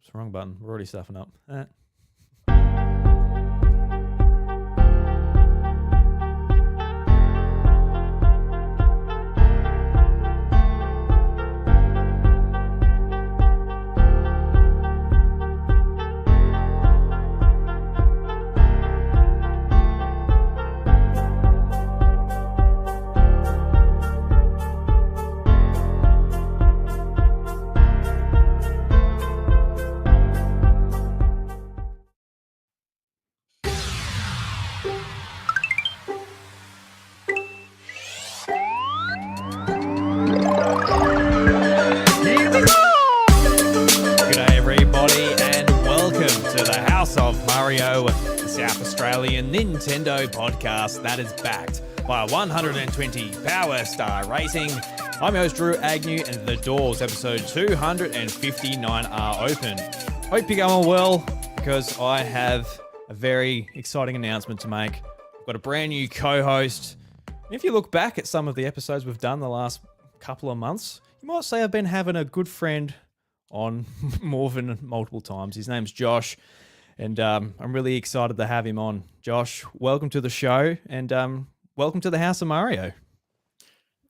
Oops, wrong button. We're already stuffing up. G'day everybody and welcome to the House of Mario, the South Australian Nintendo podcast that is backed by 120 Power Star rating. I'm your host Drew Agnew and the doors episode 259 are open. Hope you're going well because I have a very exciting announcement to make. I've got a brand new co-host. If you look back at some of the episodes we've done the last couple of months, you might say I've been having a good friend on more than multiple times. His name's Josh, and I'm really excited to have him on. Josh, welcome to the show, and welcome to the House of Mario.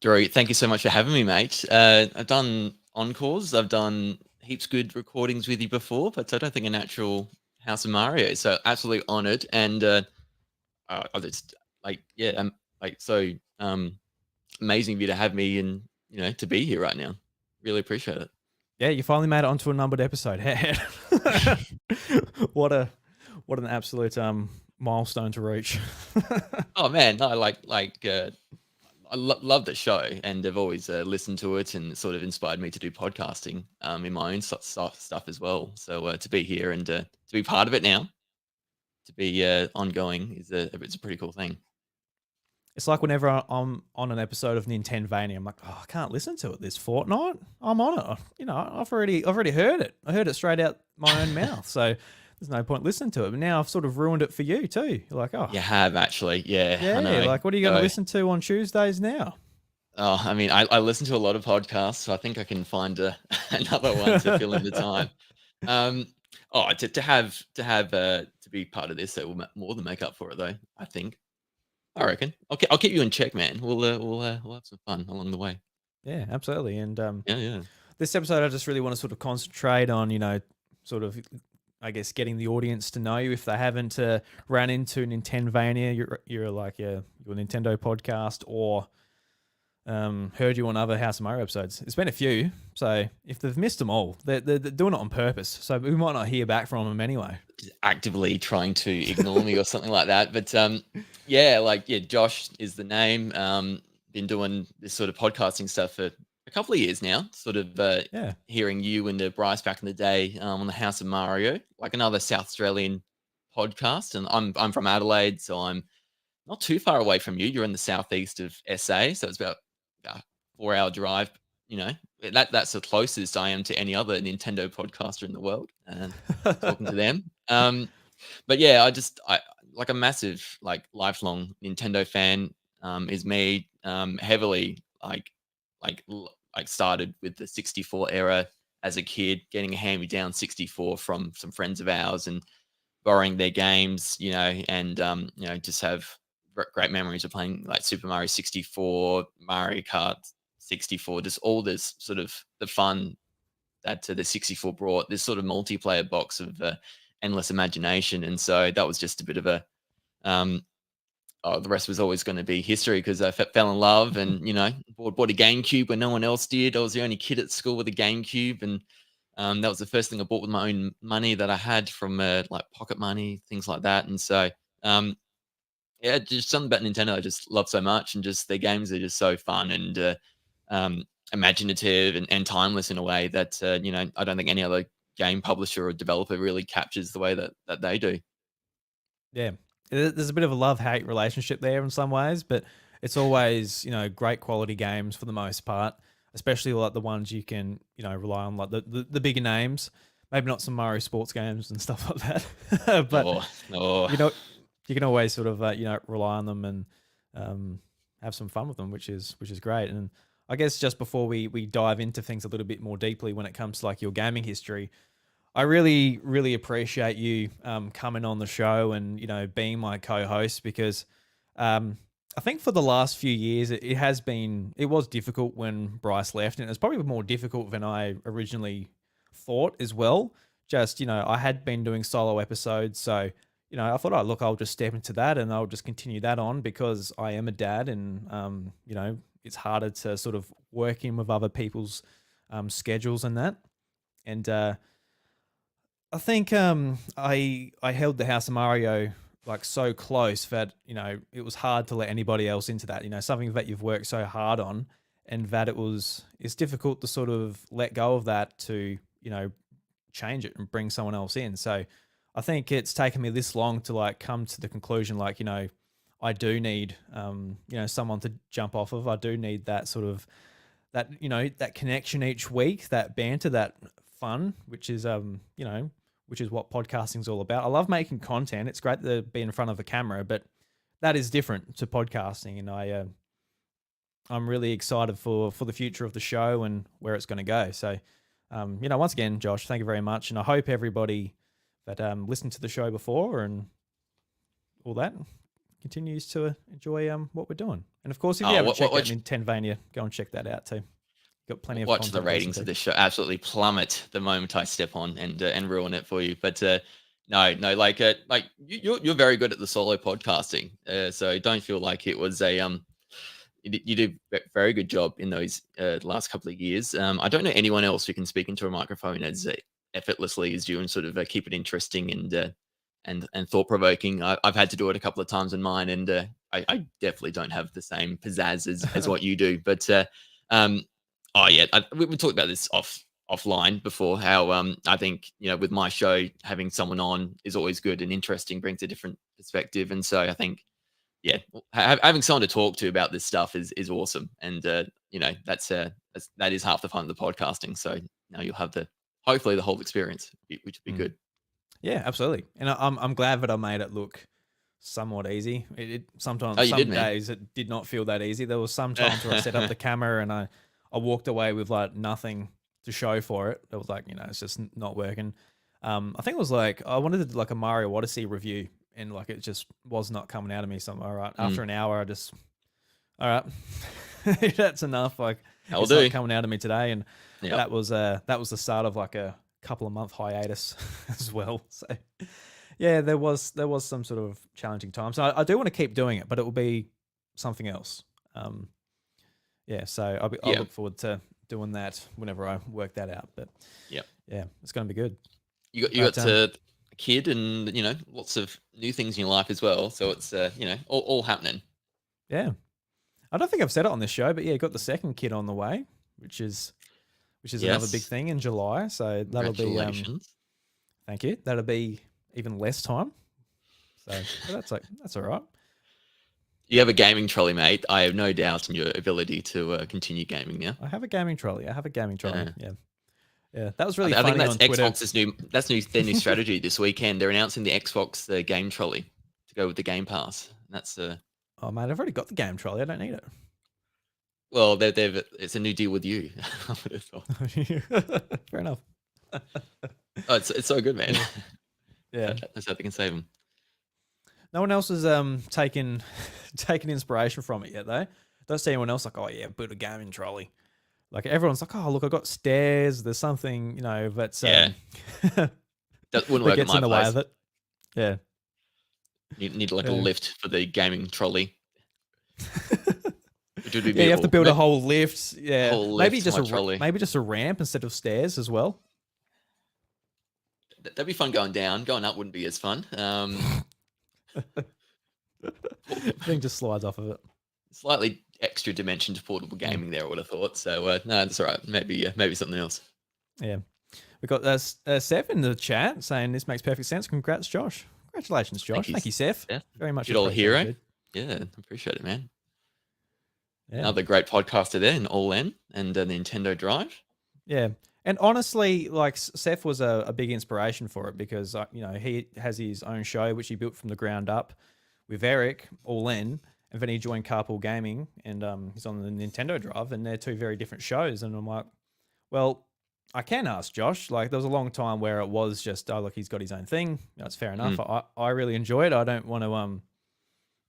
Drew, thank you so much for having me, mate. I've done encores, I've done heaps good recordings with you before, but I don't think an actual House of Mario. So absolutely honoured, and I just amazing of you to have me and to be here right now. Really appreciate it. Yeah, you finally made it onto a numbered episode. What an absolute milestone to reach. Oh man, no, I love the show, and I've always listened to it, and it sort of inspired me to do podcasting in my own stuff as well. So to be here and to be part of it now, to be ongoing it's a pretty cool thing. It's like whenever I'm on an episode of Nintenvania, I'm like, oh, I can't listen to it this fortnight. I'm on it. I've already heard it. I heard it straight out my own mouth. So there's no point listening to it. But now I've sort of ruined it for you too. You're like, oh. You have actually, yeah. Yeah, I know. like what are you going to listen to on Tuesdays now? Oh, I mean, I listen to a lot of podcasts, so I think I can find another one to fill in the time. To be part of this, that will more than make up for it, though. I reckon. Okay, I'll keep you in check, man. We'll have some fun along the way. Yeah, absolutely. And yeah. This episode, I just really want to sort of concentrate on, sort of, I guess, getting the audience to know you if they haven't ran into Nintenvania. You're like your Nintendo podcast or heard you on other House of Mario episodes. It's been a few, so if they've missed them all, they're doing it on purpose. So we might not hear back from them anyway. Actively trying to ignore me or something like that. But Josh is the name. Been doing this sort of podcasting stuff for a couple of years now. Sort of hearing you and Bryce back in the day on the House of Mario, like another South Australian podcast. And I'm from Adelaide, so I'm not too far away from you. You're in the southeast of SA, so it's about a 4-hour drive. That's the closest I am to any other Nintendo podcaster in the world, and talking to them. But yeah, I like a massive, lifelong Nintendo fan. Is me heavily started with the 64 era as a kid, getting a hand-me-down 64 from some friends of ours and borrowing their games, and just have great memories of playing like Super Mario 64, Mario Kart 64, just all this sort of the fun that the 64 brought, this sort of multiplayer box of endless imagination. And so that was just a bit of a, the rest was always going to be history because I fell in love and, bought a GameCube when no one else did. I was the only kid at school with a GameCube, and that was the first thing I bought with my own money that I had from like pocket money, things like that. And so, just something about Nintendo I just love so much, and just their games are just so fun and imaginative and timeless in a way that I don't think any other game publisher or developer really captures the way that they do. Yeah, there's a bit of a love-hate relationship there in some ways, but it's always great quality games for the most part, especially like the ones you can rely on, like the bigger names. Maybe not some Mario sports games and stuff like that, but you can always sort of rely on them and have some fun with them, which is great. And I guess just before we dive into things a little bit more deeply when it comes to like your gaming history, I really, really appreciate you coming on the show and being my co-host because I think for the last few years it was difficult when Bryce left, and it was probably more difficult than I originally thought as well. Just I had been doing solo episodes, so I thought, oh look, I'll just step into that and I'll just continue that on because I am a dad, and it's harder to sort of work in with other people's schedules and that, and. I think I held the House of Mario like so close that it was hard to let anybody else into that. Something that you've worked so hard on, and that it's difficult to sort of let go of that to change it and bring someone else in. So I think it's taken me this long to like come to the conclusion like I do need someone to jump off of. I do need that sort of that connection each week, that banter, that fun, which is which is what podcasting's all about. I love making content. It's great to be in front of a camera, but that is different to podcasting, and I'm really excited for the future of the show and where it's going to go. So once again, Josh, thank you very much, and I hope everybody that listened to the show before and all that continues to enjoy what we're doing. And of course, if you haven't checked out Nintendvania, go and check that out too. Got plenty of watch content the ratings of this show absolutely plummet the moment I step on and ruin it for you. But no, like you're very good at the solo podcasting, so don't feel like it was a you did a very good job in those last couple of years. I don't know anyone else who can speak into a microphone as effortlessly as you and sort of keep it interesting and thought provoking. I've had to do it a couple of times in mine, and I definitely don't have the same pizzazz as what you do. But oh yeah, we talked about this offline before. How I think with my show having someone on is always good and interesting, brings a different perspective, and so I think having someone to talk to about this stuff is awesome, and that is half the fun of the podcasting. So now you'll have hopefully the whole experience, which would be good. Yeah, absolutely, and I'm glad that I made it look somewhat easy. Sometimes some days it did not feel that easy. There was some times where I set up the camera and I walked away with like nothing to show for it. It was like, it's just not working. I think it was like, I wanted to do like a Mario Odyssey review and like, it just was not coming out of me. So I'm all right. After an hour, I just, all right, that's enough. Like it's not coming out of me today. And that was the start of like a couple of month hiatus as well. So yeah, there was some sort of challenging times. So I do want to keep doing it, but it will be something else. So I'll look forward to doing that whenever I work that out. But yeah, it's going to be good. You got a kid and lots of new things in your life as well. So it's all happening. Yeah, I don't think I've said it on this show, but got the second kid on the way, which is another big thing in July. So that'll be thank you. That'll be even less time. So that's all right. You have a gaming trolley, mate. I have no doubt in your ability to continue gaming now. I have a gaming trolley. Yeah. That was really funny. I think that's on Twitter. Xbox's their new strategy this weekend. They're announcing the Xbox game trolley to go with the Game Pass. And that's oh man, I've already got the game trolley. I don't need it. Well, it's a new deal with you. I would have thought. Fair enough. Oh, it's so good, man. Yeah, that's how they can save them. No one else has taken inspiration from it yet, though. Don't see anyone else like, oh yeah, build a gaming trolley. Like everyone's like, oh look, I got stairs. There's something that's that wouldn't work gets at my in the way of it. Yeah, you need like a lift for the gaming trolley. You have to build a whole lift. Yeah, maybe just a ramp instead of stairs as well. That'd be fun going down. Going up wouldn't be as fun. Thing just slides off of it. Slightly extra dimension to portable gaming there, I would have thought. So no, that's all right. Maybe something else. Yeah, we got Seth in the chat saying this makes perfect sense. Congrats, Josh. Congratulations, Josh. Thank you, Seth. Yeah. Very much. Good old hero. Yeah, appreciate it, man. Yeah. Another great podcaster there in All In and the Nintendo Drive. Yeah. And honestly, like Seth was a big inspiration for it because, he has his own show, which he built from the ground up with Eric, All In, and then he joined Carpool Gaming and he's on the Nintendo Drive, and they're two very different shows. And I'm like, well, I can ask Josh. Like, there was a long time where it was just, oh, look, he's got his own thing. That's fair enough. Mm. I really enjoy it. I don't want to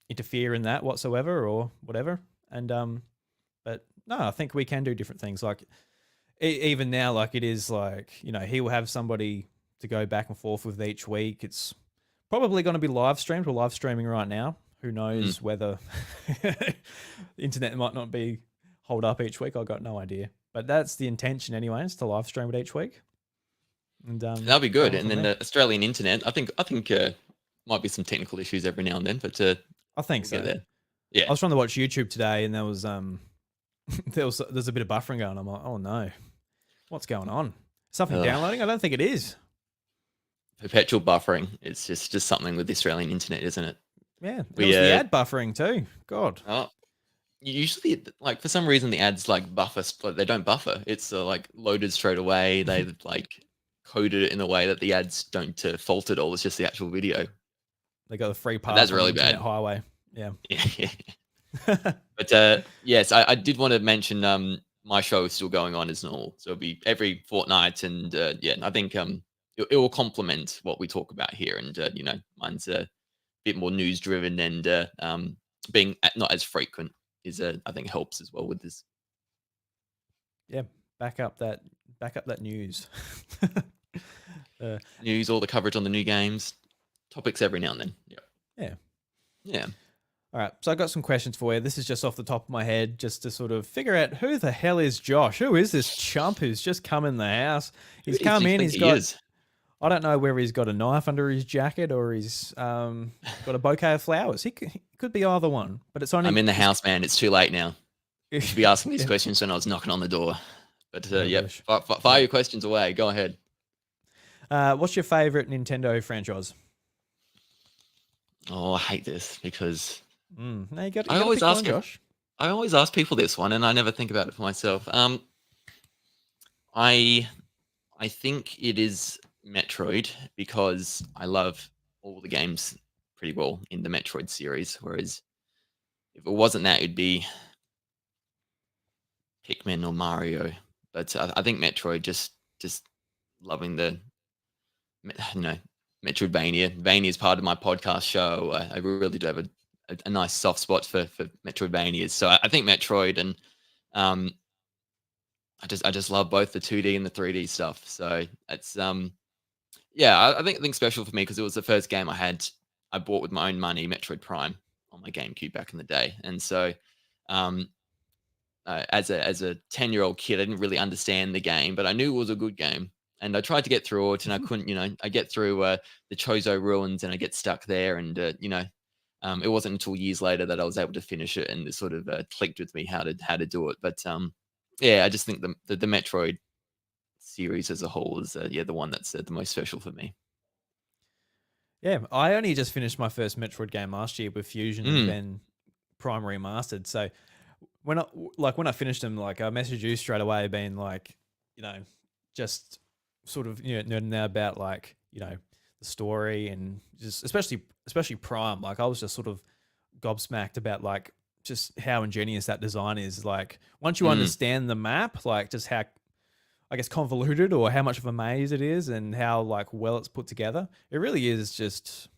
interfere in that whatsoever or whatever. And but no, I think we can do different things. Like even now, like it is like he will have somebody to go back and forth with each week. It's probably going to be live streamed. We're live streaming right now. Who knows whether the internet might not be hold up each week. I've got no idea. But that's the intention anyway, is to live stream it each week. And That'll be good. And then there. the Australian internet, I think might be some technical issues every now and then, but I think we'll so. get there. Yeah. I was trying to watch YouTube today, and there was there's a bit of buffering going. I'm like, oh no, what's going on? Something downloading? I don't think it is. Perpetual buffering. It's just something with the Australian internet, isn't it? Yeah, there was the ad buffering too. God. Oh, usually, like for some reason, the ads like buffer. Like, they don't buffer. It's like loaded straight away. They like coded it in a way that the ads don't fault at all. It's just the actual video. They got the free pass. That's really bad. Highway. Yeah. Yeah. But yes, I did want to mention my show is still going on as normal. So it'll be every fortnight, and I think it will complement what we talk about here. And mine's a bit more news driven, and being not as frequent is I think helps as well with this. Yeah, back up that news. News, all the coverage on the new games, topics every now and then. Yeah. All right, so I got some questions for you. This is just off the top of my head, just to sort of figure out who the hell is Josh. Who is this chump who's just come in the house? He's come in. He's got. I don't know whether he's got a knife under his jacket or he's got a bouquet of flowers. He could be either one, but it's only. I'm in the house, man. It's too late now. You should be asking these questions when I was knocking on the door. But fire your questions away. Go ahead. What's your favorite Nintendo franchise? Oh, I hate this because no, you got. I always ask Josh. I always ask people this one, and I never think about it for myself. I think it is Metroid because I love all the games pretty well in the Metroid series. Whereas if it wasn't that, it'd be Pikmin or Mario. But I think Metroid, just loving the Metroidvania. Vania is part of my podcast show. I really do have a nice soft spot for Metroidvanias. So I think Metroid, and I just love both the 2D and the 3D stuff. So it's I think special for me because it was the first game I bought with my own money, Metroid Prime, on my GameCube back in the day. And so as a 10-year-old kid, I didn't really understand the game, but I knew it was a good game. And I tried to get through it, and I couldn't. I get through the Chozo ruins, and I get stuck there. And it wasn't until years later that I was able to finish it, and it sort of clicked with me how to do it. But I just think the Metroid series as a whole is the one that's the most special for me. Yeah, I only just finished my first Metroid game last year with Fusion and then Prime Remastered. So when I finished them, like I messaged you straight away, being like, just sort of nerding out about like the story and just especially Prime. Like I was just sort of gobsmacked about like just how ingenious that design is. Like once you understand the map, like just how I guess convoluted or how much of a maze it is and how like well it's put together, it really is just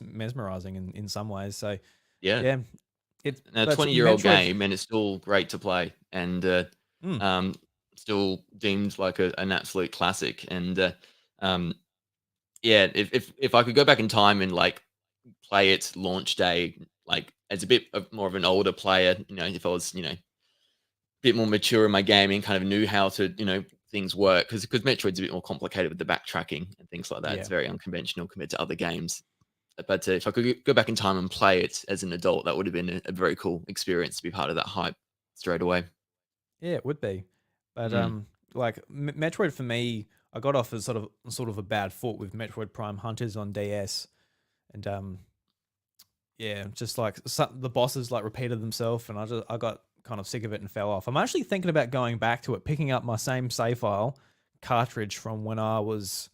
mesmerizing in some ways. So it's a 20-year-old game, and it's still great to play, and still deemed like an absolute classic. And if I could go back in time and like play it launch day, like as a bit more of an older player, if I was a bit more mature in my gaming, kind of knew how to things work, because Metroid's a bit more complicated with the backtracking and things like that. It's very unconventional compared to other games. But if I could go back in time and play it as an adult, that would have been a very cool experience to be part of that hype straight away. Yeah, it would be. But like Metroid for me, I got off as sort of a bad foot with Metroid Prime Hunters on DS, and just like the bosses like repeated themselves, and I got kind of sick of it and fell off. I'm actually thinking about going back to it, picking up my same save file cartridge from when I was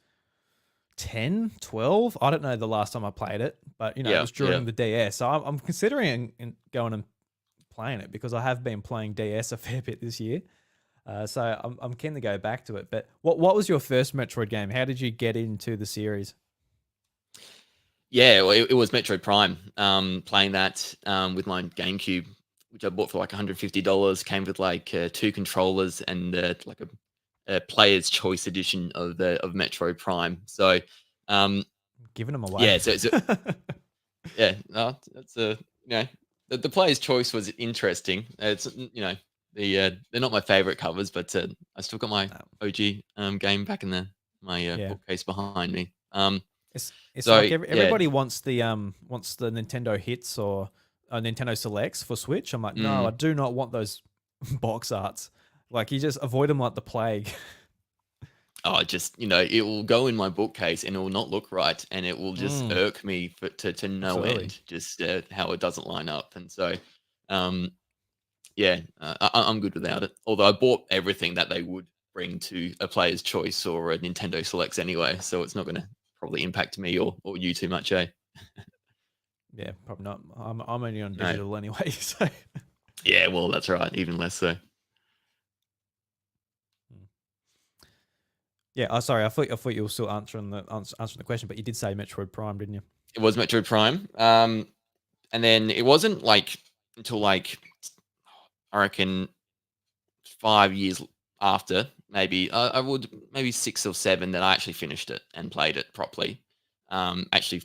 10, 12. I don't know the last time I played it, but it was during the DS. So I'm considering going and playing it because I have been playing DS a fair bit this year. So I'm keen to go back to it. But what was your first Metroid game? How did you get into the series? Yeah, well, it was Metroid Prime. Playing that with my GameCube, which I bought for like $150, came with like two controllers and like a player's choice edition of Metroid Prime. So um, Giving them away. yeah, so yeah, no, that's a the player's choice was interesting. It's they're not my favorite covers, but I still got my No. OG game back in my Yeah. bookcase behind me. It's So like yeah, everybody wants the Nintendo hits or Nintendo Selects for Switch. I'm like, no, I mm, do not want those box arts. Like you just avoid them like the plague. oh, just it will go in my bookcase and it will not look right, and it will just Mm, irk me to no absolutely. end. Just how it doesn't line up, and so um, yeah, I'm good without it. Although I bought everything that they would bring to a player's choice or a Nintendo Selects anyway, so it's not going to probably impact me or you too much, eh? Yeah, probably not. I'm only on No. digital anyway, so. Yeah, well, that's right. Even less so. Mm. Yeah, sorry, I thought you were still answering the question, but you did say Metroid Prime, didn't you? It was Metroid Prime, and then it wasn't like until like I reckon 5 years after, maybe I would maybe 6 or 7 that I actually finished it and played it properly. Actually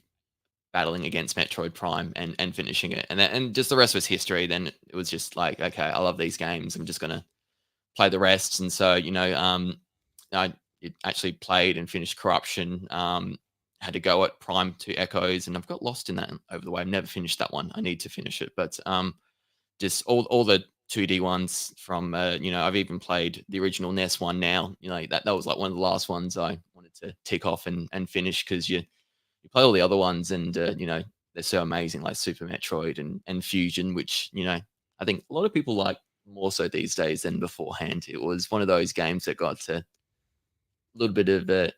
battling against Metroid Prime and finishing it, and just the rest was history. Then it was just like, okay, I love these games. I'm just gonna play the rest. And so I actually played and finished Corruption. Had to go at Prime 2 Echoes, and I've got lost in that over the way. I've never finished that one. I need to finish it, but just all the 2D ones from I've even played the original NES one now. That was like one of the last ones I wanted to tick off and finish, because you play all the other ones, and they're so amazing, like Super Metroid and Fusion, which I think a lot of people like more so these days than beforehand. It was one of those games that got a little bit of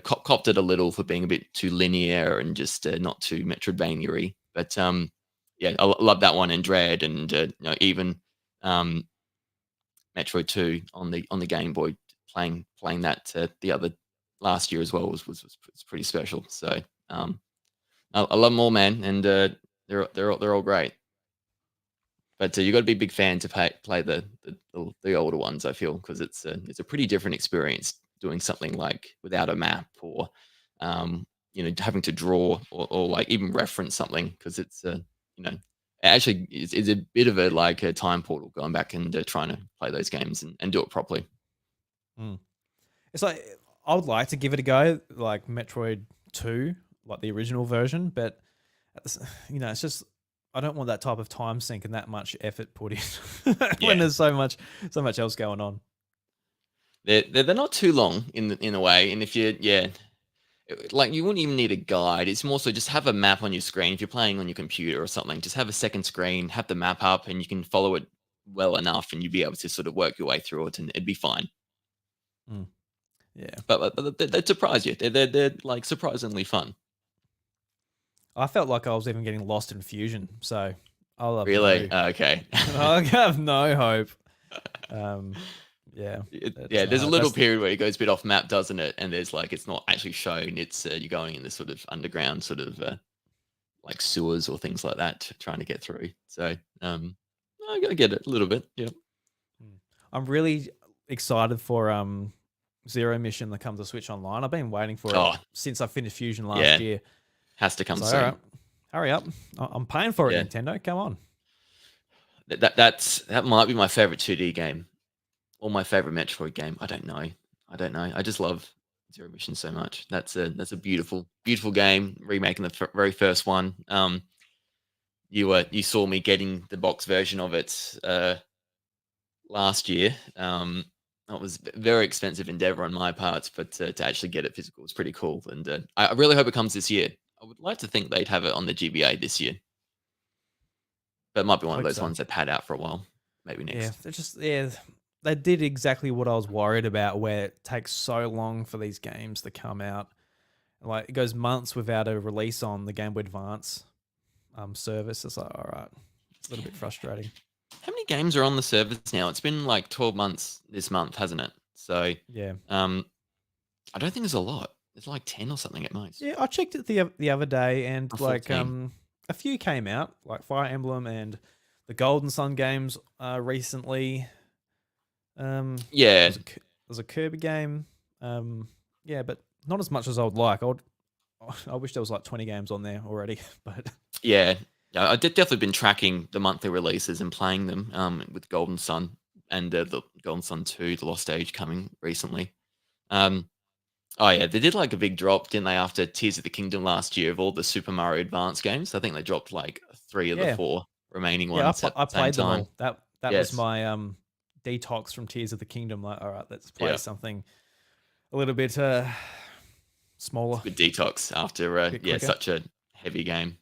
copped it a little for being a bit too linear and just not too Metroidvania-y. But yeah, love that one, and Dread, and even um, Metroid 2 on the Game Boy. Playing that the other last year as well was pretty special. So I love them all, man, and they're all great. But you got to be a big fan to play the older ones. I feel, because it's a pretty different experience doing something like without a map, or having to draw, or like even reference something, because it's actually it's a bit of a time portal, going back and trying to play those games and do it properly. Mm. It's like I would like to give it a go, like Metroid 2, like the original version, but it's just I don't want that type of time sink and that much effort put in when Yeah, there's so much else going on. they're not too long in a way, and if you like, you wouldn't even need a guide. It's more so just have a map on your screen. If you're playing on your computer or something, just have a second screen, have the map up, and you can follow it well enough, and you'd be able to sort of work your way through it, and it'd be fine. Mm. Yeah, But they'd surprise you. They're like surprisingly fun. I felt like I was even getting lost in Fusion, so I'll have Really? Okay. I have no hope. Um, yeah, Yeah, there's a little that's period where it goes a bit off map, doesn't it? And there's like, it's not actually shown. It's you're going in this sort of underground sort of like sewers or things like that, trying to get through. So I gotta get it a little bit. Yeah. Mm. I'm really excited for Zero Mission that comes to Switch Online. I've been waiting for it Oh, since I finished Fusion last yeah. year. Has to come So all soon. right, hurry up! I'm paying for it, Yeah. Nintendo. Come on. That might be my favorite 2D game, or my favorite Metroid game. I don't know. I don't know. I just love Zero Mission so much. That's a beautiful, beautiful game. Remaking the very first one. You saw me getting the box version of it last year. That was a very expensive endeavor on my part, but to actually get it physical was pretty cool. And I really hope it comes this year. I would like to think they'd have it on the GBA this year, but it might be one of Hope those so. ones that pad out for a while. Maybe Yeah, next. they're just they did exactly what I was worried about, where it takes so long for these games to come out. Like it goes months without a release on the Game Boy Advance service. It's like, all right, it's a little bit frustrating. How many many games are on the service now? It's been like 12 months this month, hasn't it? So, Yeah. um, I don't think there's a lot. It's like 10 or something at most. Yeah, I checked it the other day, and Or like 14. a few came out, like Fire Emblem and the Golden Sun games recently. Yeah, There's a Kirby game. Yeah, but not as much as I would like. I wish there was like 20 games on there already, but yeah. Yeah, definitely been tracking the monthly releases and playing them with Golden Sun and the Golden Sun 2, The Lost Age coming recently. Um, oh, yeah, they did like a big drop, didn't they, after Tears of the Kingdom last year of all the Super Mario Advance games? I think they dropped like 3 of the yeah, 4 remaining yeah, ones at I the same played them time. all. That was Yes. my detox from Tears of the Kingdom. Like, all right, let's play Yeah. something a little bit It's smaller, a good detox after, a bit quicker. such a heavy game.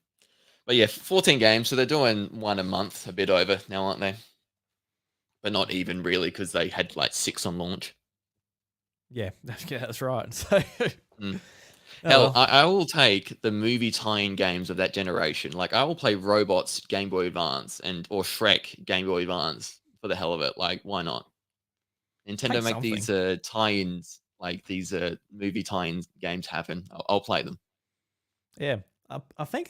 But yeah, 14 games. So they're doing one a month, a bit over now, aren't they? But not even really because they had like 6 on launch. Yeah, yeah, that's right. So, Mm. oh Hell, well, I will take the movie tie-in games of that generation. Like I will play Robots Game Boy Advance or Shrek Game Boy Advance for the hell of it. Like why not? take Nintendo make something. these tie-ins, like these movie tie-ins games happen. I'll play them. Yeah, I think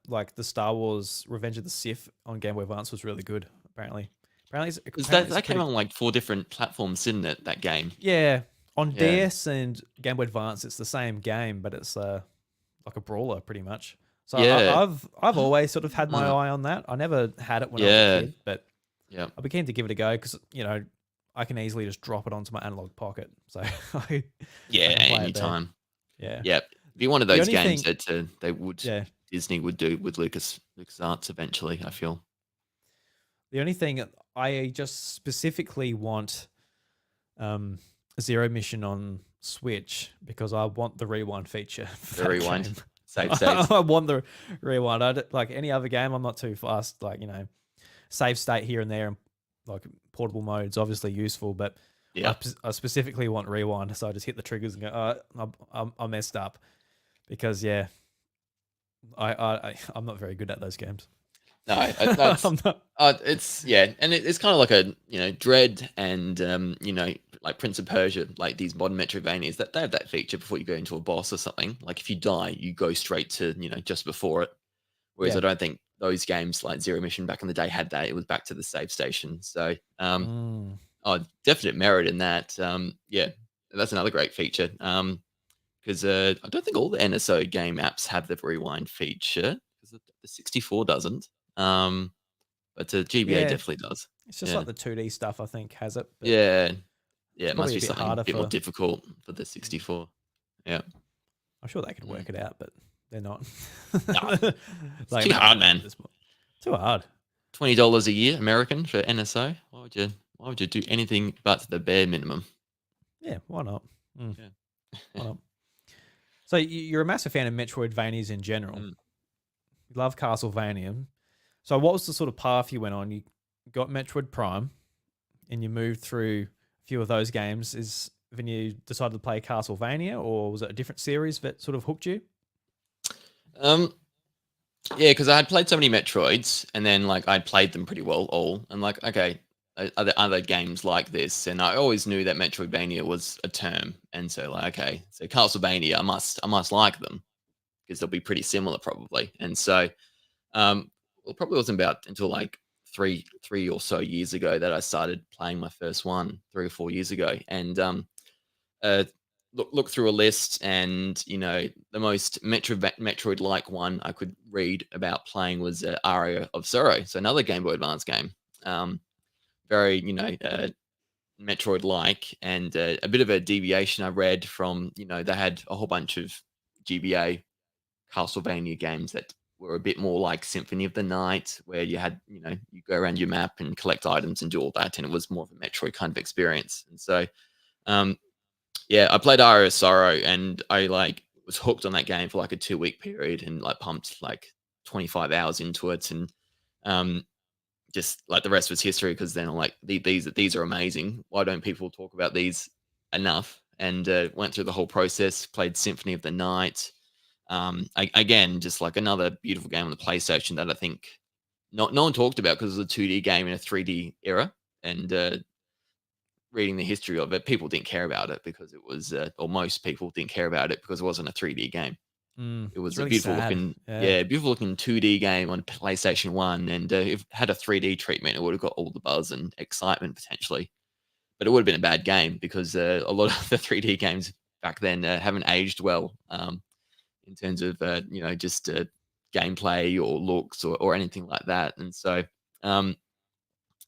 like the Star Wars Revenge of the Sith on Game Boy Advance was really good. Because Apparently it's that came pretty. on like 4 different platforms, didn't it? That game. Yeah, on Yeah. DS and Game Boy Advance, it's the same game, but it's like a brawler pretty much. So Yeah. I've always sort of had my Uh, eye on that. I never had it when I was a yeah. kid, but Yeah. I'd be keen to give it a go because I can easily just drop it onto my analog pocket, so I Yeah, can play it there. anytime. Yeah. Yeah. Be one of The those only games thing, that they would yeah, Disney would do with LucasArts eventually, I feel. the only thing I just specifically want Zero Mission on Switch because I want the rewind feature for The that rewind, game. save states. I want the rewind. Like any other game, I'm not too fast. Like save state here and there, and like portable mode's obviously useful, but Yeah. I specifically want rewind. So I just hit the triggers and go, I messed up because yeah, I'm not very good at those games. No, that's I'm not. it's yeah, and it's kind of like a Dread and like Prince of Persia, like these modern Metroidvanias that they have that feature before you go into a boss or something. Like if you die, you go straight to just before it. Whereas Yeah. I don't think those games like Zero Mission back in the day had that. It was back to the save station. So Mm. definite merit in that. Yeah, that's another great feature. Because I don't think all the NSO game apps have the rewind feature because the 64 doesn't. But the GBA Yeah, definitely does. it's just Yeah. like the 2D stuff. I think has it, but Yeah. Yeah, it's it must probably a be bit something a harder bit more for. difficult for the 64. Yeah. I'm sure they could Mm. work it out, but they're not. No, it's Like too hard, man. too hard. $20 a year American for NSO. Why would you do anything but the bare minimum? Yeah, why not? Mm, Yeah. why not? So you're a massive fan of Metroidvanias in general. Mm. You love Castlevania. So what was the sort of path you went on? You got Metroid Prime, and you moved through a few of those games. Is when you decided to play Castlevania, or was it a different series that sort of hooked you? Um yeah, because I had played so many Metroids and then like I'd played them pretty well all and like okay, are there other games like this? And I always knew that Metroidvania was a term. And so like okay, so Castlevania I must like them because they'll be pretty similar probably. And so well, it probably wasn't about until like three or so years ago that I started playing my first one 3 or 4 years ago. And uh, look through a list, and the most Metroid like one I could read about playing was Aria of Sorrow, so another Game Boy Advance game. Very Metroid like, and a bit of a deviation I read from. They had a whole bunch of GBA Castlevania games that were a bit more like Symphony of the Night, where you had, you go around your map and collect items and do all that, and it was more of a Metroid kind of experience. And so, um, yeah, I played Aria of Sorrow, and I like was hooked on that game for like a 2 week period, and like pumped like 25 hours into it, and um, just like the rest was history. Because then I'm like, these are amazing. Why don't people talk about these enough? And went through the whole process. Played Symphony of the Night. Again, just like another beautiful game on the PlayStation that I think no one talked about because it was a 2D game in a 3D era, and reading the history of it, people didn't care about it because it was, or most people didn't care about it because it wasn't a 3D game. It It's was a really sad. Yeah. beautiful looking 2D game on PlayStation 1, and if it had a 3D treatment, it would have got all the buzz and excitement potentially. But it would have been a bad game because a lot of the 3D games back then haven't aged well in terms of just gameplay or looks or anything like that. And so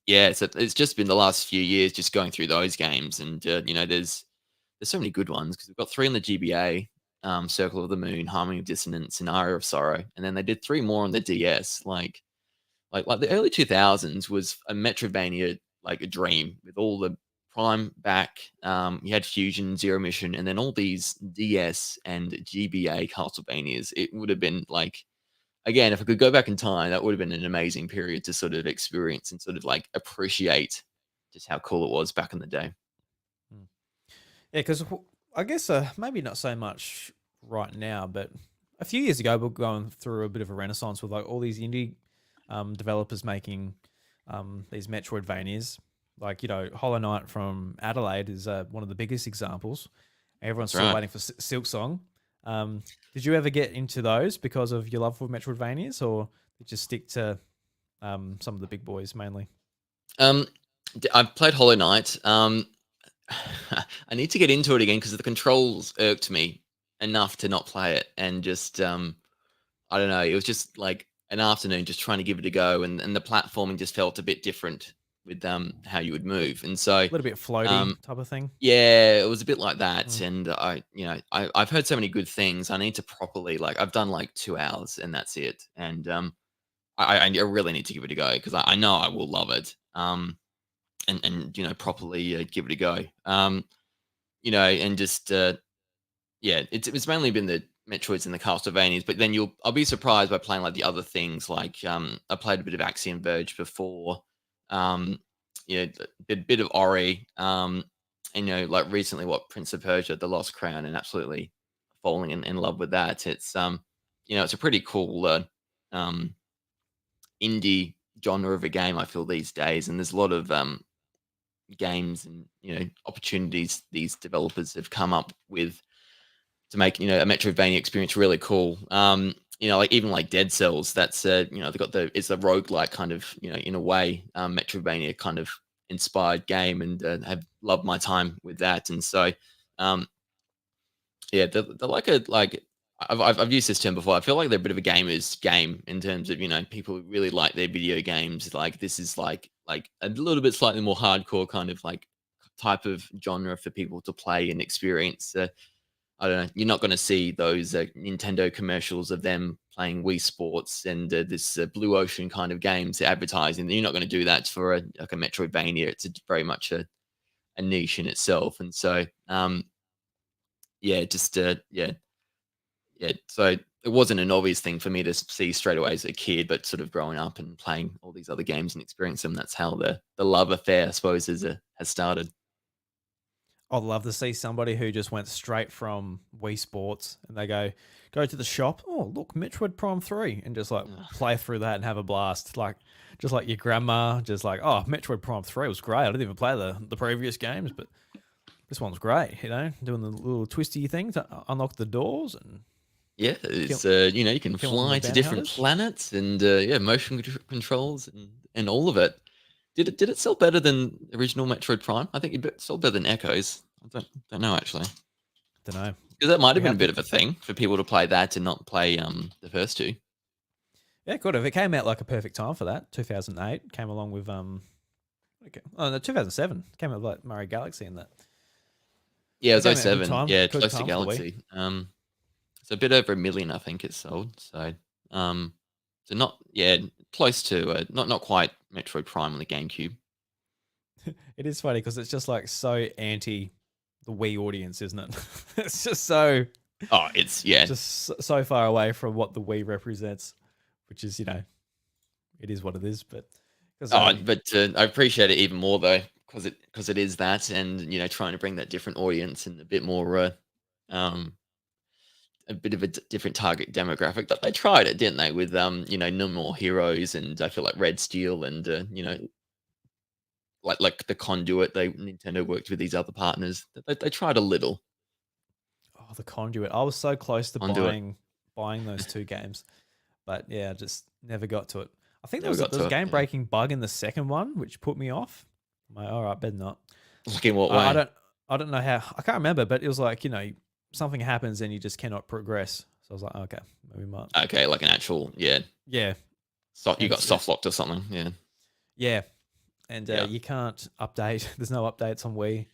yeah, so it's just been the last few years just going through those games, and there's so many good ones because we've got 3 on the GBA, Circle of the Moon, Harmony of Dissonance, and Aria of Sorrow, and then they did 3 more on the DS. Like the early 2000s was a Metroidvania, like a dream with all the Prime back. You had Fusion, Zero Mission, and then all these DS and GBA Castlevanias. It would have been like, again, if I could go back in time, that would have been an amazing period to sort of experience and sort of like appreciate just how cool it was back in the day. Mm. Yeah, because I guess maybe not so much right now, but a few years ago, we're going through a bit of a renaissance with like all these indie developers making these Metroidvanias. Like, Hollow Knight from Adelaide is one of the biggest examples. Everyone's That's still right. waiting for Silk Song. Did you ever get into those because of your love for Metroidvanias, or did you stick to some of the big boys mainly? Um, I've played Hollow Knight. I need to get into it again because the controls irked me enough to not play it, and just I don't know. It was just like an afternoon just trying to give it a go, and the platforming just felt a bit different with how you would move, and A so little bit floaty um, type of thing. yeah, it was a bit like that. Mm. And I've heard so many good things. I need to properly, like, I've done like 2 hours and that's it. And I really need to give it a go because I know I will love it. And properly give it a go. And just yeah, it's mainly been the Metroids and the Castlevanias, but then I'll be surprised by playing like the other things. Like I played a bit of Axiom Verge before. Um, a bit of Ori. And like recently, what Prince of Persia: The Lost Crown, and absolutely falling in love with that. It's it's a pretty cool um indie genre of a game. I feel these days, and there's a lot of games and opportunities these developers have come up with to make a Metroidvania experience really cool. Like even like Dead Cells, that's they've got it's a roguelike kind of in a way Metroidvania kind of inspired game, and have loved my time with that. And so um, yeah, they're like I've used this term before. I feel like they're a bit of a gamer's game in terms of people who really like their video games. Like this is like a little bit slightly more hardcore kind of like type of genre for people to play and experience. I don't know. You're not going to see those Nintendo commercials of them playing Wii Sports and this Blue Ocean kind of games advertising. You're not going to do that for like a Metroidvania. It's very much a niche in itself. And so, yeah, just yeah. So it wasn't an obvious thing for me to see straight away as a kid, but sort of growing up and playing all these other games and experiencing them. That's how the love affair, I suppose, has started. I'd love to see somebody who just went straight from Wii Sports and they go to the shop. Oh, look, Metroid Prime 3, and just like play through that and have a blast. Like just like your grandma, just like, oh, Metroid Prime 3 was great. I didn't even play the previous games, but this one's great. Doing the little twisty thing to unlock the doors and Yeah, kill, it's you can killing the fly to bounty different hunters. planets, and yeah, motion controls and all of it. Did it sell better than original Metroid Prime? I think it sold better than Echoes. I don't know actually, Don't know. because that might have We been a have bit to. of a thing for people to play that and not play the first two. Yeah, could have. It came out like a perfect time for that. 2008 came along with Okay. Oh no, 2007 came out with like Mario Galaxy and that. Yeah, It it came was out a '07. Yeah, good close to time for the Wii. Galaxy. It's a bit over 1 million, I think it sold. Um, so not yeah, close to not quite Metroid Prime on the GameCube. It is funny because it's just like so anti the Wii audience, isn't it? It's just so Oh, it's yeah. so far away from what the Wii represents, which is it is what it is. But because Oh, but I appreciate it even more though, because it is that, and trying to bring that different audience and a bit more um a bit of a different target demographic. But they tried it, didn't they? With No More Heroes, and I feel like Red Steel, and like the Conduit. Nintendo worked with these other partners. They tried a little. Oh, the Conduit. I was so close to Conduit. buying those two games, but yeah, just never got to it. I think Never got there was to a it. game Yeah. breaking bug in the second one, which put me off. I'm like, all right, better not. Like in what I way? don't know how. I can't remember, but it was like something happens and you just cannot progress. So I was like, okay, maybe not. Okay, like an actual Yeah, you and got soft locked or something. Yeah. yeah, and Yeah. you can't update. There's no updates on Wii.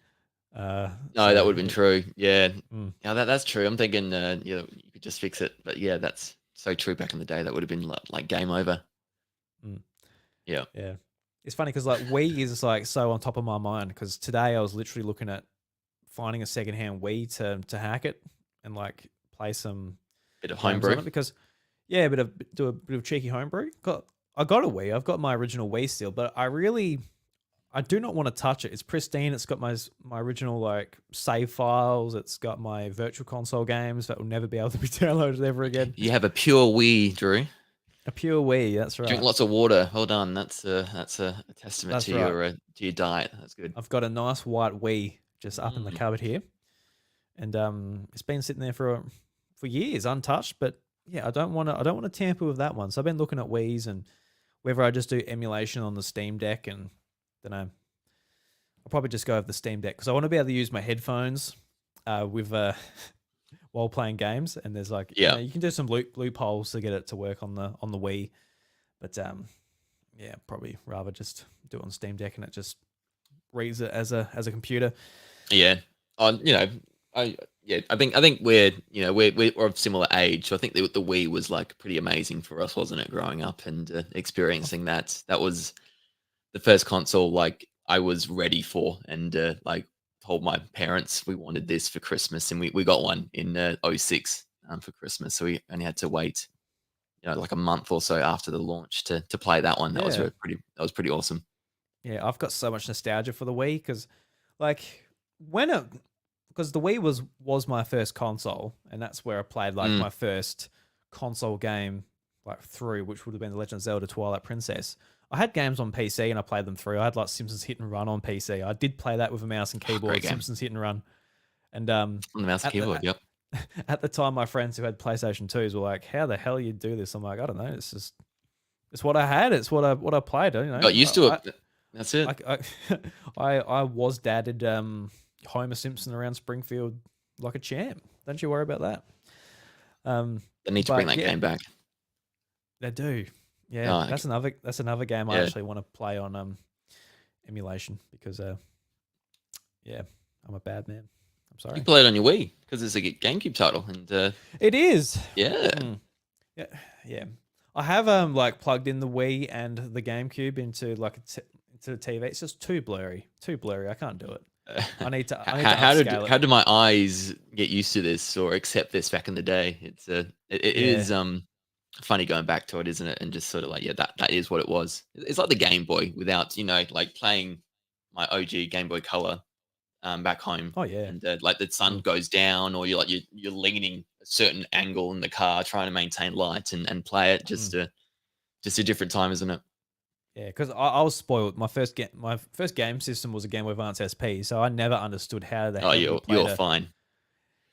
No, So that would have been true. Yeah. mm, Yeah, that's true. I'm thinking, you could just fix it. But yeah, that's so true. Back in the day, that would have been like game over. mm, Yeah. yeah. It's funny because like Wii is like so on top of my mind because today I was literally looking at finding a secondhand Wii to hack it and like play some Bit of games on homebrew. it because do a bit of cheeky homebrew. I got a Wii. I've got my original Wii still, but I do not want to touch it. It's pristine. It's got my original like save files. It's got my virtual console games that will never be able to be downloaded ever again. You have a pure Wii, Drew. A pure Wii. That's right. Drink lots of water. Well done. That's a testament That's to right. your diet. That's good. I've got a nice white Wii just up in the cupboard here, and it's been sitting there for years untouched. But yeah, I don't want to tamper with that one. So I've been looking at Wii's and whether I just do emulation on the Steam Deck, and don't know. I'll probably just go with the Steam Deck because I want to be able to use my headphones with while playing games. And there's like you can do some loopholes to get it to work on the Wii, but yeah, probably rather just do it on Steam Deck and it just reads it as a computer. Yeah. I think we're of similar age. So I think the Wii was like pretty amazing for us, wasn't it? Growing up and experiencing that. That was the first console like I was ready for, and like told my parents we wanted this for Christmas, and we got one in 06 for Christmas. So we only had to wait, like a month or so after the launch to play that one. That was Yeah. pretty awesome. Yeah, I've got so much nostalgia for the Wii because, like, because the Wii was my first console, and that's where I played like my first console game like through, which would have been The Legend of Zelda: Twilight Princess. I had games on PC and I played them through. I had like Simpsons Hit and Run on PC. I did play that with a mouse and keyboard. Great game. Simpsons Hit and Run, and On the mouse and keyboard. Yep. at the time, my friends who had PlayStation 2s were like, "How the hell you do this?" I'm like, "I don't know. It's what I had. It's what I played. You know, Got used to it. That's it. I was dadded Homer Simpson around Springfield like a champ. Don't you worry about that." They need to bring that game back. They do. Yeah, Oh, that's another game I Yeah. actually want to play on emulation because yeah, I'm a bad man. I'm You sorry. can play it on your Wii because it's a GameCube title, and It is. yeah, Yeah, yeah. I have like plugged in the Wii and the GameCube into like into the TV. It's just too blurry. I can't do it. I need to upscale it. how do my eyes get used to this or accept this back in the day? It is funny going back to it, isn't it? And just sort of like, that is what it was. It's like the Game Boy without, like playing my OG Game Boy Color back home. Oh yeah. And like the sun goes down, or you're leaning a certain angle in the car trying to maintain light and play it. Just a different time, isn't it? Yeah, because I was spoiled. My first game system was a Game Boy Advance SP, so I never understood how the hell you played you're fine.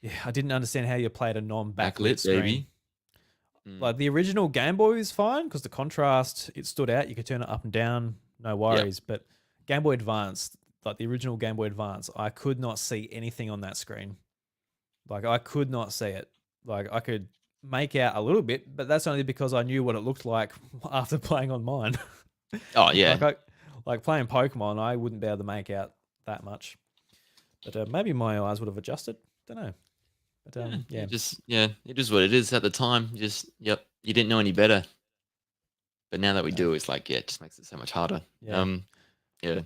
Yeah, I didn't understand how you played a non-backlit Backlit, screen. baby. Like the original Game Boy was fine because the contrast, it stood out. You could turn it up and down, no worries. But Game Boy Advance, like the original Game Boy Advance, I could not see anything on that screen. Like I could not see it. Like I could make out a little bit, but that's only because I knew what it looked like after playing on mine. Oh yeah. like playing Pokemon, I wouldn't be able to make out that much. But maybe my eyes would have adjusted. Don't know. But yeah. It is what it is at the time. You didn't know any better. But now that we do, it's like, it just makes it so much harder. Yeah. Yeah.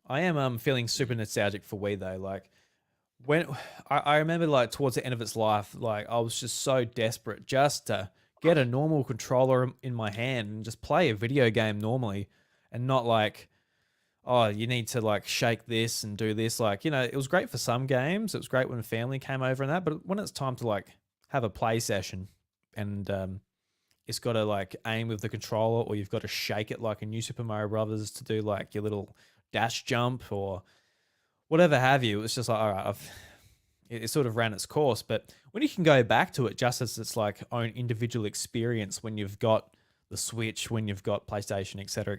I am feeling super nostalgic for Wii though. Like when I remember like towards the end of its life, like I was just so desperate just to get a normal controller in my hand and just play a video game normally and not like oh, you need to like shake this and do this. Like, it was great for some games. It was great when family came over and that. But when it's time to like have a play session and it's got to like aim with the controller, or you've got to shake it like a New Super Mario Brothers to do like your little dash jump or whatever have you. It was just like, all right, it sort of ran its course. But when you can go back to it just as its like own individual experience, when you've got the Switch, when you've got PlayStation, etc.,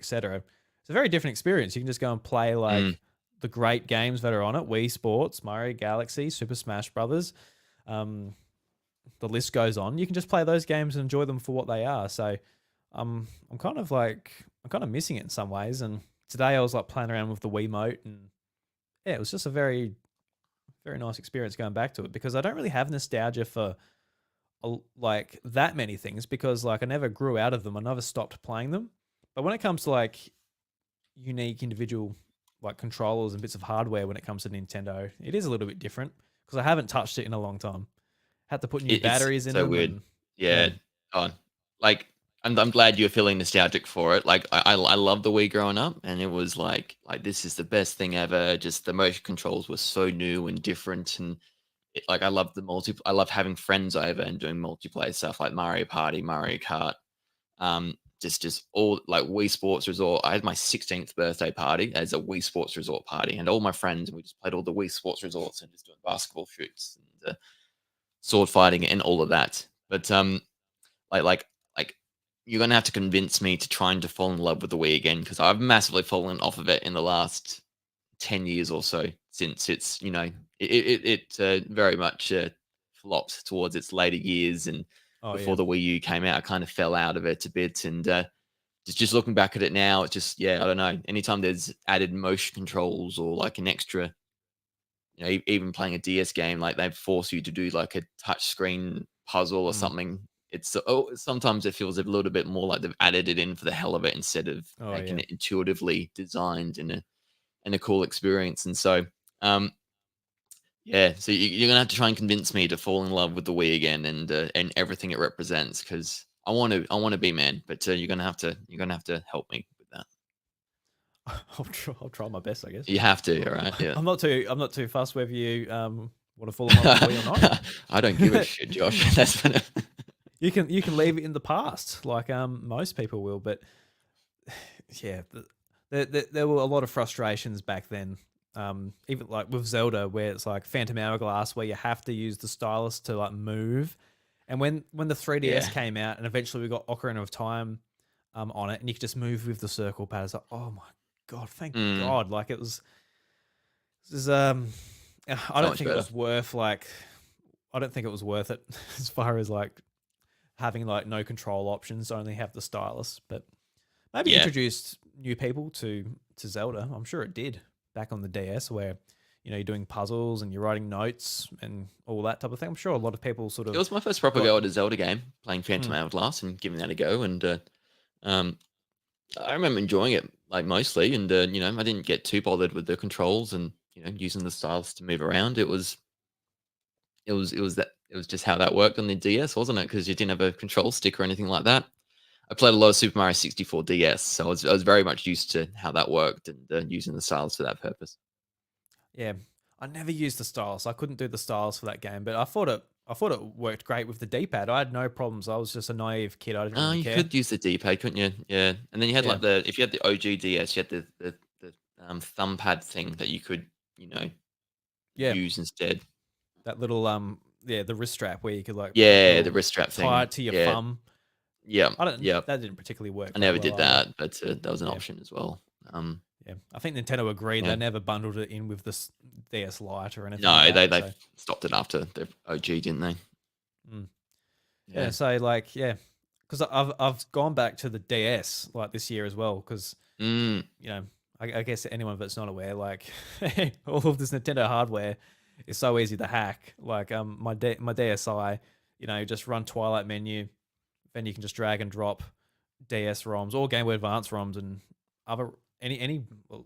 it's a very different experience. You can just go and play Mm, like the great games that are on it: Wii Sports, Mario Galaxy, Super Smash Brothers. Um, the list goes on. You can just play those games and enjoy them for what they are. So, I'm kind of like I'm kind of missing it in some ways. And today I was like playing around with the Wiimote, and yeah, it was just a very nice experience going back to it because I don't really have nostalgia for like that many things because like I never grew out of them. I never stopped playing them. But when it comes to like unique individual like controllers and bits of hardware when it comes to Nintendo, it is a little bit different because I haven't touched it in a long time. Had to put new it's batteries in so them weird. and yeah. Yeah. Oh, like I'm glad you're feeling nostalgic for it. Like I love the Wii growing up, and it was like this is the best thing ever. Just the motion controls were so new and different, and like I love the multi. I love having friends over and doing multiplayer stuff like Mario Party, Mario Kart. Just all like Wii Sports Resort. I had my 16th birthday party as a Wii Sports Resort party, and all my friends, and we just played all the Wii Sports Resorts and just doing basketball shoots and sword fighting and all of that. But like like like you're gonna have to convince me to trying to fall in love with the Wii again because I've massively fallen off of it in the last 10 years or so since it's very much flopped towards its later years and Oh before yeah. the Wii U came out, I kind of fell out of it a bit and just looking back at it now, it's just yeah, I don't know. Anytime there's added motion controls or like an extra even playing a DS game, like they force you to do like a touch screen puzzle or Mm. something. Sometimes it feels a little bit more like they've added it in for the hell of it instead of Oh making yeah. it intuitively designed in a cool experience. And so, um, yeah, so you're gonna have to try and convince me to fall in love with the Wii again and everything it represents because I want to be man, but you're gonna have to help me with that. I'll try my best, I guess. You have to, all right? Yeah. I'm not too fussed whether you want to fall in love with the Wii or I don't give a not. shit, Josh. That's what You can leave it in the past, like most people will. But yeah, there were a lot of frustrations back then. Even like with Zelda, where it's like Phantom Hourglass, where you have to use the stylus to like move. And when the 3DS yeah. came out, and eventually we got Ocarina of Time on it, and you could just move with the circle pad. It's like, oh my god, thank Mm, God! Like it was I so don't much think it better. was worth like I don't think it was worth it as far as like having like no control options, only have the stylus. But maybe Yeah. introduced new people to Zelda. I'm sure it did back on the DS, where you're doing puzzles and you're writing notes and all that type of thing. I'm sure a lot of people sort It of was my first proper got. go at a Zelda game, playing Phantom Mm, Hourglass and giving that a go, and, um, I remember enjoying it, like, mostly, and, I didn't get too bothered with the controls and, using the stylus to move around. It was just how that worked on the DS, wasn't it? Because you didn't have a control stick or anything like that. I played a lot of Super Mario 64 DS, so I was very much used to how that worked and, using the stylus for that purpose. yeah, I never used the stylus. I couldn't do the stylus for that game, but I thought it worked great with the D-pad. I had no problems. I was just a naive kid. I didn't Oh, really you care. could use the D-pad, couldn't you? Yeah, and then you had, Yeah, like, if you had the OG DS, you had the thumb pad thing that you could, you know, yeah, use instead. that little yeah, the wrist strap where you could like put Yeah, the your wrist strap tie thing. it to your Yeah, thumb. yeah, I don't. yeah. That didn't particularly work I that never well did either. that, but, that was an Yeah, option as well. yeah. I think Nintendo agreed Yeah. they never bundled it in with the DS Lite or anything like No, they that. they So stopped it after the OG, didn't they? mm. Yeah, Yeah. so like yeah, because I've gone back to the DS like this year as well because Mm, I guess anyone that's not aware, like all of this Nintendo hardware is so easy to hack. Like my DSi, just run Twilight menu, then you can just drag and drop DS ROMs or Game Boy Advance ROMs and other any well,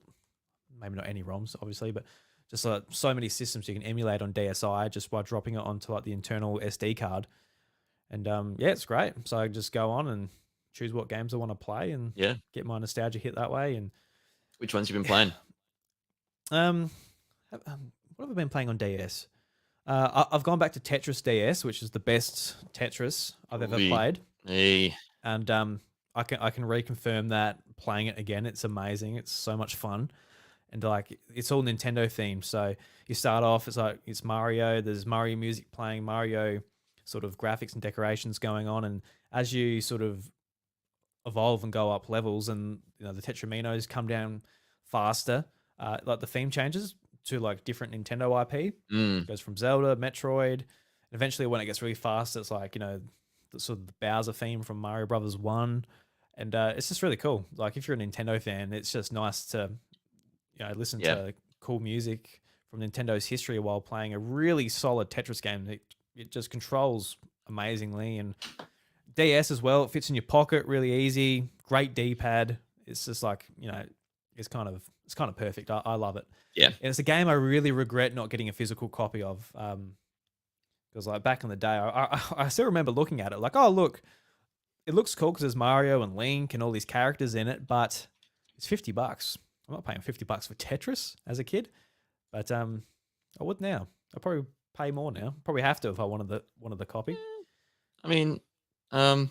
maybe not any ROMs obviously, but just so many systems you can emulate on DSi just by dropping it onto like the internal SD card. And yeah, it's great. So I just go on and choose what games I want to play and yeah. get my nostalgia hit that way. And Which ones you been playing? Um, what have I been playing on DS? I've gone back to Tetris DS, which is the best Tetris I've ever Ooh, played, hey, and I can reconfirm that playing it again, it's amazing. It's so much fun, and like it's all Nintendo themed. So you start off, it's Mario. There's Mario music playing, Mario sort of graphics and decorations going on, and as you sort of evolve and go up levels, and the Tetraminos come down faster. Like the theme changes to like different Nintendo IP. mm, Goes from Zelda, Metroid. And eventually, when it gets really fast, it's like the sort of the Bowser theme from Mario Brothers One, and it's just really cool. Like if you're a Nintendo fan, it's just nice to listen yeah, to cool music from Nintendo's history while playing a really solid Tetris game. It just controls amazingly, and DS as well. It fits in your pocket really easy. Great D pad. It's just like it's kind of perfect. I love it. yeah, And it's a game I really regret not getting a physical copy of. Because like back in the day, I still remember looking at it like, oh look, it looks cool because there's Mario and Link and all these characters in it, but it's $50. I'm not paying $50 for Tetris as a kid, but I would now. I probably pay more now. Probably have to if I wanted the copy. I mean, I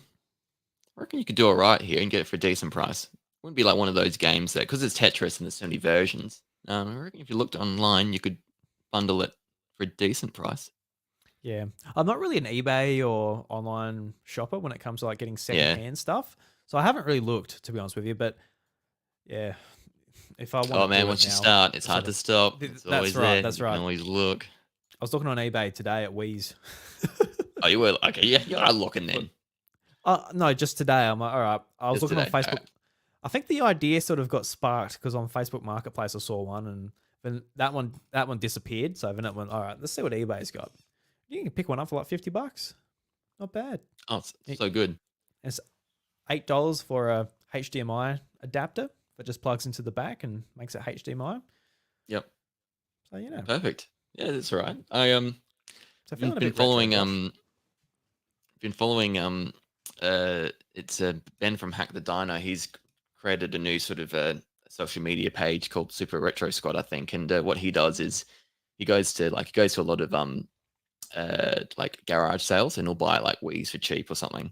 reckon you could do it right here and get it for a decent price. Wouldn't be like one of those games that, because it's Tetris and there's so many versions. I reckon if you looked online, you could bundle it for a decent price. Yeah, I'm not really an eBay or online shopper when it comes to like getting Yeah. secondhand stuff, so I haven't really looked to be honest with you. But yeah, if I Oh want to man, do it once you now, start, it's sort hard to of. stop. It's That's always right. there. That's You can right. always look. I was looking on eBay today at Wheeze. Oh, you were okay. Yeah, you are looking Look, then. no, just today. I'm like, all right. I was Just looking on today. All Facebook. right. I think the idea sort of got sparked because on Facebook Marketplace I saw one, and then that one disappeared. So then it went, all right, let's see what eBay's got. You can pick one up for like $50. Not bad. Oh, it's It- so good. It's $8 for a HDMI adapter that just plugs into the back and makes it HDMI. Yep. So Perfect. Yeah, that's all right. so Been, feeling a been bit retro, following Josh. it's Ben from Hack the Dino. He's created a new sort of social media page called Super Retro Squad, I think. And what he does is he goes to a lot of like garage sales, and he'll buy like Wii's for cheap or something.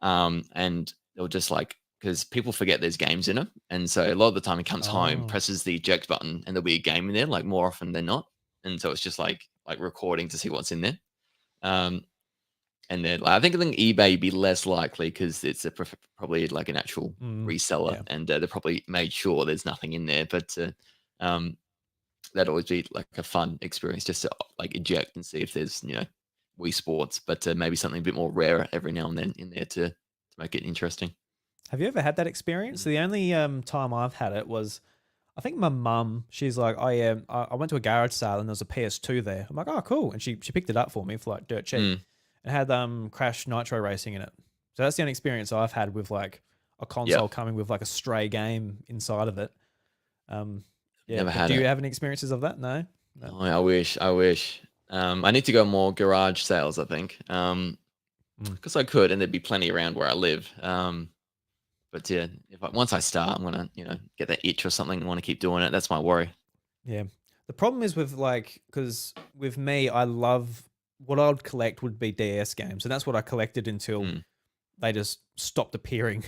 And they'll just like, because people forget there's games in them, and so a lot of the time he comes home, Oh, presses the eject button, and there'll be a game in there, like more often than not. And so it's just like recording to see what's in there. Um, and then like, I think eBay be less likely because it's probably like an actual reseller, yeah. and they probably made sure there's nothing in there. But um, that'd always be like a fun experience just to like eject and see if there's Wii Sports, but maybe something a bit more rare every now and then in there to make it interesting. Have you ever had that experience? Mm. The only time I've had it was, I think my mum. She's like, oh yeah, I went to a garage sale and there was a PS2 there. I'm like, oh cool, and she picked it up for me for like dirt cheap. Mm, It had Crash Nitro Racing in it. So that's the only experience I've had with like a yep, console coming with like a stray game inside of it. Yeah, never but had do you it. have any experiences of that? No, no. Oh, I wish. I wish. I need to go more garage sales, I think, Mm. because I could, and there'd be plenty around where I live. But yeah, once I start, I'm gonna get that itch or something and want to keep doing it. That's my worry. Yeah. The problem is with like, because with me, I love what I would collect would be DS games, and that's what I collected until Mm, they just stopped appearing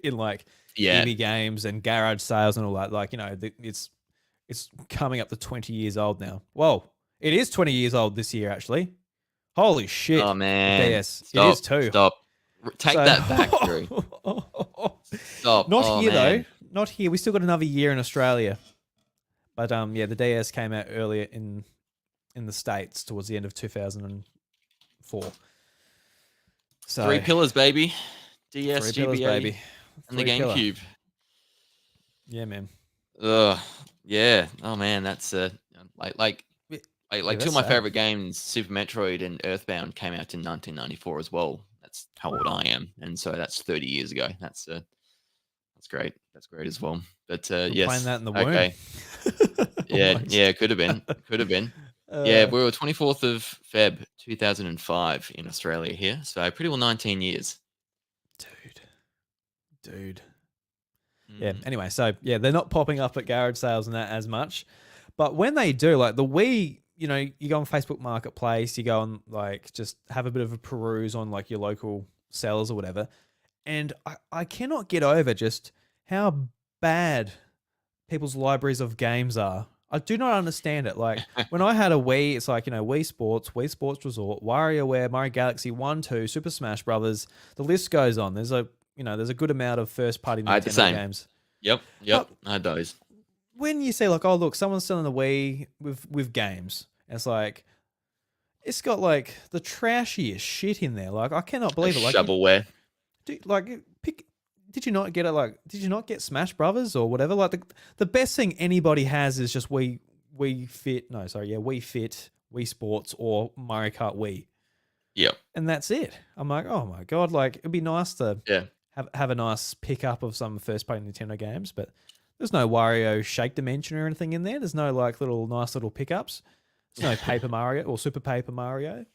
in like yeah. EB games and garage sales and all that. Like, it's coming up to 20 years old now. Whoa, it is 20 years old this year, actually. Holy Oh shit. The man, DS. It is stop, too. stop. Take So, that back, Drew. Stop. not Oh here though. man. Not here. We still got another year in Australia. But yeah, the DS came out earlier in the States towards the end of 2004. Three So, pillars, baby. DS, three pillars, GBA, baby. and the Three pillar. GameCube. Yeah, man. Ugh. Yeah. Oh man, that's like like Yeah, like two that's of my sad. favorite games, Super Metroid and Earthbound, came out in 1994 as well. That's how old I am, and so that's 30 years ago. That's great. That's great as well. But We're playing yes, that in the womb. okay. Yeah, Almost. yeah, could have been. Could have been. Yeah, Uh, we were 24th of Feb 2005 in Australia here, so pretty well 19 years. dude. Dude. Yeah. Mm. Anyway, so yeah, they're not popping up at garage sales and that as much, but when they do, like the Wii, you go on Facebook Marketplace, you go on like just have a bit of a peruse on like your local sellers or whatever, and I cannot get over just how bad people's libraries of games are. I do not understand it. Like when I had a Wii, it's like, Wii Sports Resort, WarioWare, Mario Galaxy 1, 2, Super Smash Brothers. The list goes on. There's a good amount of first party I had the Nintendo same. games. Yep. But Yep. I had those. when you say like, oh look, someone's selling the Wii with games, it's like it's got like the trashiest shit in there. Like I cannot The believe it. Like shovelware. pick. Did you not get it? Like, did you not get Smash Brothers or whatever? Like the best thing anybody has is just Wii Fit. No, sorry, yeah, Wii Fit, Wii Sports, or Mario Kart Wii, Yep. and that's it. I'm like, oh my god, like it'd be nice to Yeah. have a nice pickup of some first party Nintendo games, but there's no Wario Shake Dimension or anything in there. There's no like nice little pickups. There's no Paper Mario or Super Paper Mario.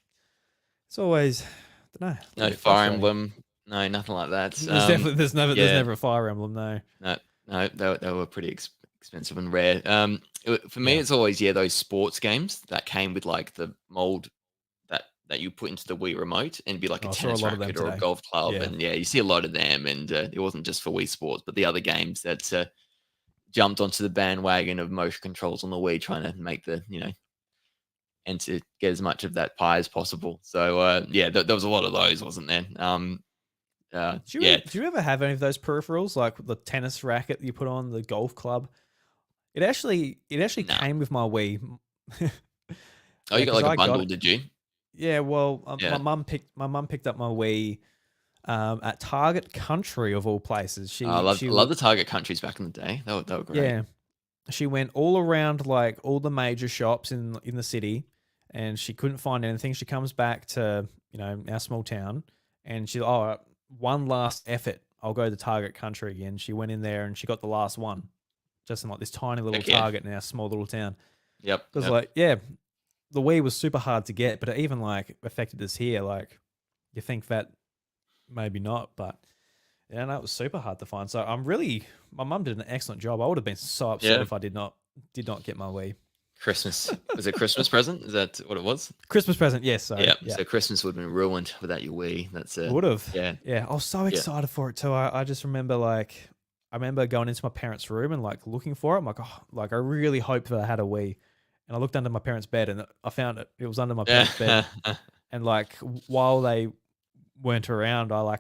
It's always, I don't know. No Fire Emblem. No, nothing like that. There's yeah. never a Fire Emblem. No. No, they were pretty expensive and rare. For me, Yeah. it's always those sports games that came with like the mold that you put into the Wii remote and be like a I saw a tennis lot of them racket or a today. golf club, Yeah. and you see a lot of them. And it wasn't just for Wii Sports, but the other games that jumped onto the bandwagon of motion controls on the Wii, trying to make and to get as much of that pie as possible. So there was a lot of those, wasn't there? Do you ever have any of those peripherals, like the tennis racket you put on, the golf club? It actually No. came with my Wii. Oh, you got 'cause like I a got bundle, it. did you? Yeah, well, Yeah. my mum picked up my Wii at Target Country of all places. I love the Target countries back in the day. They were great. Yeah, she went all around like all the major shops in the city, and she couldn't find anything. She comes back to our small town, and she one last effort. I'll go to Target Country, and she went in there and she got the last one, just in like this tiny little Heck yeah. Target in our small little town. Yep. Because the Wii was super hard to get, but it even like affected us here. Like you think that maybe not, but yeah, no, it was super hard to find. So my mum did an excellent job. I would have been so upset Yeah. if I did not get my Wii. Christmas. Was it Christmas present? Is that what it was? Christmas present, yes. So, Yeah. yeah. So Christmas would have been ruined without your Wii. That's Would have. Yeah. Yeah. I was so excited for it too. I just remember I remember going into my parents' room and like looking for it. I'm like, I really hope that I had a Wii. And I looked under my parents' bed and I found it. It was under my parents' bed. And like while they weren't around, I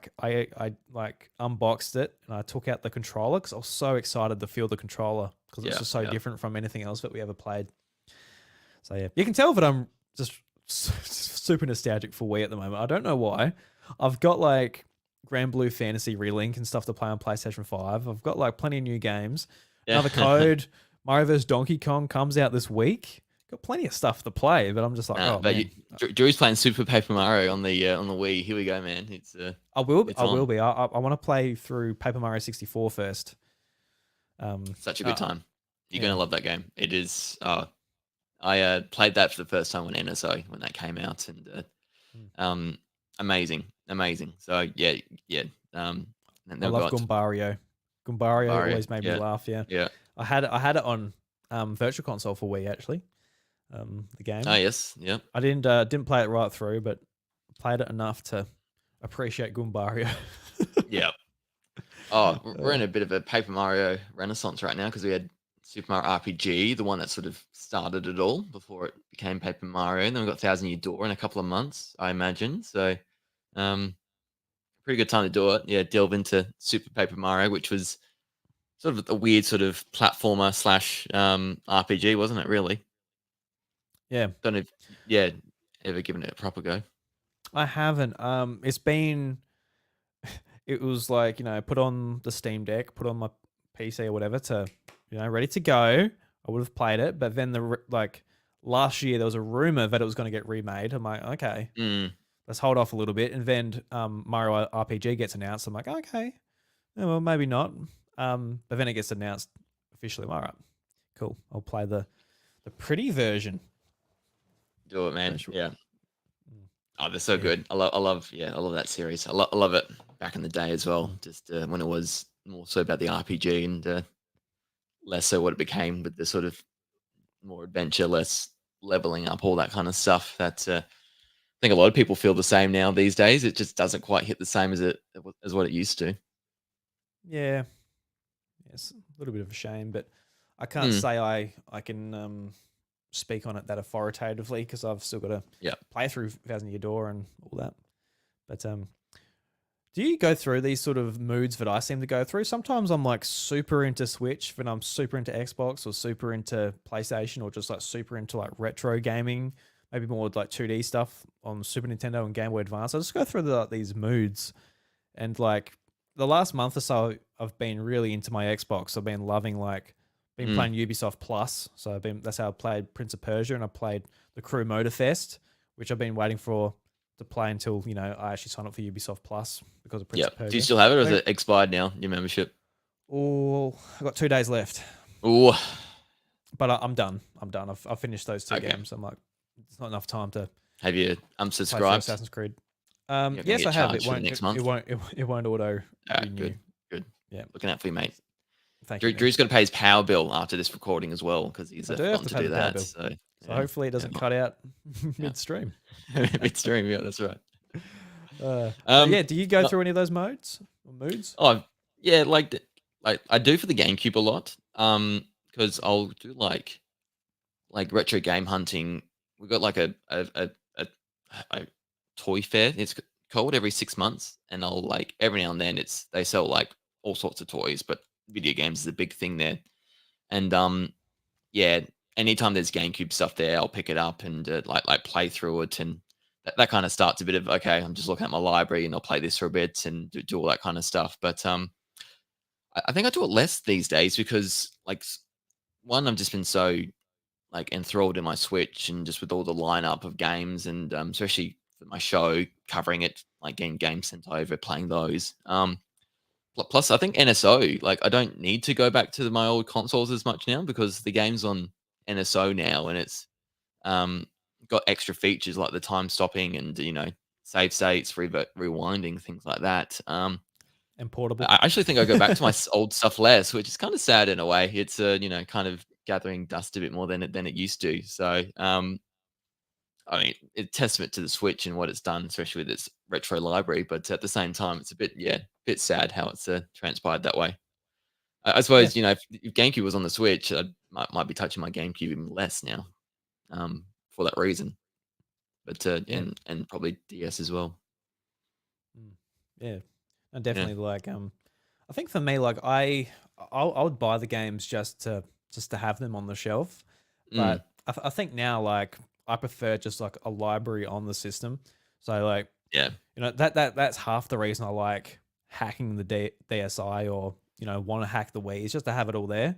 unboxed it and I took out the controller because I was so excited to feel the controller because it's just so different from anything else that we ever played. So yeah, you can tell that I'm just super nostalgic for Wii at the moment. I don't know why. I've got like Grand Blue Fantasy Relink and stuff to play on PlayStation 5. I've got like plenty of new games. Another code, Mario vs Donkey Kong comes out this week. Got plenty of stuff to play, but I'm just like, man. Drew's playing Super Paper Mario on the Wii. Here we go, man. It's I will be. I want to play through Paper Mario 64 first. Such a good time. You're gonna love that game. It is. I played that for the first time on NSO when that came out, and amazing. So yeah. And I love Goombario. Goombario always made me laugh. Yeah. I had it on Virtual Console for Wii actually. The game. Oh yes, yeah. I didn't play it right through, but played it enough to appreciate Goombario. Yeah. Oh, we're in a bit of a Paper Mario renaissance right now because we had Super Mario RPG, the one that sort of started it all before it became Paper Mario, and then we got Thousand Year Door in a couple of months, I imagine. So, pretty good time to do it. Yeah, delve into Super Paper Mario, which was sort of a weird sort of platformer slash RPG, wasn't it? Really? Yeah. Don't know if ever given it a proper go. I haven't. It's been. It was like put on the Steam Deck, put on my PC or whatever to ready to go. I would have played it, but then last year there was a rumor that it was going to get remade. I'm like, okay, let's hold off a little bit, and then Mario RPG gets announced. I'm like, okay, well maybe not. But then it gets announced officially. All right, cool. I'll play the pretty version. Do it, man. Yeah. Oh, they're so good. I love that series. I love it back in the day as well. Just when it was more so about the RPG and less so what it became with the sort of more adventure, less leveling up, all that kind of stuff. That I think a lot of people feel the same now these days. It just doesn't quite hit the same as what it used to. Yeah, it's a little bit of a shame, but I can't Mm, say I can speak on it that authoritatively because I've still got to yeah. play through Thousand Year Door and all that. But do you go through these sort of moods that I seem to go through? Sometimes I'm like super into Switch, then I'm super into Xbox or super into PlayStation or just like super into like retro gaming, maybe more like 2D stuff on Super Nintendo and Game Boy Advance. I just go through these moods and like the last month or so I've been really into my Xbox. I've been loving like been Mm, playing Ubisoft Plus. So that's how I played Prince of Persia and I played the Crew Motor Fest, which I've been waiting for to play until I actually sign up for Ubisoft Plus because of Prince yeah. of Do you Persia. still have it, or is I it expired now? Your membership? oh, I got 2 days left, Oh, but I'm done. I'm done. I've finished those two okay. games. I'm like, it's not enough time to Have you play through unsubscribed? Assassin's Creed. You're not going to Yes, get I have. It charged for the won't. next It month. won't. It won't auto All right, renew. good, good. Yeah. Looking out for you, mate. Thank you, man. Drew's got to pay his power bill after this recording as well because he's I do have forgotten to to pay do the power that. bill, So so yeah, hopefully it yeah, doesn't cut out yeah. midstream. Midstream, yeah, that's right. But yeah, do you go No, through any of those modes or moods? oh yeah, like I do for the GameCube a lot. Because I'll do like retro game hunting. We've got like a toy fair. It's called every 6 months, and I'll like every now and then they sell like all sorts of toys, but video games is a big thing there. And yeah, anytime there's GameCube stuff there, I'll pick it up and like play through it, and that kind of starts a bit of okay. I'm just looking at my library, and I'll play this for a bit and do all that kind of stuff. But I think I do it less these days because one, I've just been so like enthralled in my Switch and just with all the lineup of games and especially for my show covering it, like getting games sent over, playing those. Plus, I think NSO, like I don't need to go back to my old consoles as much now because the game's on NSO now and it's um, got extra features like the time stopping and save states, rewinding, things like that. And portable. I actually think I go back to my old stuff less, which is kind of sad in a way. It's kind of gathering dust a bit more than it used to. So I mean, it's testament to the Switch and what it's done, especially with its retro library. But at the same time, it's a bit sad how it's transpired that way. I Yeah, suppose if GameCube was on the Switch, I might be touching my GameCube even less now, for that reason. But yeah, and probably DS as well. mm, yeah. And Yeah. definitely like I think for me like I would buy the games just to have them on the shelf, Mm, but I think now like I prefer just like a library on the system. So like yeah. that's half the reason I like hacking the DSi or want to hack the Wii is just to have it all there.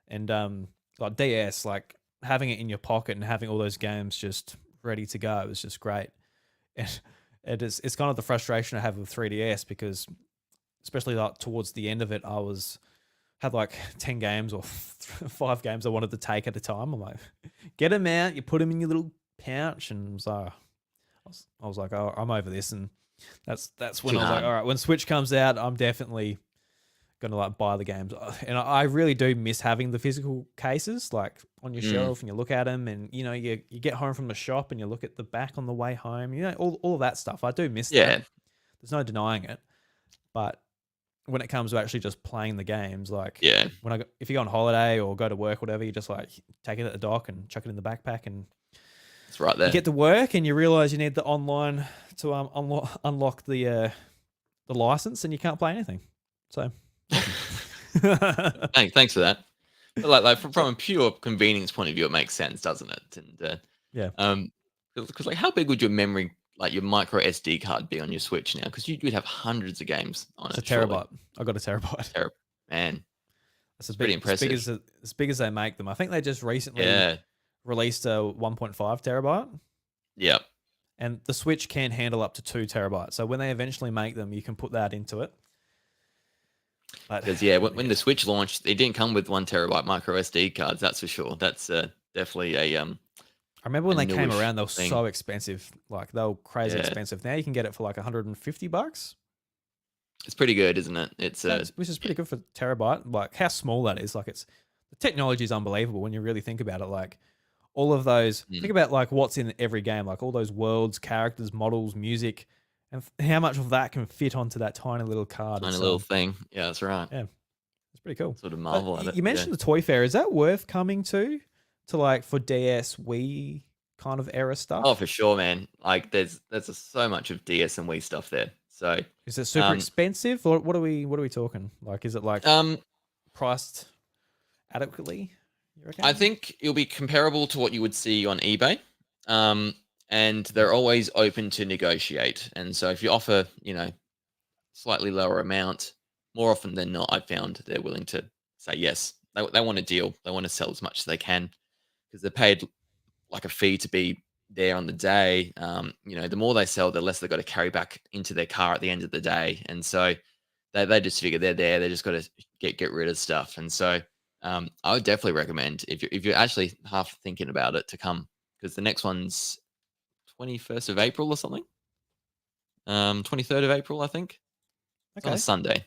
And like DS, like having it in your pocket and having all those games just ready to go is just great. And it's kind of the frustration I have with 3DS because especially like towards the end of it, I had like 10 games or 5 games I wanted to take at a time. I'm like, get them out, you put them in your little pouch, and so I was like, oh, I'm over this, and that's when Too I was like, hard. all right, when Switch comes out, I'm definitely gonna like buy the games, and I really do miss having the physical cases like on your Mm, shelf, and you look at them, and you get home from the shop and you look at the back on the way home, all of that stuff. I do miss that. yeah. There's no denying it, but when it comes to actually just playing the games, like Yeah. if you go on holiday or go to work, whatever, you just like take it at the dock and chuck it in the backpack, and It's right you there. get to work and you realize you need the online to unlock the license, and you can't play anything. So thank you. Thanks for that. But like So from a pure convenience point of view, it makes sense, doesn't it? And yeah, um, because like how big would your memory, like your micro SD card, be on your Switch now? Because you'd have hundreds of games on it's a it, surely. terabyte. I got a terabyte. Terrible, man. It's It's pretty impressive. as big as they make them. I think they just recently Yeah. released a 1.5 terabyte. Yep. And the Switch can handle up to 2 terabytes. So when they eventually make them, you can put that into it. But Because yeah, when yeah, the Switch launched, it didn't come with 1 terabyte micro SD cards. That's for sure. That's definitely I remember a when they came newish around, they were thing. so expensive. Like they were crazy Yeah. expensive. Now you can get it for like $150. It's pretty good, isn't it? It's That's which is yeah. pretty good for terabyte. Like how small that is. Like it's the technology is unbelievable when you really think about it. Like all of those. Think Mm, about like what's in every game. Like all those worlds, characters, models, music, and how much of that can fit onto that tiny little card. tiny It's little thing. Yeah, that's right. yeah, it's pretty cool. Sort of marvel at it. You Yeah. mentioned the Toy Fair. Is that worth coming to like for DS Wii kind of era Oh, stuff? for sure, man. Like there's so much of DS and Wii stuff there. So Is it super um expensive, or what are we talking? Like, is it like um priced adequately? You I reckon? think it'll be comparable to what you would see on eBay. Um and they're always open to negotiate. And so if you offer, slightly lower amount, more often than not, I've found they're willing to say yes. They want a deal. They want to sell as much as they can because they're paid like a fee to be there on the day. The more they sell, the less they've got to carry back into their car at the end of the day. And so they just figure they're there. They just got to get rid of stuff. And so I would definitely recommend if you're actually half thinking about it to come because the next one's 21st of April or something. 23rd of April, I think. It's on a Okay. Sunday.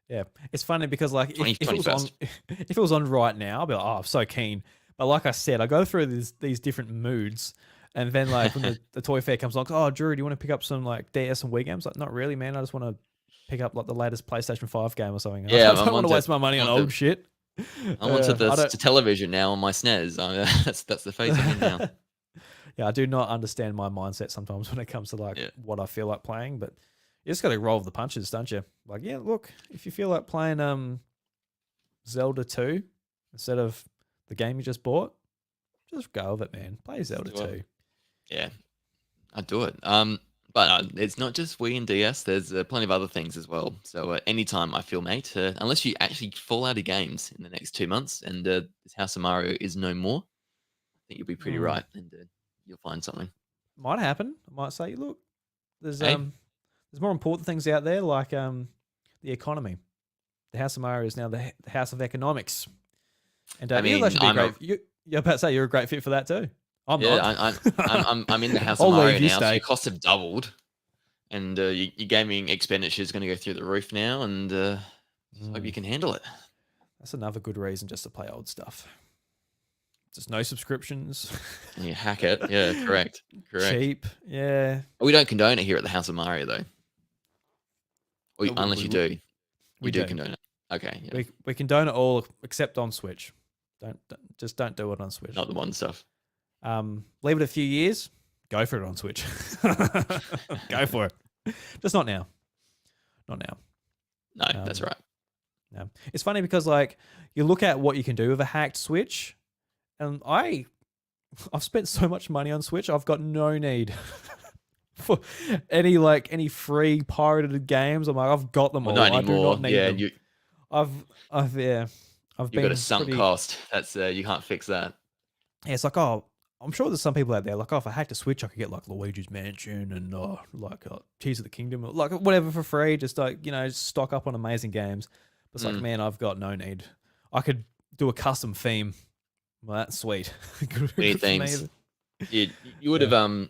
Yeah, it's funny because like if, Twenty if it twenty was on first. if it was on right now, I'd be like, oh, I'm so keen. But like I said, I go through these different moods, and then like when the toy fair comes along, oh, Drew, do you want to pick up some like DS and Wii games? Like, not really, man. I just want to pick up like the latest PlayStation 5 game or something. I Yeah, don't want to waste my money I'm on onto old shit. I'm onto I don't. to television now on my SNES. That's the phase I'm in now. Yeah, I do not understand my mindset sometimes when it comes to like Yeah. what I feel like playing, but you just got to roll with the punches, don't you? Like, yeah, look, if you feel like playing Zelda 2 instead of the game you just bought, just go with it, man. Play Zelda Do it. 2. Yeah, I do it. But it's not just Wii and DS. There's plenty of other things as well. So anytime I feel, mate, unless you actually fall out of games in the next 2 months and this House of Mario is no more, I think you'll be pretty Mm, right and you'll find something. might happen. I might say, look, there's Hey, um there's more important things out there like the economy. The House of Mario is now the House of Economics. And I you'll mean, actually be a I'm a great you're about to say you're a great fit for that too. I'm yeah, not. I'm in the House of I'll Mario leave you now, so your stay. costs have doubled, and your gaming expenditure is going to go through the roof now, and just hope you Mm, can handle it. that's another good reason just to play old stuff. Just no subscriptions. And you hack it. Yeah, correct, correct. Cheap. Yeah. We don't condone it here at the House of Mario, though. Uh, We, Unless we, you do, we you do do. condone it. Okay, yeah, We condone it all except on Switch. Just don't do it on Switch. not the modern stuff. Leave it a few years. Go for it on Switch. Go for it. Just not now. Not now. No, that's Um, right. no. It's funny because like you look at what you can do with a hacked Switch, and I've spent so much money on Switch. I've got no need for any free pirated games. I'm like, I've got them Well, not all. I do anymore. not need Yeah, them. I've yeah. I've you got a been sunk pretty. cost. That's you can't fix that. Yeah, it's like, oh, I'm sure there's some people out there like, oh, if I hacked a Switch, I could get like Luigi's Mansion and Tears of the Kingdom, or like whatever for free. Just like just stock up on amazing games. But it's like, Mm, man, I've got no need. I could do a custom theme. Well, that's sweet. good, we need good for themes. me. You would Yeah. have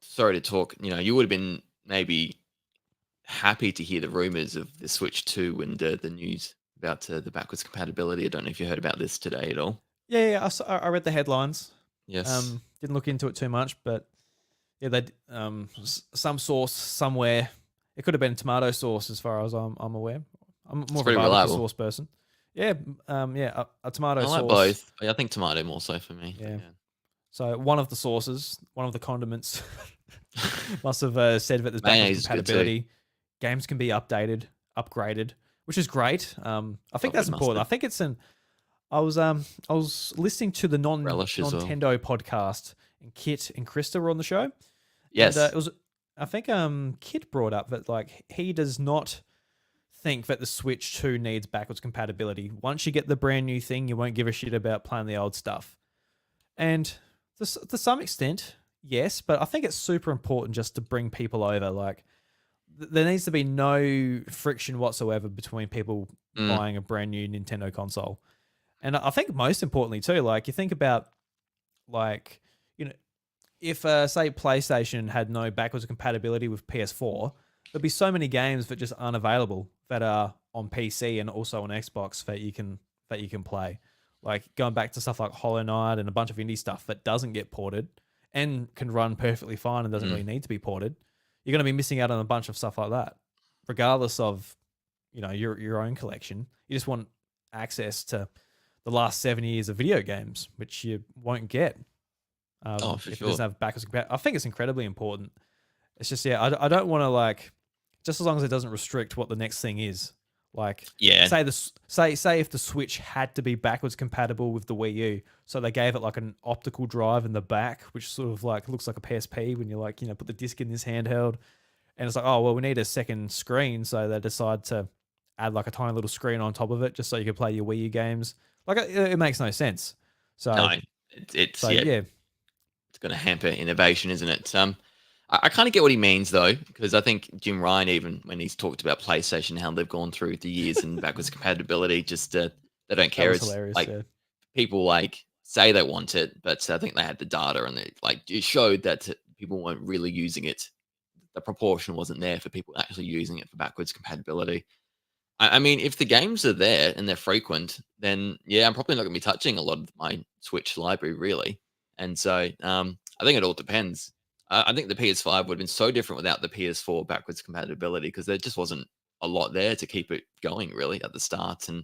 sorry to talk. You would have been maybe happy to hear the rumors of the Switch 2 and the news about the backwards compatibility. I don't know if you heard about this today at all. Yeah. I read the headlines. Yes. Didn't look into it too much, but yeah, they some source somewhere. It could have been tomato sauce, as far as I'm aware. I'm It's more of a pretty barbecue reliable. sauce person. Yeah, a tomato I like sauce. both. I think tomato more so for me. But Yeah. yeah. So one of the sauces, one of the condiments, must have said that there's backwards Mayonnaise is good too. compatibility. Games can be upgraded, which is great. I think Love that's good important. I mustard. think it's an. I was listening to the Relish as well. Nintendo podcast, and Kit and Krista were on the show, and Yes. it was. I think Kit brought up that like he does not think that the Switch 2 needs backwards compatibility. Once you get the brand new thing, you won't give a shit about playing the old stuff. And to some extent, yes, but I think it's super important just to bring people over. Like, there needs to be no friction whatsoever between people Mm, buying a brand new Nintendo console. And I think most importantly too, like you think about like you know if say PlayStation had no backwards compatibility with PS4, there'll be so many games that just aren't available that are on PC and also on Xbox that you can play. Like going back to stuff like Hollow Knight and a bunch of indie stuff that doesn't get ported and can run perfectly fine and doesn't Mm. really need to be ported. You're going to be missing out on a bunch of stuff like that, regardless of your own collection. You just want access to the last 7 years of video games, which you won't get Oh, for if it sure. doesn't have backwards compatibility. I think it's incredibly important. It's just I don't want to like just as long as it doesn't restrict what the next thing is. Like Yeah. say if the Switch had to be backwards compatible with the Wii U, so they gave it like an optical drive in the back, which sort of like looks like a PSP when you like put the disc in this handheld, and it's like, oh well, we need a second screen, so they decide to add like a tiny little screen on top of it just so you can play your Wii U games. Like it makes no sense. So No, it's so yeah, yeah, it's going to hamper innovation, isn't it? I kind of get what he means though, because I think Jim Ryan, even when he's talked about PlayStation, how they've gone through the years and backwards compatibility, just they don't that care. was It's hilarious. like Yeah. people like say they want it, but I think they had the data and it showed that people weren't really using it. The proportion wasn't there for people actually using it for backwards compatibility. I mean, if the games are there and they're frequent, then yeah, I'm probably not going to be touching a lot of my Switch library really. And so I think it all depends. I think the PS5 would have been so different without the PS4 backwards compatibility because there just wasn't a lot there to keep it going really at the start, and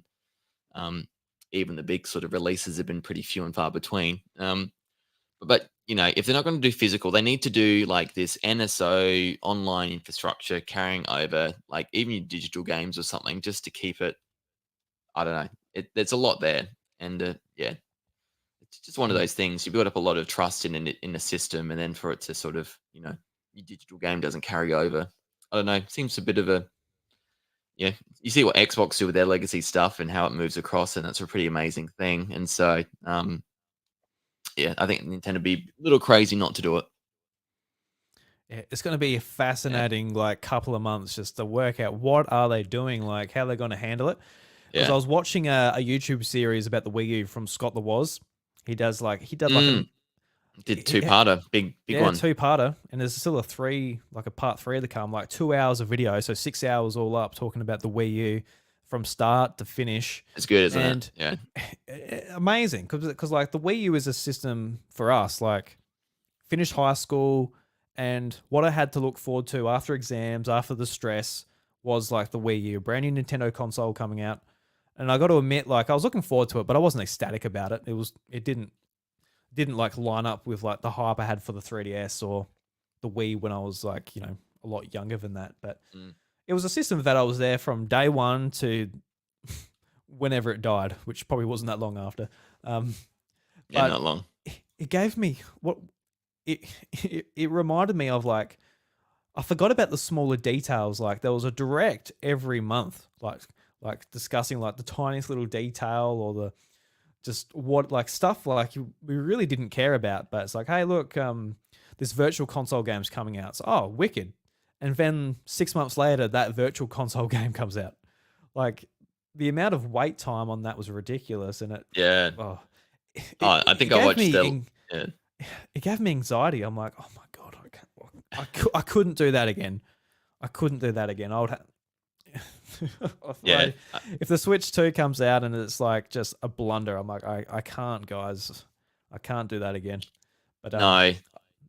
um, even the big sort of releases have been pretty few and far between. But if they're not going to do physical, they need to do like this NSO online infrastructure carrying over, like even your digital games or something, just to keep it. I don't know. There's a lot there, and yeah, it's just one of Mm. those things. You build up a lot of trust in a system, and then for it to sort of, your digital game doesn't carry over. I don't know. Seems a bit of a yeah. You see what Xbox do with their legacy stuff and how it moves across, and that's a pretty amazing thing. And so, yeah, I think Nintendo would be a little crazy not to do it. Yeah, it's going to be a Yeah. fascinating like couple of months just to work out what are they doing, like how they're going to handle it. Because I Yeah. was watching a YouTube series about the Wii U from Scott the Was. He did like Mm, an did two-parter, big yeah, one. two-parter, and there's still like a part three to come, like 2 hours of video, so 6 hours all up, talking about the Wii U from start to finish, It's good, isn't it? and Yeah. amazing because like the Wii U is a system for us, like finished high school, and what I had to look forward to after exams, after the stress, was like the Wii U, brand new Nintendo console coming out. And I got to admit, like I was looking forward to it, but I wasn't ecstatic about it. It didn't like line up with like the hype I had for the 3DS or the Wii when I was like, a lot younger than that. But Mm. it was a system that I was there from day one to whenever it died, which probably wasn't that long after. Um, Yeah, but not long. it gave me what it, it reminded me of, like, I forgot about the smaller details. Like there was a direct every month, like discussing like the tiniest little detail or the just what like stuff like we really didn't care about. But it's like, hey, look, this virtual console game's coming out. So, oh, wicked. And then 6 months later, that virtual console game comes out. Like the amount of wait time on that was ridiculous, and Yeah. oh, Oh, I think it I gave watched me the yeah. it gave me anxiety. I'm like, oh my god, I couldn't do that again. I couldn't do that again. I would have. Yeah. If the Switch 2 comes out and it's like just a blunder, I'm like, I can't, guys. I can't do that again. But No. yeah,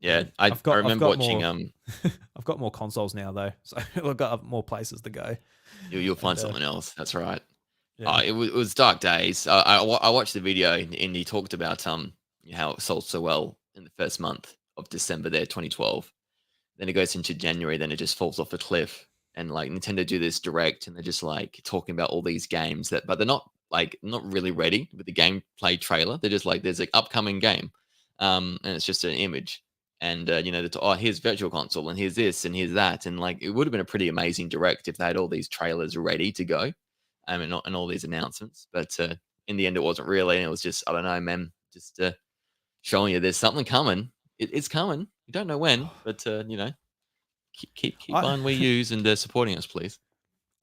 Yeah. I I've remember got watching, more I've got more consoles now though. So I've got more places to go. you'll find And something else. That's right. yeah. It was dark days. I watched the video and he talked about how it sold so well in the first month of December there, 2012. Then it goes into January, then it just falls off a cliff. And like Nintendo do this direct, and they're just like talking about all these games but they're not really ready with the gameplay trailer. They're just like, there's an upcoming game, and it's just an image. And oh, here's Virtual Console, and here's this, and here's that, and like it would have been a pretty amazing direct if they had all these trailers ready to go, and all these announcements. But in the end, it wasn't really, and it was just, I don't know, man, just showing you there's something coming. It's coming. We don't know when, but keep I buying Wii U's and supporting us, please.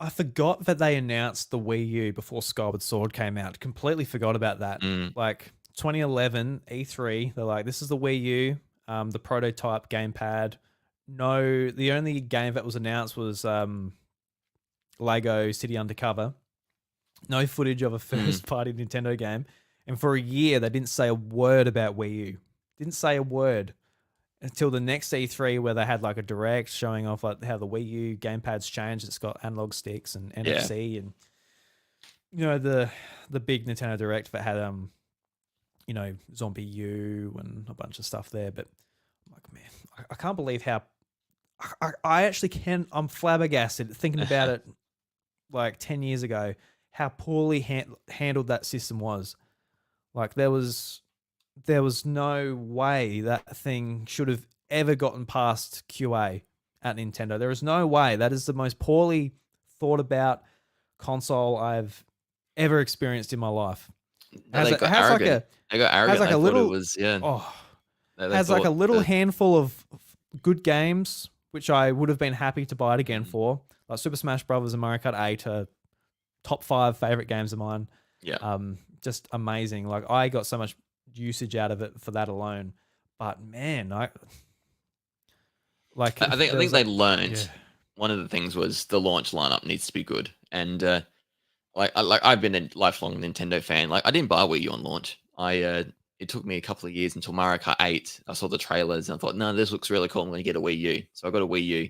I forgot that they announced the Wii U before Skyward Sword came out. Completely forgot about that. Mm, Like 2011 E3, they're like, this is the Wii U, the prototype gamepad, no, the only game that was announced was Lego City Undercover. No footage of a Mm, first party Nintendo game. And for a year, they didn't say a word about Wii U. Didn't say a word until the next E3 where they had like a direct showing off like how the Wii U gamepad's changed. It's got analog sticks and yeah. NFC and the big Nintendo Direct that had Zombie U and a bunch of stuff there. But I'm like, man, I can't believe how I actually can. I'm flabbergasted thinking about it like 10 years ago, how poorly handled that system was. Like there was no way that thing should have ever gotten past QA at Nintendo. There is no way. That is the most poorly thought about console I've ever experienced in my life. No, they got Has like arrogant. a They got has arrogant. like They a thought it little was, yeah. oh They has like a thought little that, handful of good games which I would have been happy to buy it again mm, for. Like Super Smash Brothers and Mario Kart 8 are top 5 favorite games of mine. yeah. Just amazing. Like I got so much usage out of it for that alone. But man, I like I if think I there think was they like learned yeah. one of the things was the launch lineup needs to be good. And like I've been a lifelong Nintendo fan. Like I didn't buy Wii U on launch. It took me a couple of years until Mario Kart 8. I saw the trailers and I thought, no, this looks really cool. I'm going to get a Wii U. So I got a Wii U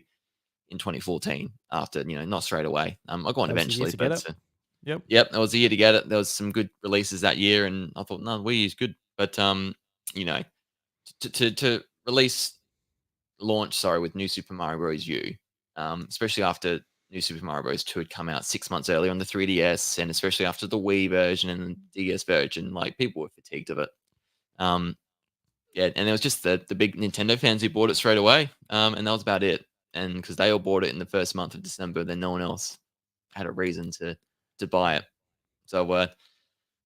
in 2014 after, not straight away. I got one That was the year eventually, to get but it. Yep. yep, that was the year to get it. There was some good releases that year, and I thought, no, Wii U's good. But you know, to release launch, sorry, with New Super Mario Bros. U, especially after New Super Mario Bros. 2 had come out 6 months earlier on the 3DS, and especially after the Wii version and the DS version, like people were fatigued of it. Um, yeah, and there was just the big Nintendo fans who bought it straight away, and that was about it. And because they all bought it in the first month of December, then no one else had a reason to buy it. So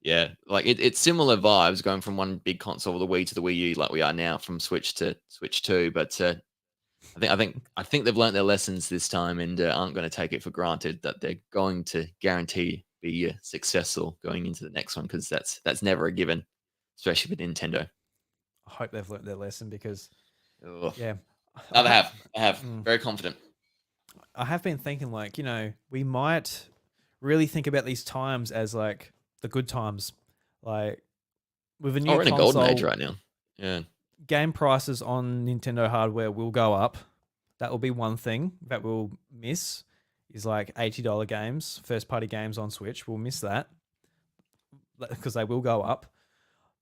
yeah, like it's similar vibes going from one big console, the Wii to the Wii U, like we are now from Switch to Switch Two. But I think they've learned their lessons this time and aren't going to take it for granted that they're going to guarantee be successful going into the next one because that's never a given, especially with Nintendo. I hope they've learnt their lesson because Ugh. yeah, I No, they have have. I have. mm, Very confident. I have been thinking like, we might really think about these times as like the good times. Like with a Oh, new we're in a golden age console, right now. Yeah. game prices on Nintendo hardware will go up. That will be one thing that we'll miss is like $80 games, first party games on Switch. We'll miss that because they will go up.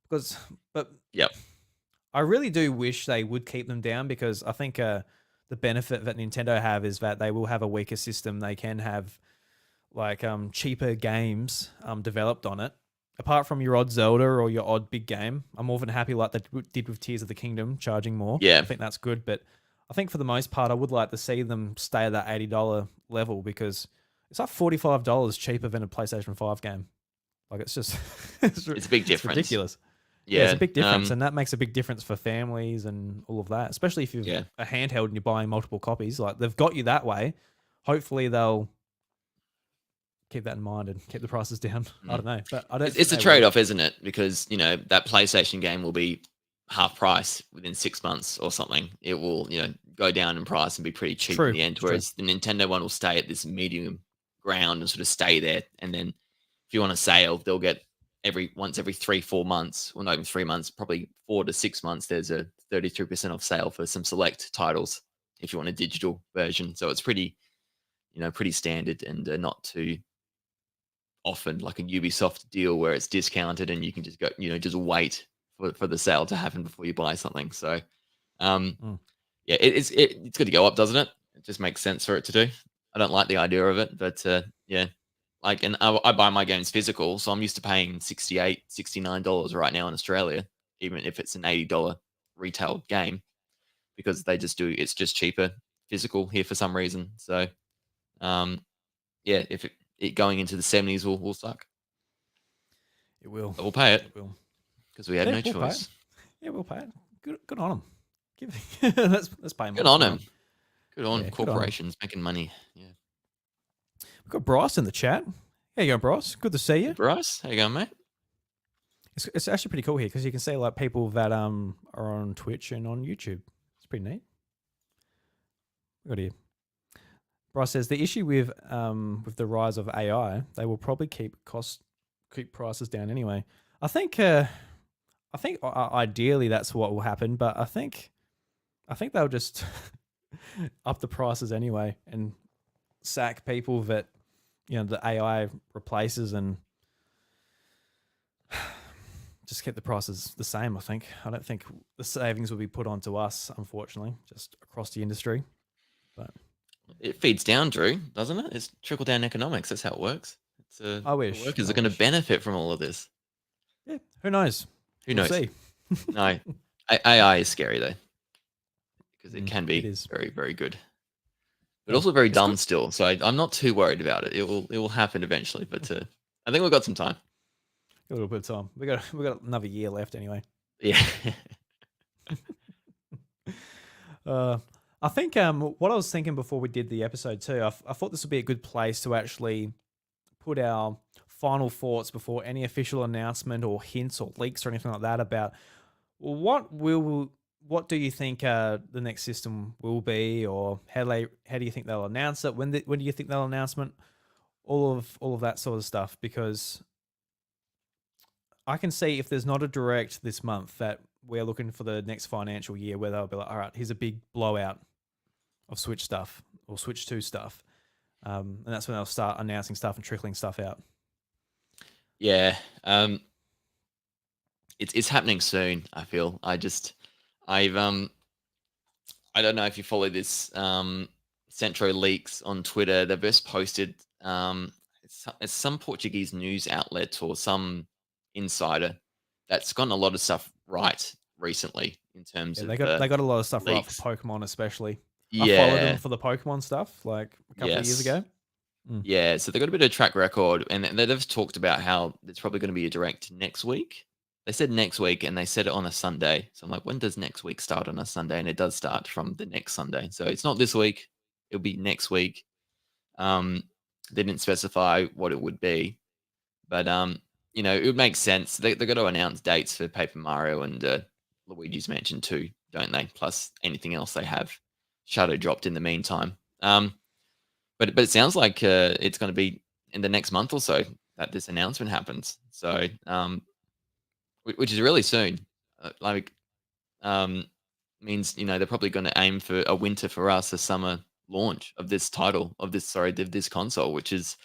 Because, but Yep. I really do wish they would keep them down because I think the benefit that Nintendo have is that they will have a weaker system. They can have like cheaper games developed on it. Apart from your odd Zelda or your odd big game, I'm more than happy like they did with Tears of the Kingdom, charging more. Yeah. I think that's good, but I think for the most part, I would like to see them stay at that $80 level because it's like $45 cheaper than a PlayStation 5 game. Like it's just It's a big it's difference. ridiculous. Yeah, it's a Yeah. big difference, and that makes a big difference for families and all of that. Especially if you've Yeah. a handheld and you're buying multiple copies, like they've got you that way. Hopefully, they'll keep that in mind and keep the prices down. I Mm. don't know, but I don't think It's a they will. trade off, isn't it? Because that PlayStation game will be half price within 6 months or something. It will go down in price and be pretty It's cheap in true. the end. It's true. Whereas the Nintendo one will stay at this medium ground and sort of stay there. And then if you want a sale, they'll get every 3-4 months, well not even 3 months, probably 4 to 6 months. There's a 33% off sale for some select titles if you want a digital version. So it's pretty standard and not too often like a Ubisoft deal where it's discounted and you can just go, just wait for the sale to happen before you buy something. So, um, Mm. yeah, it's good to go up, doesn't it? It just makes sense for it to do. I don't like the idea of it, but yeah, like, and I buy my games physical, so I'm used to paying $69 right now in Australia, even if it's an $80 retail game, because it's just cheaper physical here for some reason. So, um, yeah, if it going into the 70s will suck. It will. But we'll pay it It will. because we had Yeah, no we'll pay it. choice. Yeah, we'll pay it. Good on them. Let's pay them. Good What's on going on? him. Good on Yeah, good on them. corporations making money. Yeah. We've got Bryce in the chat. How you going, Bryce? Good to see Hey, you. Bryce, how you going, mate? It's actually pretty cool here because you can see like people that are on Twitch and on YouTube. It's pretty neat. We got here. Bryce says the issue with the rise of AI, they will probably keep prices down anyway. I think ideally that's what will happen, but I think they'll just up the prices anyway and sack people that the AI replaces and just keep the prices the same. I don't think the savings will be put onto us, unfortunately, just across the industry. But It feeds down, Drew, doesn't it? It's trickle down economics. That's how it works. I The wish. workers I are going to wish. benefit from all of this. Yeah, who knows? Who We'll knows? see. No, AI is scary though, because it can It be is. very, very good, but Yeah, also very it's dumb good. still. So I'm not too worried about it. It will happen eventually, but I think we've got some time. A little bit of time. We got another year left anyway. Yeah. Uh, I think what I was thinking before we did the episode too, I thought this would be a good place to actually put our final thoughts before any official announcement or hints or leaks or anything like that about what do you think the next system will be, or how do you think they'll announce it? When do you think they'll announcement? All of that sort of stuff, because I can see if there's not a direct this month that we're looking for the next financial year where they'll be like, all right, here's a big blowout of Switch stuff or Switch 2 stuff. And that's when they'll start announcing stuff and trickling stuff out. Yeah. It's happening soon. I feel. I've I don't know if you follow this Centro Leaks on Twitter. They've just posted it's some Portuguese news outlet or some insider that's gotten a lot of stuff right recently in terms Yeah, of they got a lot of stuff right for leaks. Pokemon, especially. I followed them Yeah. for the Pokemon stuff like a couple of years Yes. ago. Mm. Yeah. So they've got a bit of track record, and they've talked about how it's probably going to be a direct next week. They said next week, and they said it on a Sunday. So I'm like, when does next week start on a Sunday? And it does start from the next Sunday. So it's not this week. It'll be next week. Um, they didn't specify what it would be, but it would make sense. They're going to announce dates for Paper Mario and Luigi's Mansion 2, don't they? Plus anything else they have shadow dropped in the meantime. But it sounds like it's going to be in the next month or so that this announcement happens. So which is really soon. Like um, means they're probably going to aim for a winter for us, a summer launch of this title of this console, which is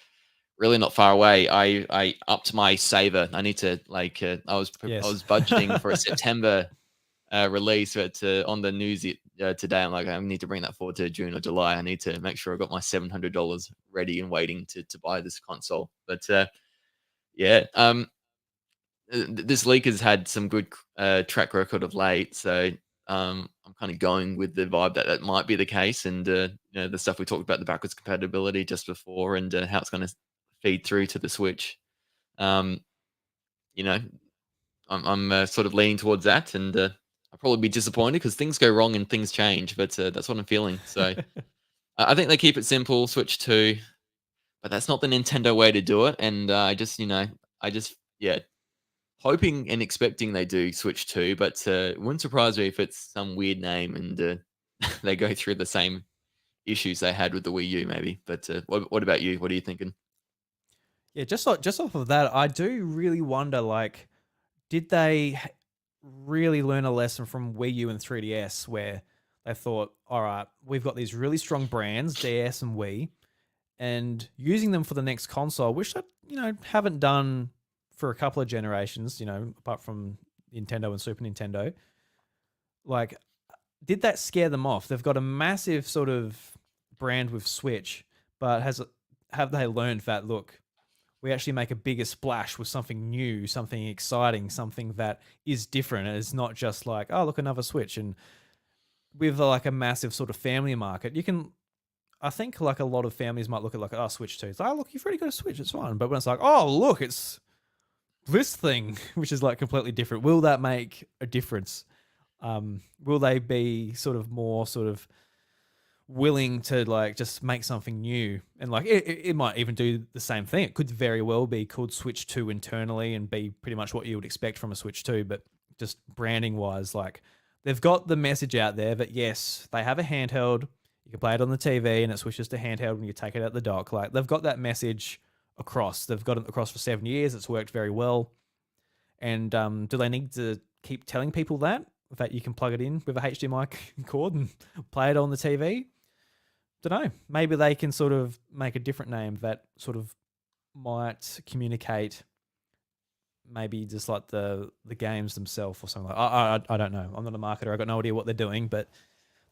really not far away. I upped my saver. I need to I Yes. was budgeting for a September release, but on the news today, I'm like, I need to bring that forward to June or July. I need to make sure I got my $700 ready and waiting to buy this console. But yeah, this leak has had some good track record of late, so I'm kind of going with the vibe that might be the case, and the stuff we talked about, the backwards compatibility just before, and how it's going to feed through to the Switch. Um, you know, I'm sort of leaning towards that, and I'll probably be disappointed because things go wrong and things change, but that's what I'm feeling. So I think they keep it simple, Switch 2, but that's not the Nintendo way to do it, and yeah, hoping and expecting they do Switch 2, but it wouldn't surprise me if it's some weird name and they go through the same issues they had with the Wii U, maybe. But what about you? What are you thinking? Yeah, just off of that, I do really wonder, like, did they really learn a lesson from Wii U and 3DS where they thought, all right, we've got these really strong brands, DS and Wii, and using them for the next console, which they, haven't done for a couple of generations, apart from Nintendo and Super Nintendo. Like, did that scare them off? They've got a massive sort of brand with Switch, but have they learned that, look, we actually make a bigger splash with something new, something exciting, something that is different. And it's not just like, oh, look, another Switch. And with like a massive sort of family market, I think like a lot of families might look at like, oh, Switch 2. It's like, oh, look, you've already got a Switch. It's fine. But when it's like, oh, look, it's this thing, which is like completely different. Will that make a difference? Will they be sort of more sort of willing to like just make something new, and like it might even do the same thing. It could very well be called Switch 2 internally and be pretty much what you would expect from a Switch 2, but just branding wise, like they've got the message out there that yes, they have a handheld, You can play it on the TV, and it switches to handheld when you take it out the dock. Like they've got that message across. They've got it across for 7 years. It's worked very well. And do they need to keep telling people that you can plug it in with a HDMI cord and play it on the TV? Don't know. Maybe they can sort of make a different name that sort of might communicate maybe just like the games themselves or something. I don't know. I'm not a marketer. I got no idea what they're doing, but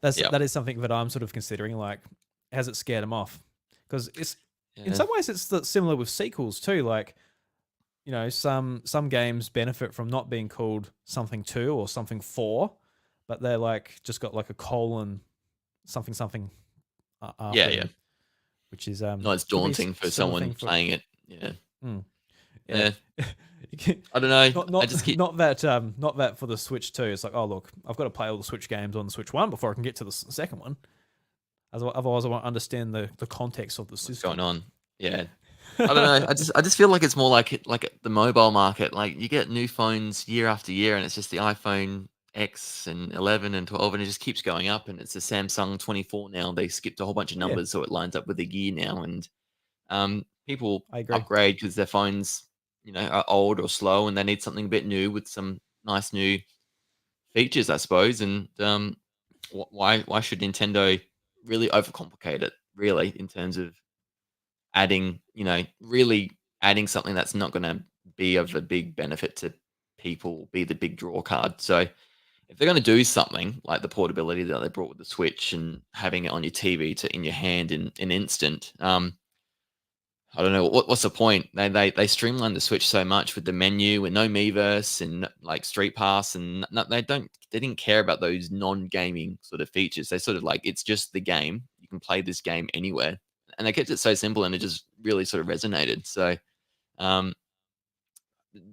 that is something that I'm sort of considering. Like, has it scared them off? Because it's in some ways it's similar with sequels too. Like, you know, some games benefit from not being called something 2 or something 4, but they're like just got like a colon something after them, which is not as daunting for someone playing it. Yeah. Yeah. I don't know. Not, I just keep... not that for the Switch 2. It's like, oh look, I've got to play all the Switch games on the Switch 1 before I can get to the second one. Otherwise, I won't understand the context of the system. What's going on? Yeah. I don't know. I just feel like it's more like the mobile market. Like you get new phones year after year, and it's just the iPhone X and 11 and 12, and it just keeps going up. And it's a Samsung 24 now. They skipped a whole bunch of numbers, so it lines up with the year now. And people upgrade because their phones, you know, are old or slow, and they need something a bit new with some nice new features, I suppose. And why should Nintendo really overcomplicate it? Really, in terms of adding, you know, really adding something that's not going to be of a big benefit to people, be the big draw card. So if they're going to do something like the portability that they brought with the Switch and having it on your TV in your hand in an instant, I don't know what's the point. They streamlined the Switch so much with the menu and no Miiverse and like Street Pass, and they didn't care about those non-gaming sort of features. They sort of like, it's just the game. You can play this game anywhere. And they kept it so simple, and it just really sort of resonated. So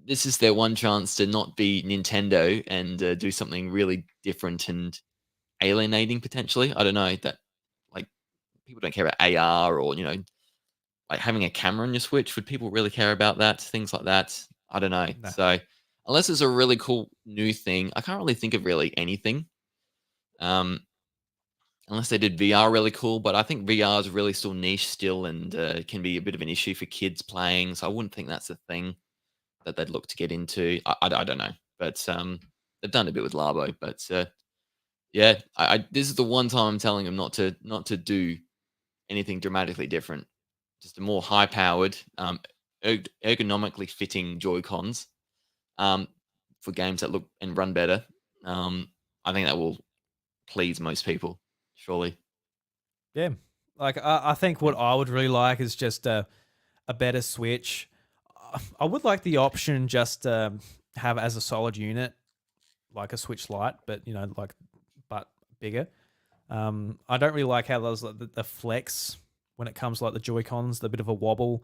this is their one chance to not be Nintendo and do something really different and alienating potentially. I don't know, that like people don't care about AR or, you know, like having a camera on your Switch. Would people really care about that? Things like that. I don't know. No. So unless it's a really cool new thing, I can't really think of really anything. Unless they did VR really cool, but I think VR is really still niche still, and can be a bit of an issue for kids playing. So I wouldn't think that's a thing that they'd look to get into. I don't know, but they've done a bit with Labo. But yeah, this is the one time I'm telling them not to do anything dramatically different. Just a more high-powered, ergonomically fitting Joy-Cons for games that look and run better. I think that will please most people. Surely. Yeah. Like, I think what I would really like is just a better Switch. I would like the option just to have as a solid unit, like a Switch Lite, but, you know, but bigger. I don't really like how those, like, the flex when it comes to, like, the Joy-Cons, the bit of a wobble.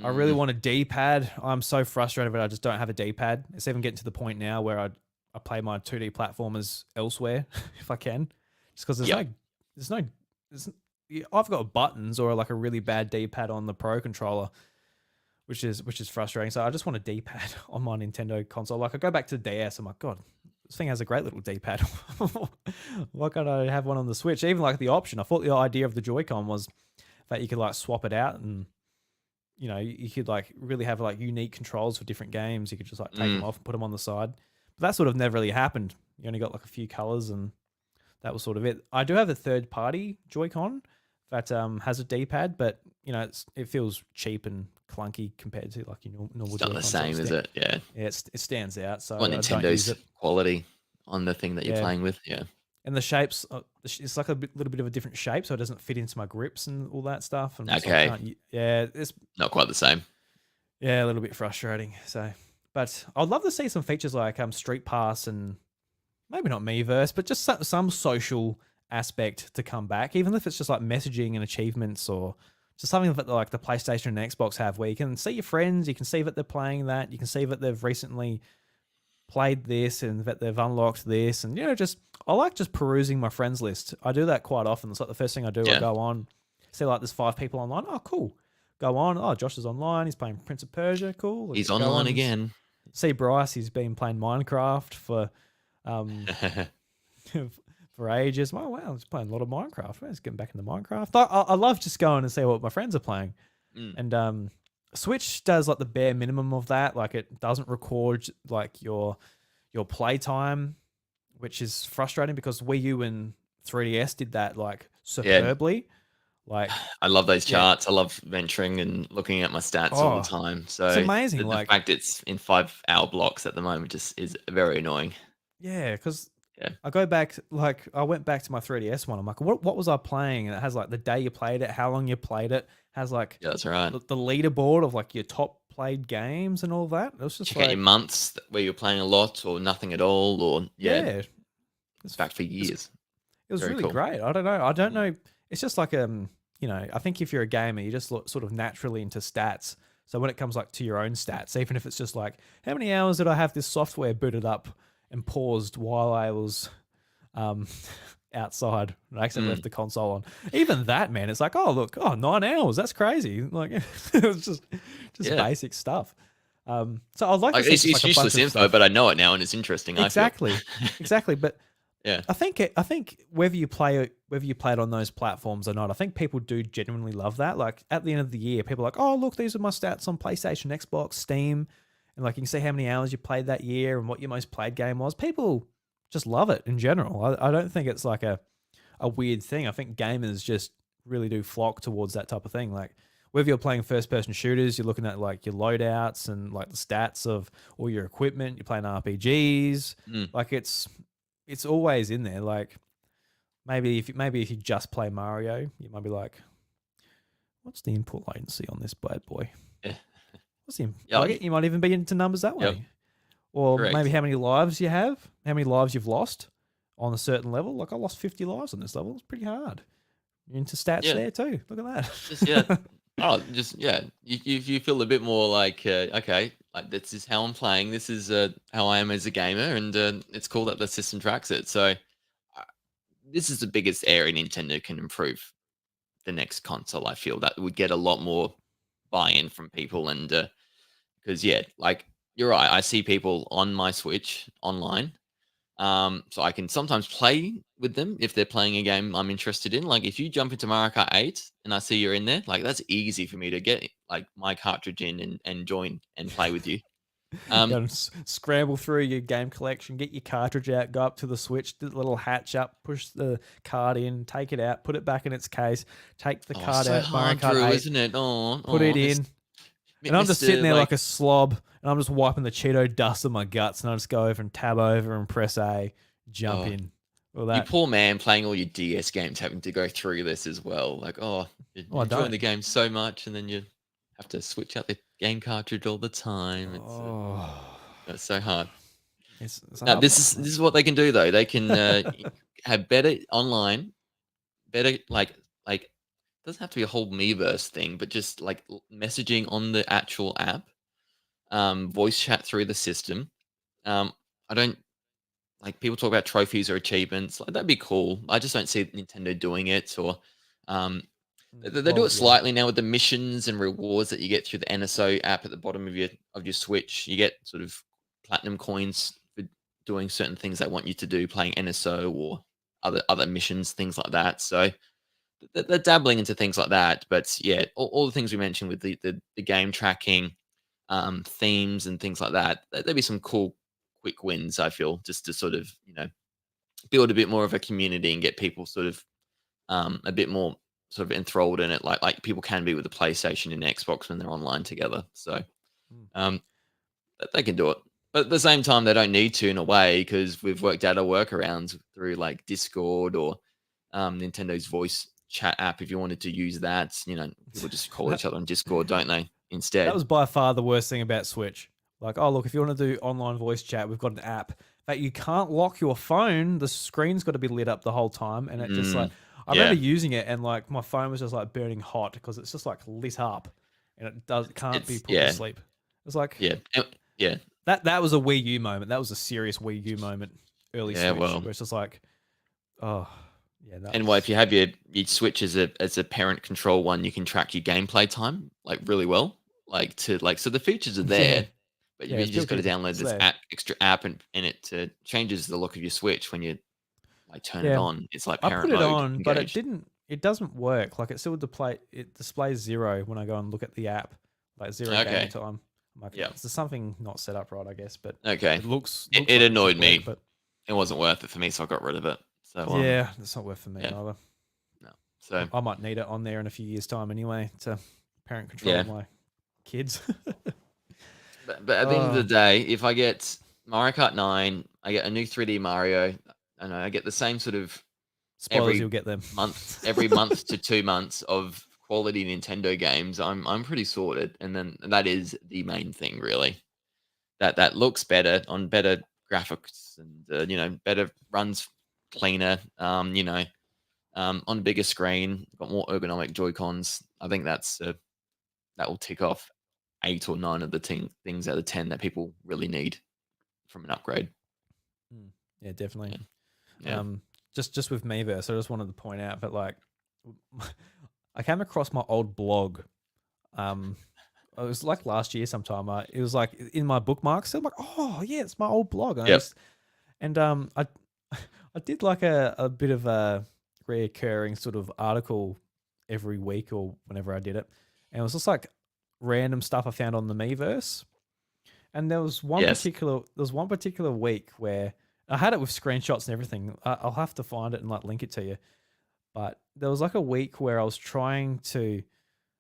I really want a D-pad. I'm so frustrated that I just don't have a D-pad. It's even getting to the point now where I play my 2D platformers elsewhere if I can. Just because I've got buttons or like a really bad D-pad on the Pro controller, which is frustrating. So I just want a D-pad on my Nintendo console. Like I go back to the DS, I'm like, God, this thing has a great little D-pad. Why can't I have one on the Switch? Even like the option, I thought the idea of the Joy-Con was that you could like swap it out, and you know, you could like really have like unique controls for different games. You could just like take them off and put them on the side. But that sort of never really happened. You only got like a few colors, and that was sort of it. I do have a third-party Joy-Con that has a D-pad, but you know, it feels cheap and clunky compared to like your normal. It's not the same, is it? Yeah. Yeah, it stands out. So well, Nintendo's quality on the thing that you're playing with, yeah. And the shapes, it's like a little bit of a different shape, so it doesn't fit into my grips and all that stuff. And okay. It's not quite the same. Yeah, a little bit frustrating. So, but I'd love to see some features like Street Pass and maybe not Miiverse, but just some social aspect to come back, even if it's just like messaging and achievements, or just something that like the PlayStation and Xbox have, where you can see your friends, you can see that they're playing that, you can see that they've recently played this and that they've unlocked this, and you know, just I like just perusing my friends list. I do that quite often. It's like the first thing I do. I go on, see like there's 5 people online. Oh, cool. Go on. Oh, Josh is online. He's playing Prince of Persia. Cool. He's online again. See Bryce. He's been playing Minecraft for for ages. Oh wow, I was playing a lot of Minecraft. Man, it's getting back into Minecraft. I love just going and see what my friends are playing. Mm. And Switch does like the bare minimum of that. Like it doesn't record like your playtime, which is frustrating because Wii U and 3DS did that like Yeah, superbly. Like I love those yeah, charts. I love venturing and looking at my stats all the oh, time. it's So amazing. the Like fact it's in 5 hour blocks at the moment just is very annoying. yeah, because Yeah, I go back like I went back to my 3DS one. I'm like, what was I playing? And it has like the day you played it, how long you played it, has like yeah, that's right. the leaderboard of like your top played games and all that. It was just Check out your like months where you're playing a lot or nothing at all, or yeah, yeah, it's back for it's years. it was Very really cool. great. I don't know. I don't Mm. know. It's just like I think if you're a gamer, you just look sort of naturally into stats. So when it comes like to your own stats, even if it's just like how many hours did I have this software booted up and paused while I was um outside and I accidentally Mm. left the console on. Even that, man, it's like, oh look, 9 hours. That's crazy. Like it's just Yeah, basic stuff. So I'd like to like see it's, just like it's a bunch useless of info, stuff. but I know it now, and it's interesting. I feel. Exactly. Exactly. But Yeah. I think whether you play it on those platforms or not, I think people do genuinely love that. Like at the end of the year, people are like, oh look, these are my stats on PlayStation, Xbox, Steam, and like you can see how many hours you played that year and what your most played game was. People just love it in general. I don't think it's like a weird thing. I think gamers just really do flock towards that type of thing. Like whether you're playing first person shooters, you're looking at like your loadouts and like the stats of all your equipment, you're playing RPGs, Mm. like it's always in there. Like maybe if you just play Mario, you might be like, what's the input latency on this bad boy? Yeah. What's the Yeah. like you might even be into numbers that Yep. way. Or maybe Correct. how many lives you have, how many lives you've lost on a certain level. Like I lost 50 lives on this level. It's pretty hard. You're into stats Yeah. there too. Look at Just yeah. that. Oh, just yeah. You feel a bit more like okay, like this is how I'm playing. This is how I am as a gamer, and it's cool that the system tracks it. So uh, this is the biggest area Nintendo can improve the next console. I feel that would get a lot more buy-in from people, and because yeah, like you're right. I see people on my Switch online. So I can sometimes play with them if they're playing a game I'm interested in. Like if you jump into Mario Kart 8 and I see you're in there, like that's easy for me to get like my cartridge in and join and play with you. Go Um, and scramble through your game collection, get your cartridge out, go up to the Switch, do the little hatch up, push the card in, take it out, put it back in its case, take the oh, it's card so out, Mario hard, Kart Drew, 8, isn't it? Oh, put it oh, in, and I'm just sitting Mister there like like a slob, and I'm just wiping the Cheeto dust on my guts, and I just go over and tab over and press A, jump oh, in. All you that. poor man playing all your DS games, having to go through this as well. Like, oh, Oh, you're I enjoying don't. the game so much, and then you have to switch out the game cartridge all the time. Oh, It's so hard. it's a Now, hard this one. is this is what they can do though. They can have better online, better like doesn't have to be a whole Miiverse thing, but just like messaging on the actual app, voice chat through the system. I don't like people talk about trophies or achievements. Like that'd be cool. I just don't see Nintendo doing it, or um, they do Well, it yeah. slightly now with the missions and rewards that you get through the NSO app at the bottom of your Switch. You get sort of platinum coins for doing certain things they want you to do, playing NSO or other missions, things like that. So they're dabbling into things like that. But yeah, all the things we mentioned with the game tracking, themes and things like that, there'd be some cool quick wins. I feel just to sort of build a bit more of a community and get people sort of a bit more sort of enthralled in it, like people can be with the PlayStation and Xbox when they're online together. So Mm. um, they can do it, but at the same time, they don't need to in a way because we've worked out a workarounds through like Discord or Nintendo's voice chat app. If you wanted to use that, people just call That each other on Discord, don't they? that Instead, was by far the worst thing about Switch. Like, oh look, if you want to do online voice chat, we've got an app that you can't lock your phone. The screen's got to be lit up the whole time, and it just like mm, I remember yeah, using it, and like my phone was just like burning hot because it's just like lit up, and it can't be it's put to sleep. It's like yeah, yeah, that was a Wii U moment. That was a serious Wii U moment. Early yeah. Switch, Well, where it's just like, oh yeah, that and well, if was you have your Switch as a parent control one, you can track your gameplay time like really well. So the features are yeah, there, but yeah. you It's just got to built in. download It's this there. extra app, and it changes the look of your Switch when you like turn it Yeah. on. It's like I parent put it mode on, but engaged. it doesn't work. Like it still displays 0 when I go and look at the app, like 0 gaming Okay. time. I'm like, Yeah. there's something not set up right, I guess, but Okay. it looks It like it should annoyed work, me. but It wasn't worth it for me, so I got rid of it. So yeah, it's not worth for me yeah, either. no. So I might need it on there in a few years' time anyway to parent control yeah, my kids. but at the end of the Oh, day, if I get Mario Kart 9, I get a new 3D Mario, and I get the same sort of spoilers, you'll every get them. every month to 2 months of quality Nintendo games, I'm pretty sorted. And then that is the main thing, really. That looks better on better graphics and better runs cleaner. On a bigger screen, got more ergonomic Joy Cons. I think that will tick off 8 or 9 of the things out of 10 that people really need from an upgrade. Mm, yeah, definitely. Yeah. Yeah. Just with Miiverse, I just wanted to point out that like I came across my old blog. It was like last year sometime. It was like in my bookmarks. I'm like, oh yeah, it's my old blog. Yep. I I did like a bit of a reoccurring sort of article every week or whenever I did it, and it was just like random stuff I found on the Miiverse. And Yes. there was one particular week where I had it with screenshots and everything. I'll have to find it and like link it to you. But there was like a week where I was trying to,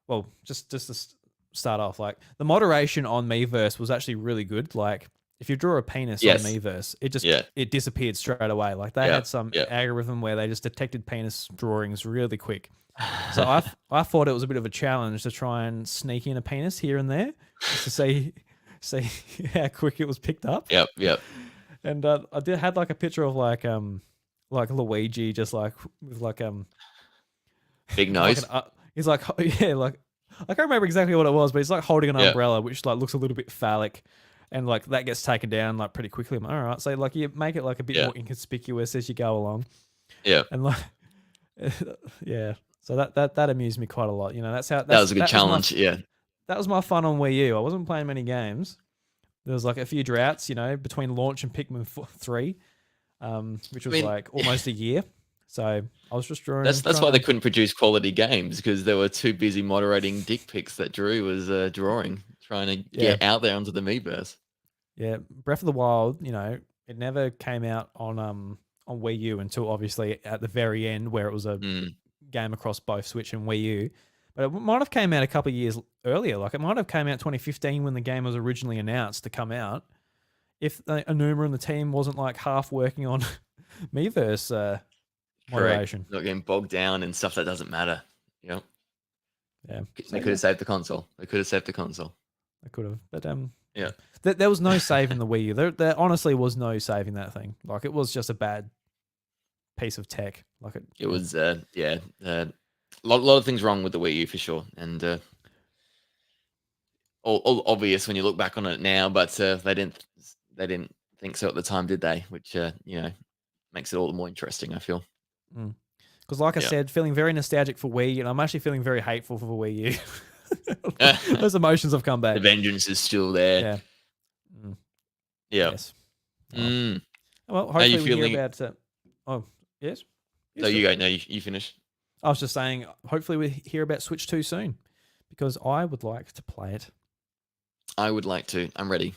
well, just to start off, like the moderation on Miiverse was actually really good. Like if you draw a penis on Yes. Miiverse, Yeah. it disappeared straight away. Like they Yeah. had some Yeah. algorithm where they just detected penis drawings really quick. So I thought it was a bit of a challenge to try and sneak in a penis here and there, just to see how quick it was picked up. Yep. Yep. And I did had like a picture of like Luigi just like with Big with like nose. he's like yeah, like I can't remember exactly what it was, but he's like holding an Yeah. umbrella which like looks a little bit phallic, and like that gets taken down like pretty quickly. I'm like, all right, so like you make it like a bit Yeah. more inconspicuous as you go along, Yeah. and like yeah. So that amused me quite a lot. You know, That was a good challenge. Yeah. that was my fun on Wii U. I wasn't playing many games. There was like a few droughts, you know, between launch and Pikmin 3, which I was mean, like almost a year. So I was just drawing. that's why they couldn't produce quality games, because they were too busy moderating dick pics that Drew was drawing, trying to Yeah, get out there onto the Miiverse. yeah. Breath of the Wild, you know, it never came out on Wii U until obviously at the very end where it was a Mm. game across both Switch and Wii U. But it might have came out a couple of years earlier. Like it might have came out 2015 when the game was originally announced to come out. If Anuma and the team wasn't like half working on Miiverse Correct. moderation. Not getting bogged down in stuff that doesn't matter. Yep. Yeah, They could have saved the console. They could have saved the console. I could have, but Yeah. there was no saving the Wii U. There honestly was no saving that thing. Like it was just a bad piece of tech. Like It was lot of things wrong with the Wii U for sure, and all obvious when you look back on it now. But they didn't think so at the time, did they? Which makes it all the more interesting, I feel. Because, like I Yeah. said, feeling very nostalgic for Wii, and I'm actually feeling very hateful for the Wii U. Those emotions have come The back. vengeance is still there. Yeah. Mm, Yeah. yes. Oh. Mm. Well, How you hopefully we hear feeling? about. Oh, yes. Yes, No, sir. you go. No, you finish. I was just saying, hopefully we hear about Switch 2 soon, because I would like to play it. I would like to. I'm ready.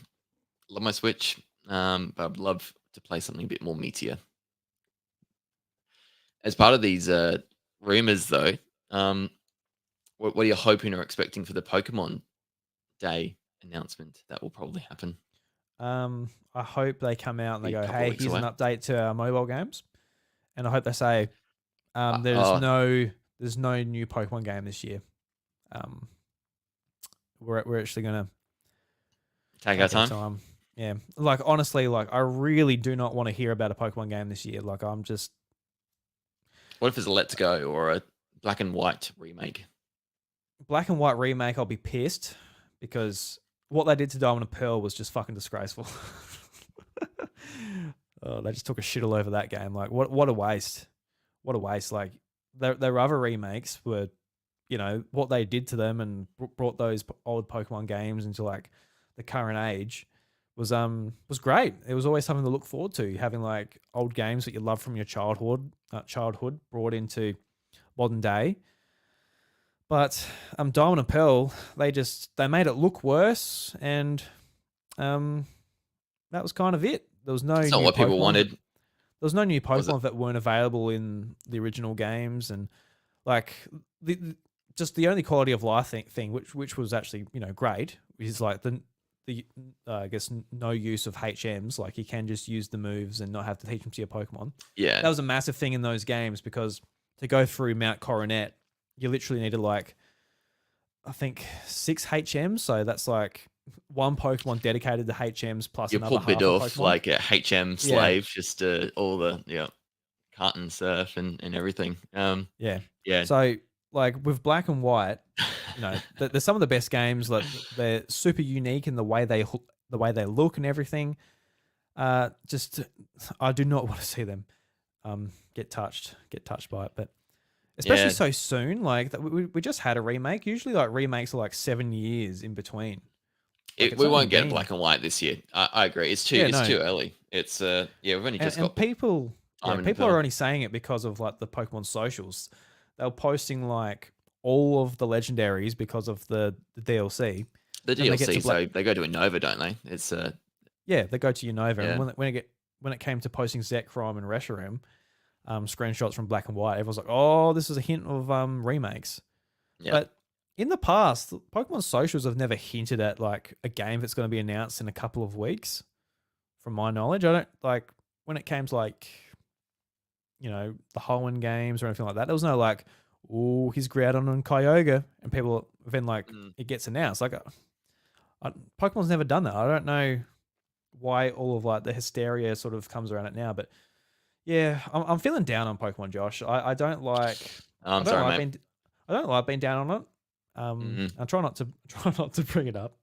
Love my Switch, but I'd love to play something a bit more meatier. As part of these rumors, though, what are you hoping or expecting for the Pokemon Day announcement that will probably happen? I hope they come out and they Be a go, couple of "Hey, weeks here's an away. update to our mobile games," and I hope they say, Uh, "There's uh, no new Pokemon game this year. We're actually gonna Take our time. Yeah, like honestly, like I really do not want to hear about a Pokemon game this year. Like I'm just What if it's a Let's Go or a Black and White remake? Black and White remake. I'll be pissed because what they did to Diamond and Pearl was just fucking disgraceful. Oh, they just took a shit all over that game. Like what a waste. What a waste. Like their other remakes were, you know, what they did to them and brought those old Pokemon games into like the current age was great. It was always something to look forward to, having like old games that you love from your childhood brought into modern day. But Diamond and Pearl, they made it look worse, and um, that was kind of it. There was no It's not new what people Pokemon. wanted. There was no new Was it? Pokemon that weren't available in the original games, and like just the only quality of life thing, which was actually great, is like the I guess no use of HMs. Like you can just use the moves and not have to teach them to your Pokemon. Yeah. That was a massive thing in those games, because to go through Mount Coronet, you literally needed like, I think 6 HMs. So that's like one Pokemon dedicated to HMs plus You another pull half a Bidoof Pokemon. like a HM Yeah. slave, just all the carton surf and everything. Yeah. Yeah. So like with Black and White, they're some of the best games. Like they're super unique in the way they look and everything. Just I do not want to see them get touched by it, but especially Yeah. so soon. Like we just had a remake. Usually, like remakes are like 7 years in between. Like, it's We only won't get been- Black and White this year. I agree. It's too Yeah, it's no. too early. It's we've only just and got people, Diamond and people are Pearl. only saying it because of like the Pokemon socials. They were posting like all of the legendaries because of the DLC. The Then they get to DLC, so they go to Innova, don't they? It's Yeah, they go to Unova, Yeah. and when it came to posting Zekrom and Reshiram, screenshots from Black and White, everyone's like, "Oh, this is a hint of remakes." Yeah. But in the past, Pokemon socials have never hinted at like a game that's going to be announced in a couple of weeks. From my knowledge, I don't like when it came to like the Hoenn games or anything like that. There was no like, "Oh, he's Groudon and Kyogre," and people then like Mm. it gets announced. Like, Pokemon's never done that. I don't know why all of like the hysteria sort of comes around it now, but yeah, I'm feeling down on Pokemon, Josh. I don't like. I'm I don't sorry, like mate. being. I don't like being down on it. Mhm. I try not to bring it up.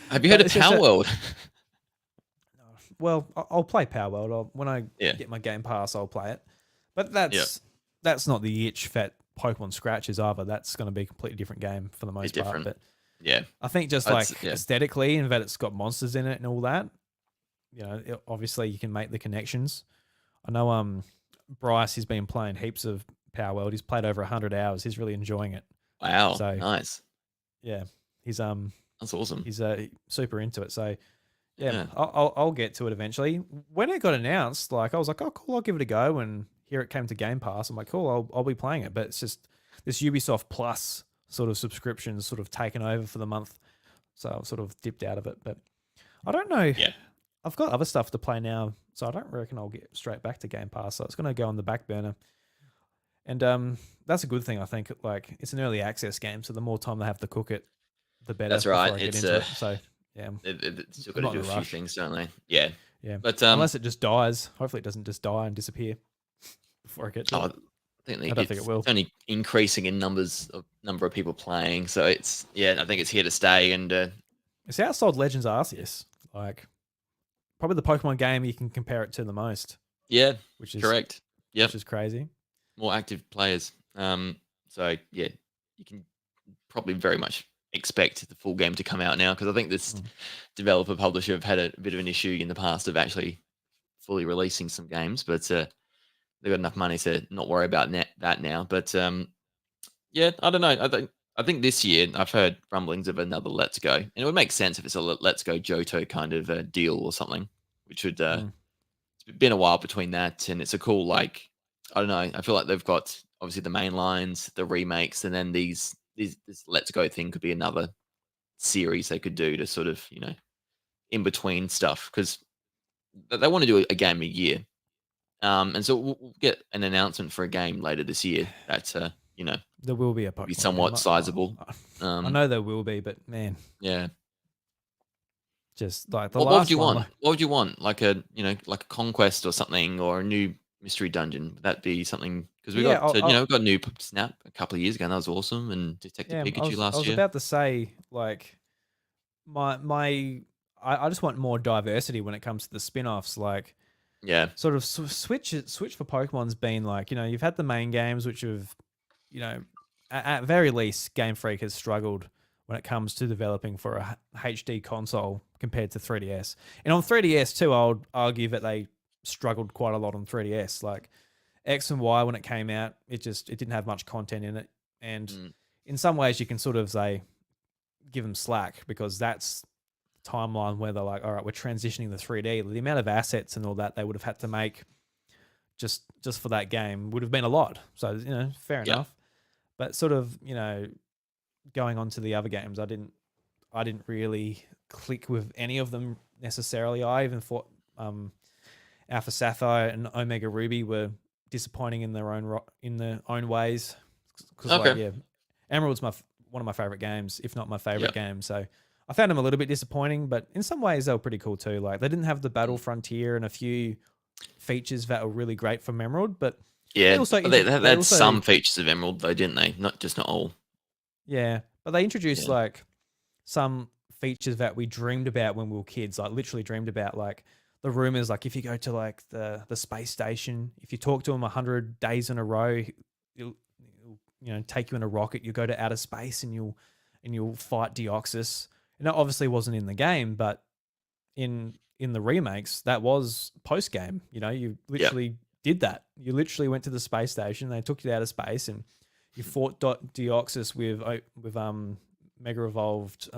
Have you heard But of it's just Town that- World? Well, I'll play Power World. When I Yeah. get my Game Pass, I'll play it. But that's not the itch that Pokemon scratches either. That's going to be a completely different game for the most part. different. But Yeah. I think just That's- like yeah. aesthetically, and that it's got monsters in it and all that. Obviously you can make the connections. I know Bryce, he's been playing heaps of Power World. He's played over 100 hours. He's really enjoying it. Wow. So- Nice. Yeah, he's That's awesome. he's super into it. So yeah, Yeah. I'll get to it eventually. When it got announced, like I was like, oh cool, I'll give it a go. And here it came to Game Pass. I'm like, cool, I'll be playing it. But it's just this Ubisoft Plus sort of subscription sort of taken over for the month. So I've sort of dipped out of it. But I don't know. Yeah. I've got other stuff to play now, so I don't reckon I'll get straight back to Game Pass. So it's going to go on the back burner. And that's a good thing, I think. Like it's an early access game, so the more time they have to cook it, the better. That's right. before I get It's, into it. So yeah, It's still I'm got not to in do a a few rush. things, don't they? Yeah. yeah. But Unless it just dies. Hopefully, it doesn't just die and disappear before I get to I it. think I don't think it will. It's only increasing in number of people playing, so I think it's here to stay. And It's outsold Legends Arceus. Like probably the Pokemon game you can compare it to the most, yeah, which is correct. Yep. which is crazy. More active players. So yeah, you can probably very much expect the full game to come out now, because I think this Mm. developer publisher have had a bit of an issue in the past of actually fully releasing some games, but they've got enough money to not worry about that now. But yeah, I don't know. I think this year I've heard rumblings of another Let's Go, and it would make sense if it's a Let's Go Johto kind of deal or something, which would it's been a while between that, and it's a cool, like, I don't know. I feel like they've got obviously the main lines, the remakes, and then this Let's Go thing could be another series they could do to sort of in between stuff, because they want to do a game a year, and so we'll get an announcement for a game later this year that There will be a Pokemon be game. somewhat sizable. I know there will be, but man, Yeah. just like the What last would you one, want? What would you want? Like a like a conquest or something, or a new mystery dungeon? Would that be something? Because we Yeah, got I'll- we got new Snap a couple of years ago, and that was awesome. And Detective Pikachu I last was year. about to say like I just want more diversity when it comes to the spin-offs. Like Yeah. sort of switch for Pokemon's been like you've had the main games which have at very least Game Freak has struggled when it comes to developing for a HD console compared to 3DS. And on 3DS too, I would argue that they struggled quite a lot on 3DS. Like X and Y when it came out, it didn't have much content in it. And Mm. in some ways, you can sort of say give them slack because that's the timeline where they're like, all right, we're transitioning to 3D. The amount of assets and all that they would have had to make just for that game would have been a lot. So fair Yeah. enough. But sort of going on to the other games, I didn't really click with any of them necessarily. I even thought Alpha Sapphire and Omega Ruby were disappointing in their own ways. Because Okay. Emerald's one of my favorite games, if not my favorite Yeah. game. So I found them a little bit disappointing, but in some ways they were pretty cool too. Like they didn't have the battle Mm. frontier and a few features that were really great from Emerald, but they Yeah. also But they they had also some features of Emerald though, didn't they? Not all. yeah, but they introduced Yeah. like some features that we dreamed about when we were kids, like literally dreamed about, like the rumors, like if you go to like the space station, if you talk to him 100 days in a row, he'll take you in a rocket, you go to outer space and you'll fight Deoxys. And that obviously wasn't in the game, but in the remakes, that was post game. You Yeah. literally did that. You literally went to the space station, they took you out of space and you fought Deoxys with Mega Evolved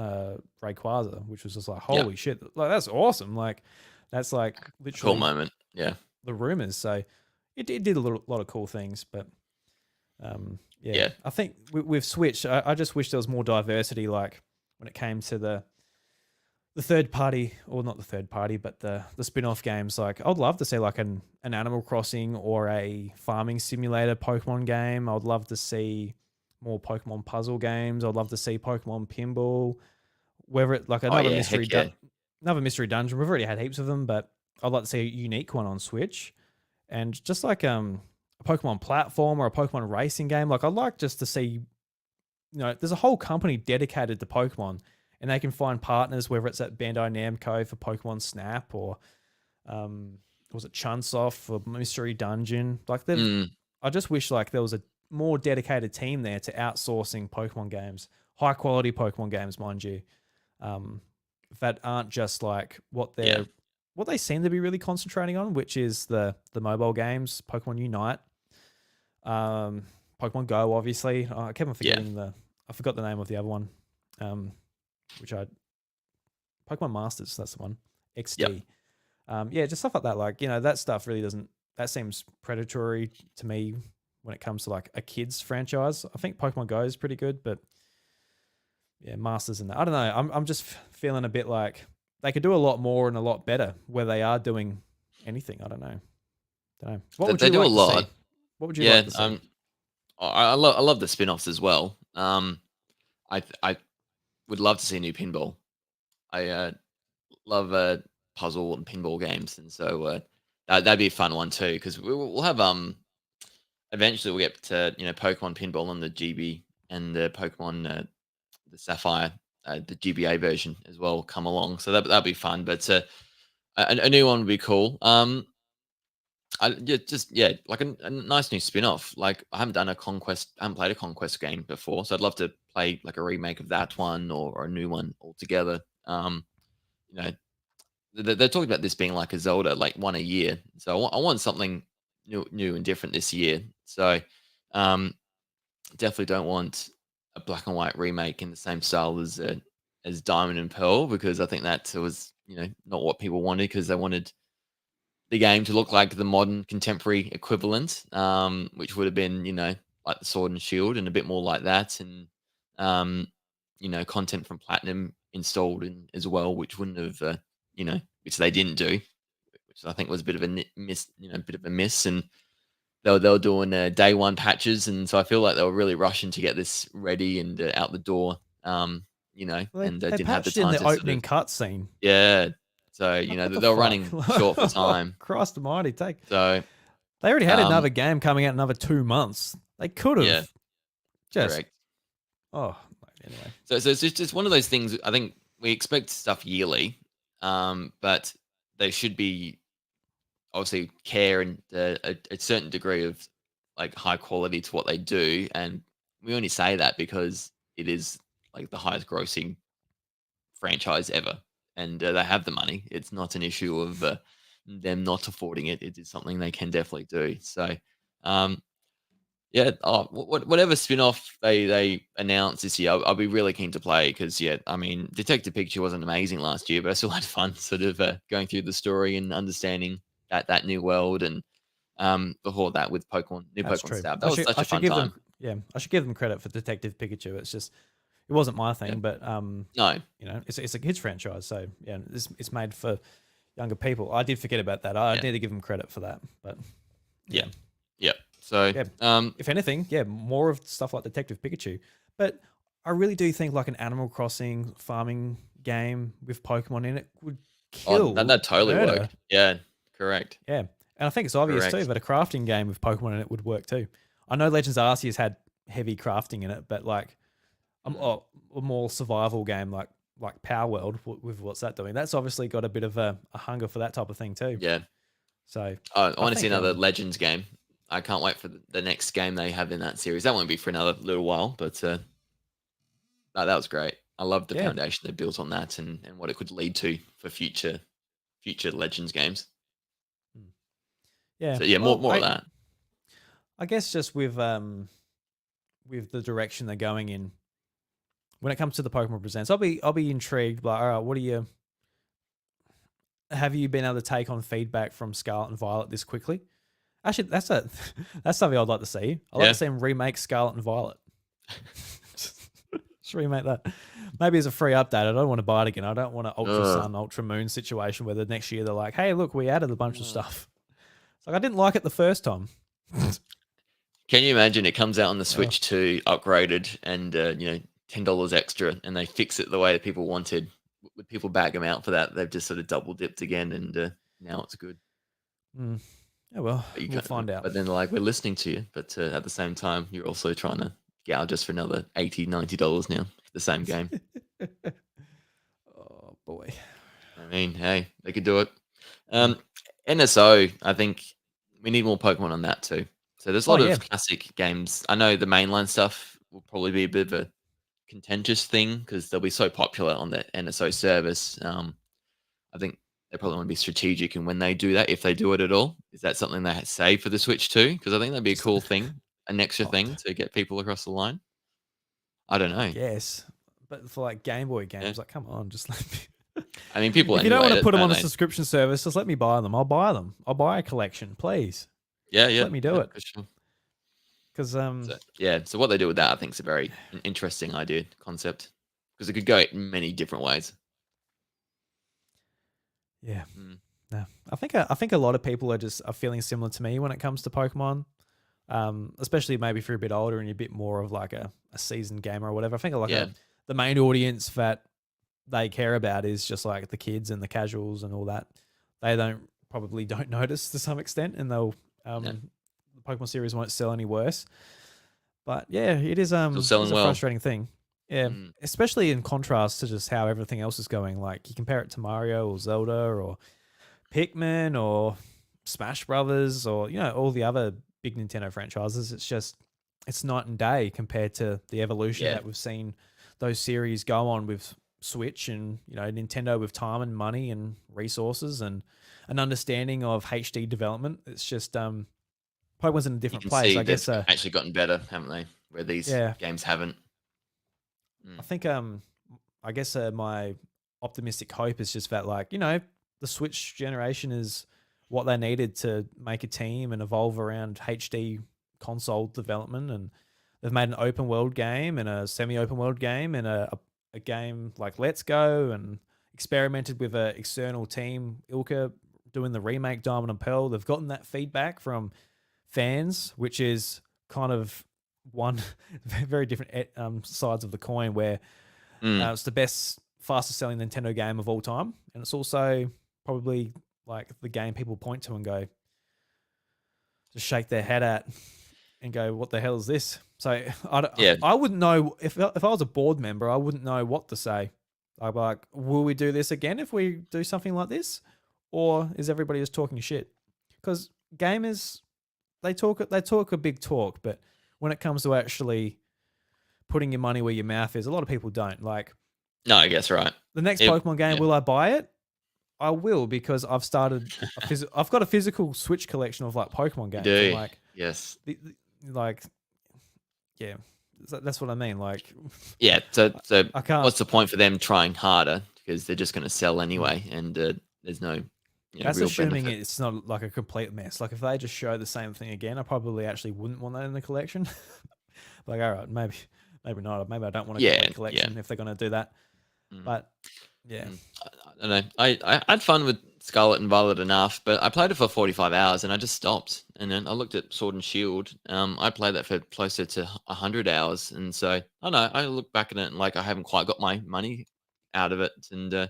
Rayquaza, which was just like Yeah. holy shit, like that's awesome. Like that's like Cool literally moment. Yeah. the rumors. So it did a lot of cool things, but Yeah. I think with Switch, I just wish there was more diversity. Like when it came to the third party, or not the third party, but the spin-off games. Like I'd love to see like an Animal Crossing or a farming simulator Pokemon game. I'd love to see more Pokemon puzzle games. I'd love to see Pokemon pinball. Whether it like Oh yeah. Heck yeah. another mystery dungeon. We've already had heaps of them, but I'd like to see a unique one on Switch. And just like a Pokemon platform or a Pokemon racing game. Like I'd like just to see, there's a whole company dedicated to Pokemon, and they can find partners, whether it's at Bandai Namco for Pokemon Snap or was it Chunsoft for Mystery Dungeon. Like Mm. I just wish like there was a more dedicated team there to outsourcing Pokemon games, high quality Pokemon games, mind you, that aren't just like what Yeah. they seem to be really concentrating on, which is the mobile games, Pokemon Unite, Pokemon Go, obviously. I kept on forgetting I forgot the name of the other one, which Pokemon Masters, that's the one, XD. Yep. Just stuff like that. Like that stuff really doesn't. That seems predatory to me when it comes to like a kids franchise. I think Pokemon Go is pretty good, but yeah, Masters and that. I don't know. I'm just feeling a bit like they could do a lot more and a lot better where they are doing anything. I don't know. What would They you do a like to lot. see? What would you Yeah. like to see? I love the spin-offs as well. I would love to see a new pinball. I love puzzle and pinball games, and so that'd be a fun one too. Because we'll have eventually we'll get to Pokemon pinball on the GB and the Pokemon the Sapphire the GBA version as well come along. So that'd be fun. But a new one would be cool. Like a nice new spin-off. Like I haven't played a Conquest game before, so I'd love to play like a remake of that one or a new one altogether. You know, they're talking about this being like a Zelda, like one a year. So I want something new and different this year. So definitely don't want a black and white remake in the same style as Diamond and Pearl, because I think that was not what people wanted, because they wanted the game to look like the modern contemporary equivalent, which would have been, like the Sword and Shield and a bit more like that. And, content from Platinum installed in as well, which wouldn't have, which they didn't do, which I think was a bit of a miss. And they were doing day one patches. And so I feel like they were really rushing to get this ready and out the door, Well, and they didn't have the patched in time the to sort opening of, cutscene. yeah. So, Like, what the they were fuck? running short for time. Christ Almighty, So, they already had um, another game coming out in another 2 months. They could have yeah, just correct. Anyway. So it's just one of those things. I think we expect stuff yearly, but there should be obviously care and a certain degree of like high quality to what they do. And we only say that because it is like the highest grossing franchise ever, and they have the money. It's not an issue of them not affording it. It is something they can definitely do. So, um, yeah, whatever spin-off they announce this year, I'll be really keen to play because yeah, I mean, Detective Pikachu wasn't amazing last year, but I still had fun sort of going through the story and understanding that new world and before that with new That's Pokemon true. Snap. That was such I a should fun give them time. yeah, I should give them credit for Detective Pikachu. It's just it wasn't my Yeah. thing, but No. you know, it's a kids franchise, so yeah, it's made for younger people. I did forget about that. I Yeah. need to give them credit for that, but Yeah. yeah, Yeah. So yeah. If anything, yeah, more of stuff like Detective Pikachu. But I really do think like an Animal Crossing farming game with Pokemon in it would kill that totally murder. worked. Yeah. Correct. Yeah, and I think it's obvious too Correct. that a crafting game with Pokemon in it would work too. I know Legends Arceus had heavy crafting in it, but like Mm. a more survival game like Power World with what's that doing? That's obviously got a bit of a hunger for that type of thing too. Yeah. So I I want to see think another Legends game. I can't wait for the next game they have in that series. That won't be for another little while, but no, that was great. I love the yeah, foundation they built on that and what it could lead to for future Legends games. mm, yeah. So yeah, Well, more of that. I guess just with the direction they're going in when it comes to the Pokemon Presents, I'll be intrigued. Like, all right, what do you have you been able to take on feedback from Scarlet and Violet this quickly? Actually, that's something I'd like to see. I'd like Yeah. to see them remake Scarlet and Violet. Just remake that. Maybe as a free update. I don't want to buy it again. I don't want an Ultra Ugh. Sun, Ultra Moon situation where the next year they're like, hey, look, we added a bunch of stuff. It's like I didn't like it the first time. Can you imagine it comes out on the Oh, Switch 2 upgraded and $10 extra and they fix it the way that people wanted? Would people bag them out for that? They've just sort of double dipped again and now it's good. mm. Yeah, well, But you we'll can't, find out. but then like we're listening to you, but at the same time you're also trying to gouge us for another $80, $90 now for the same game. Oh boy. I mean, hey, they could do it. Mm. NSO, I think we need more Pokemon on that too. So there's a Oh lot yeah. of classic games. I know the mainline stuff will probably be a bit of a contentious thing because they'll be so popular on the NSO service. I think they probably want to be strategic in when they do that, if they do it at all. Is that something they save for the Switch too? Because I think that'd be a Just cool thing, an extra oh, thing to get people across the line. I don't I know. guess. But for like Game Boy Yeah. games, like come on, just let me I mean, people if you don't emulate want to it, put them don't on a they? subscription service, just let me buy them. I'll buy them. I'll buy a collection, please. Yeah, Just yeah, let me do yeah, it. for sure. Because So yeah, so what they do with that, I think, is a very interesting idea concept because it could go in many different ways. yeah. Mm. No. I think a lot of people are feeling similar to me when it comes to Pokemon. Especially maybe if you're a bit older and you're a bit more of like a seasoned gamer or whatever. I think like Yeah, the main audience that they care about is just like the kids and the casuals and all that. They probably don't notice to some extent, and they'll yeah, the Pokemon series won't sell any worse. But yeah, still it is selling a well. frustrating thing. Yeah, Mm. especially in contrast to just how everything else is going. Like you compare it to Mario or Zelda or Pikmin or Smash Brothers or all the other big Nintendo franchises. It's night and day compared to the evolution Yeah, that we've seen those series go on with Switch and Nintendo with time and money and resources and an understanding of HD development. It's just Pokemon's in a you different can place, see I they've guess. actually gotten better, haven't they? Where these Yeah, games haven't. I Mm. think I guess my optimistic hope is just that like the Switch generation is what they needed to make a team and evolve around HD console development, and they've made an open world game and a semi open world game and a game like Let's Go and experimented with a external team Ilka doing the remake Diamond and Pearl. They've gotten that feedback from fans, which is kind of one very different sides of the coin where Mm. it's the best, fastest selling Nintendo game of all time, and it's also probably like the game people point to and go, just shake their head at and go, "What the hell is this?" So Yeah, I wouldn't know if I was a board member, I wouldn't know what to say. I'd be like, "Will we do this again if we do something like this, or is everybody just talking shit?" Because gamers they talk a big talk, but when it comes to actually putting your money where your mouth is. A lot of people don't. Like No, I guess right. the next If Pokemon game, yeah. will I buy it? I will because I've started. I've got a physical Switch collection of like Pokemon You games. do. And like, Yes. like, yeah, that's what I mean. Like, Yeah. So I can't. what's the point for them trying harder because they're just going to sell anyway, and there's no That's real assuming benefit. it's not like a complete mess. Like if they just show the same thing again, I probably actually wouldn't want that in the collection. Like, all right, maybe not. Maybe I don't want a Yeah. complete collection if they're going to do that. Mm. But yeah, I don't know. I had fun with Scarlet and Violet enough, but I played it for 45 hours and I just stopped. And then I looked at Sword and Shield. I played that for closer to 100 hours. And so, I don't know. I look back at it and like I haven't quite got my money out of it and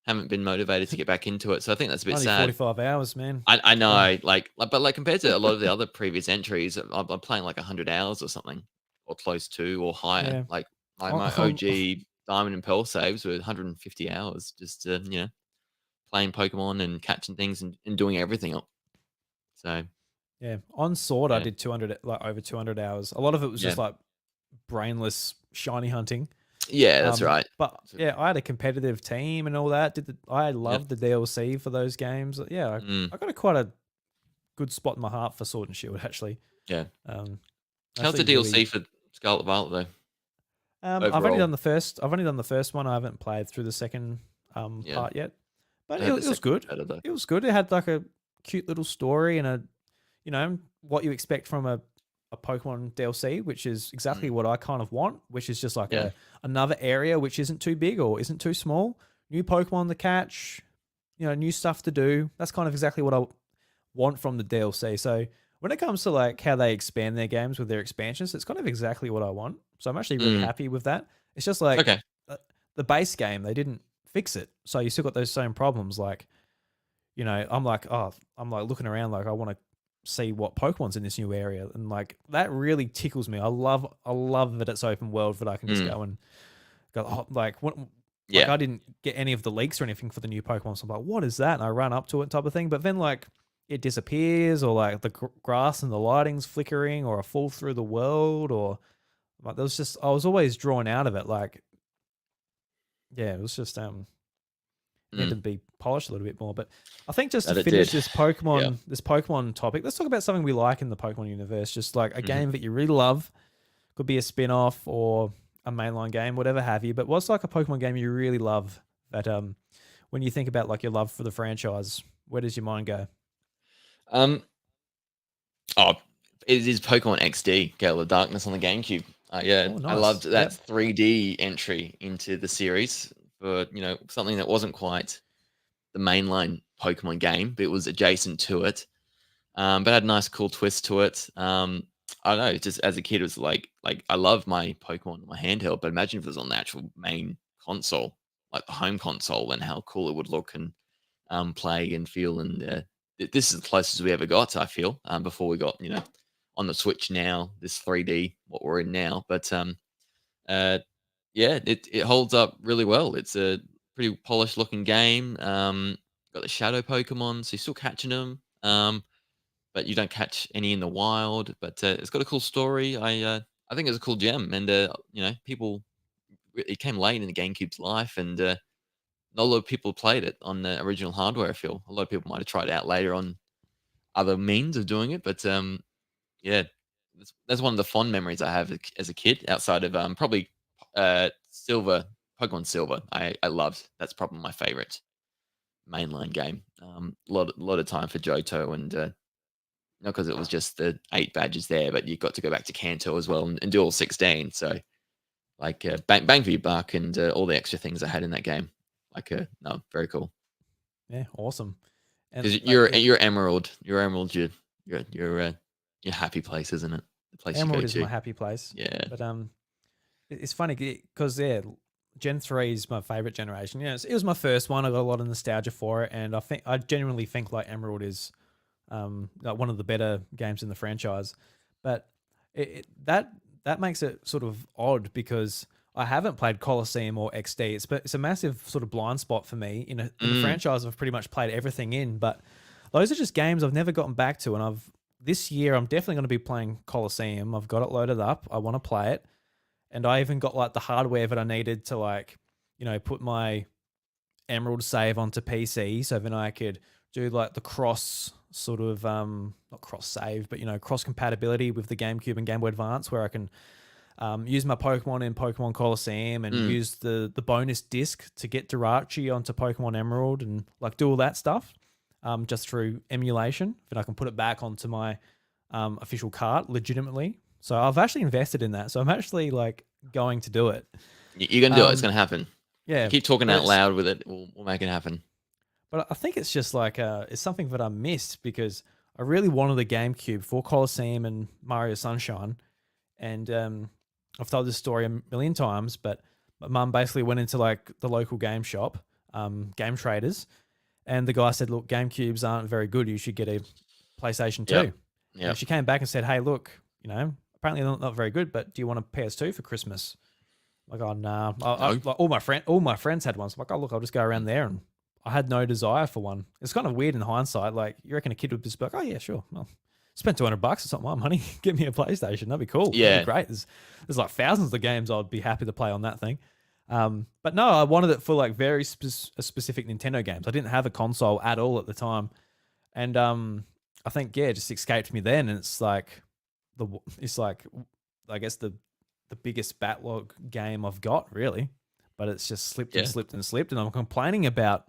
haven't been motivated to get back into it. So I think that's a bit only sad. 45 hours, man. I know, Yeah. but like compared to a lot of the other previous entries, I'm playing like 100 hours or something, or close to, or higher. Yeah. Like my On- OG Diamond and Pearl saves were 150 hours, just playing Pokemon and catching things and doing everything up. So Yeah, on Sword, I yeah, did 200, like over 200 hours. A lot of it was yeah, just like brainless shiny hunting. yeah, that's right. But So, yeah, I had a competitive team and all that. I yep. loved the DLC for those games. Yeah, Mm, I got quite a good spot in my heart for Sword and Shield actually. yeah. Um, How's the actually, DLC really. for Scarlet Violet though? I've only Overall, done the first. I've only done the first one. I haven't played through the second yeah, part yet. But I it heard the was second one's good. better though. It was good. It had like a cute little story and what you expect from a Pokemon DLC, which is exactly Mm, what I kind of want, which is just like yeah. another area which isn't too big or isn't too small. New Pokemon to catch, new stuff to do. That's kind of exactly what I want from the DLC. So when it comes to like how they expand their games with their expansions, it's kind of exactly what I want. So I'm actually really Mm, happy with that. It's just like okay. the base game, they didn't fix it. So you still got those same problems. Like, I'm like, looking around, like I want to see what Pokemon's in this new area, and like that really tickles me. I love that it's open world that I can just Mm, go and go. Oh, like what? Like yeah. I didn't get any of the leaks or anything for the new Pokemon. So I'm like, what is that? And I run up to it, type of thing. But then like it disappears, or like the grass and the lighting's flickering, or I fall through the world, or like there was just I was always drawn out of it. Like yeah, it was just needed Mm, to be polished a little bit more. But I think just to that it finish did. this Yeah. Pokemon topic, let's talk about something we like in the Pokemon universe. Just like a Mhm. game that you really love, could be a spin-off or a mainline game, whatever have you. But what's like a Pokemon game you really love that when you think about like your love for the franchise, where does your mind go? Um, Oh, it is Pokemon XD, Gale of Darkness on the GameCube. Yeah, Oh, I loved nice. that Yep. 3D entry into the series for something that wasn't quite the mainline Pokemon game, but it was adjacent to it. But had a nice, cool twist to it. I don't know. Just as a kid, it was like I love my Pokemon on my handheld, but imagine if it was on the actual main console, like the home console, and how cool it would look and play and feel. And this is the closest we ever got, I feel, before we got on the Switch now, this 3D, what we're in now. But uh, yeah, it holds up really well. It's a pretty polished looking game. Got the shadow Pokemon, so you're still catching them, but you don't catch any in the wild. But it's got a cool story. I think it's a cool gem, and people. It came late in the GameCube's life, and not a lot of people played it on the original hardware. I feel a lot of people might have tried it out later on other means of doing it, but yeah, that's one of the fond memories I have as a kid. Outside of probably Silver, Pokemon Silver, I loved. That's probably my favorite mainline game. A lot of time for Johto, and not because it was just the 8 badges there, but you got to go back to Kanto as well and do all 16. So like bang for your buck and all the extra things I had in that game. Like no, very cool. Yeah, awesome. And Because like you're Emerald. You're Emerald. Your happy place, isn't it? The place you go Emerald is to. my happy place. Yeah. But it's funny because yeah, Gen 3 is my favorite generation. Yeah, it was my first one. I got a lot of nostalgia for it, and I genuinely think like Emerald is like one of the better games in the franchise. But that makes it sort of odd because I haven't played Colosseum or XD. It's a massive sort of blind spot for me in a Mm, franchise I've pretty much played everything in. But those are just games I've never gotten back to, and this year I'm definitely going to be playing Colosseum. I've got it loaded up. I want to play it. and I even got like the hardware that I needed to like, put my Emerald save onto PC, so then I could do like the cross sort of not cross save, but cross compatibility with the GameCube and Game Boy Advance, where I can use my Pokemon in Pokemon Coliseum and use the bonus disc to get Jirachi onto Pokemon Emerald and like do all that stuff just through emulation. Then I can put it back onto my official cart legitimately. So I've actually invested in that. So I'm actually like going to do it. You're gonna do it. It's gonna happen. Yeah. Keep talking out loud with it. We'll make it happen. But I think it's just like it's something that I missed because I really wanted a GameCube for Coliseum and Mario Sunshine, and I've told this story a million times. But my mum basically went into like the local game shop, Game Traders, and the guy said, "Look, GameCubes aren't very good. You should get a PlayStation 2." Yeah. She came back and said, "Hey, look, apparently they're not very good, but do you want a PS2 for Christmas?" Like, oh nah. Like, all my friends had one. So I'm like, oh look, I'll just go around there, and I had no desire for one. It's kind of weird in hindsight. Like, you reckon a kid would just be like, oh yeah, sure. Well, spend $200. It's not my money. Give me a PlayStation. That'd be cool. Yeah. That'd be great. There's like thousands of games I'd be happy to play on that thing. But no, I wanted it for like very specific Nintendo games. I didn't have a console at all at the time, and I think it just escaped me then. And it's like I guess the biggest backlog game I've got really, but it's just slipped and slipped and slipped, and I'm complaining about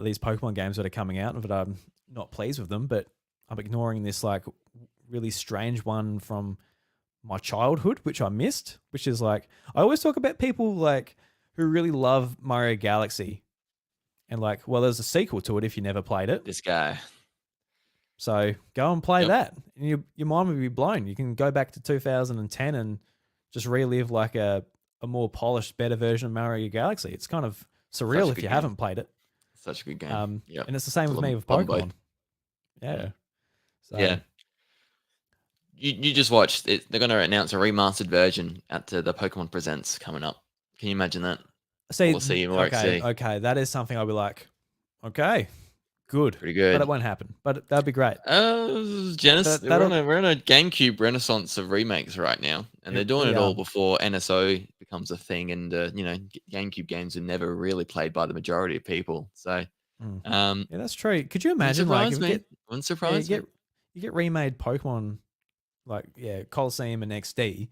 these Pokemon games that are coming out, but I'm not pleased with them. But I'm ignoring this like really strange one from my childhood, which I missed. Which is like, I always talk about people like who really love Mario Galaxy, and like, well, there's a sequel to it if you never played it. This guy. So go and play that, and your mind will be blown. You can go back to 2010 and just relive like a more polished, better version of Mario Galaxy. It's kind of surreal if you haven't played it. Such a good game. And it's the same with me with Pokemon. Yeah. So, yeah. You just watched it. They're going to announce a remastered version at the Pokemon Presents coming up. Can you imagine that? We'll see. Okay, that is something I'll be like, okay, good. Pretty good. But it won't happen. But that'd be great. Genesis, we're in a GameCube renaissance of remakes right now, and they're doing it all before NSO becomes a thing, and GameCube games are never really played by the majority of people. So, yeah, that's true. Could you imagine wouldn't surprise me. You get remade Pokemon, like Coliseum and XD.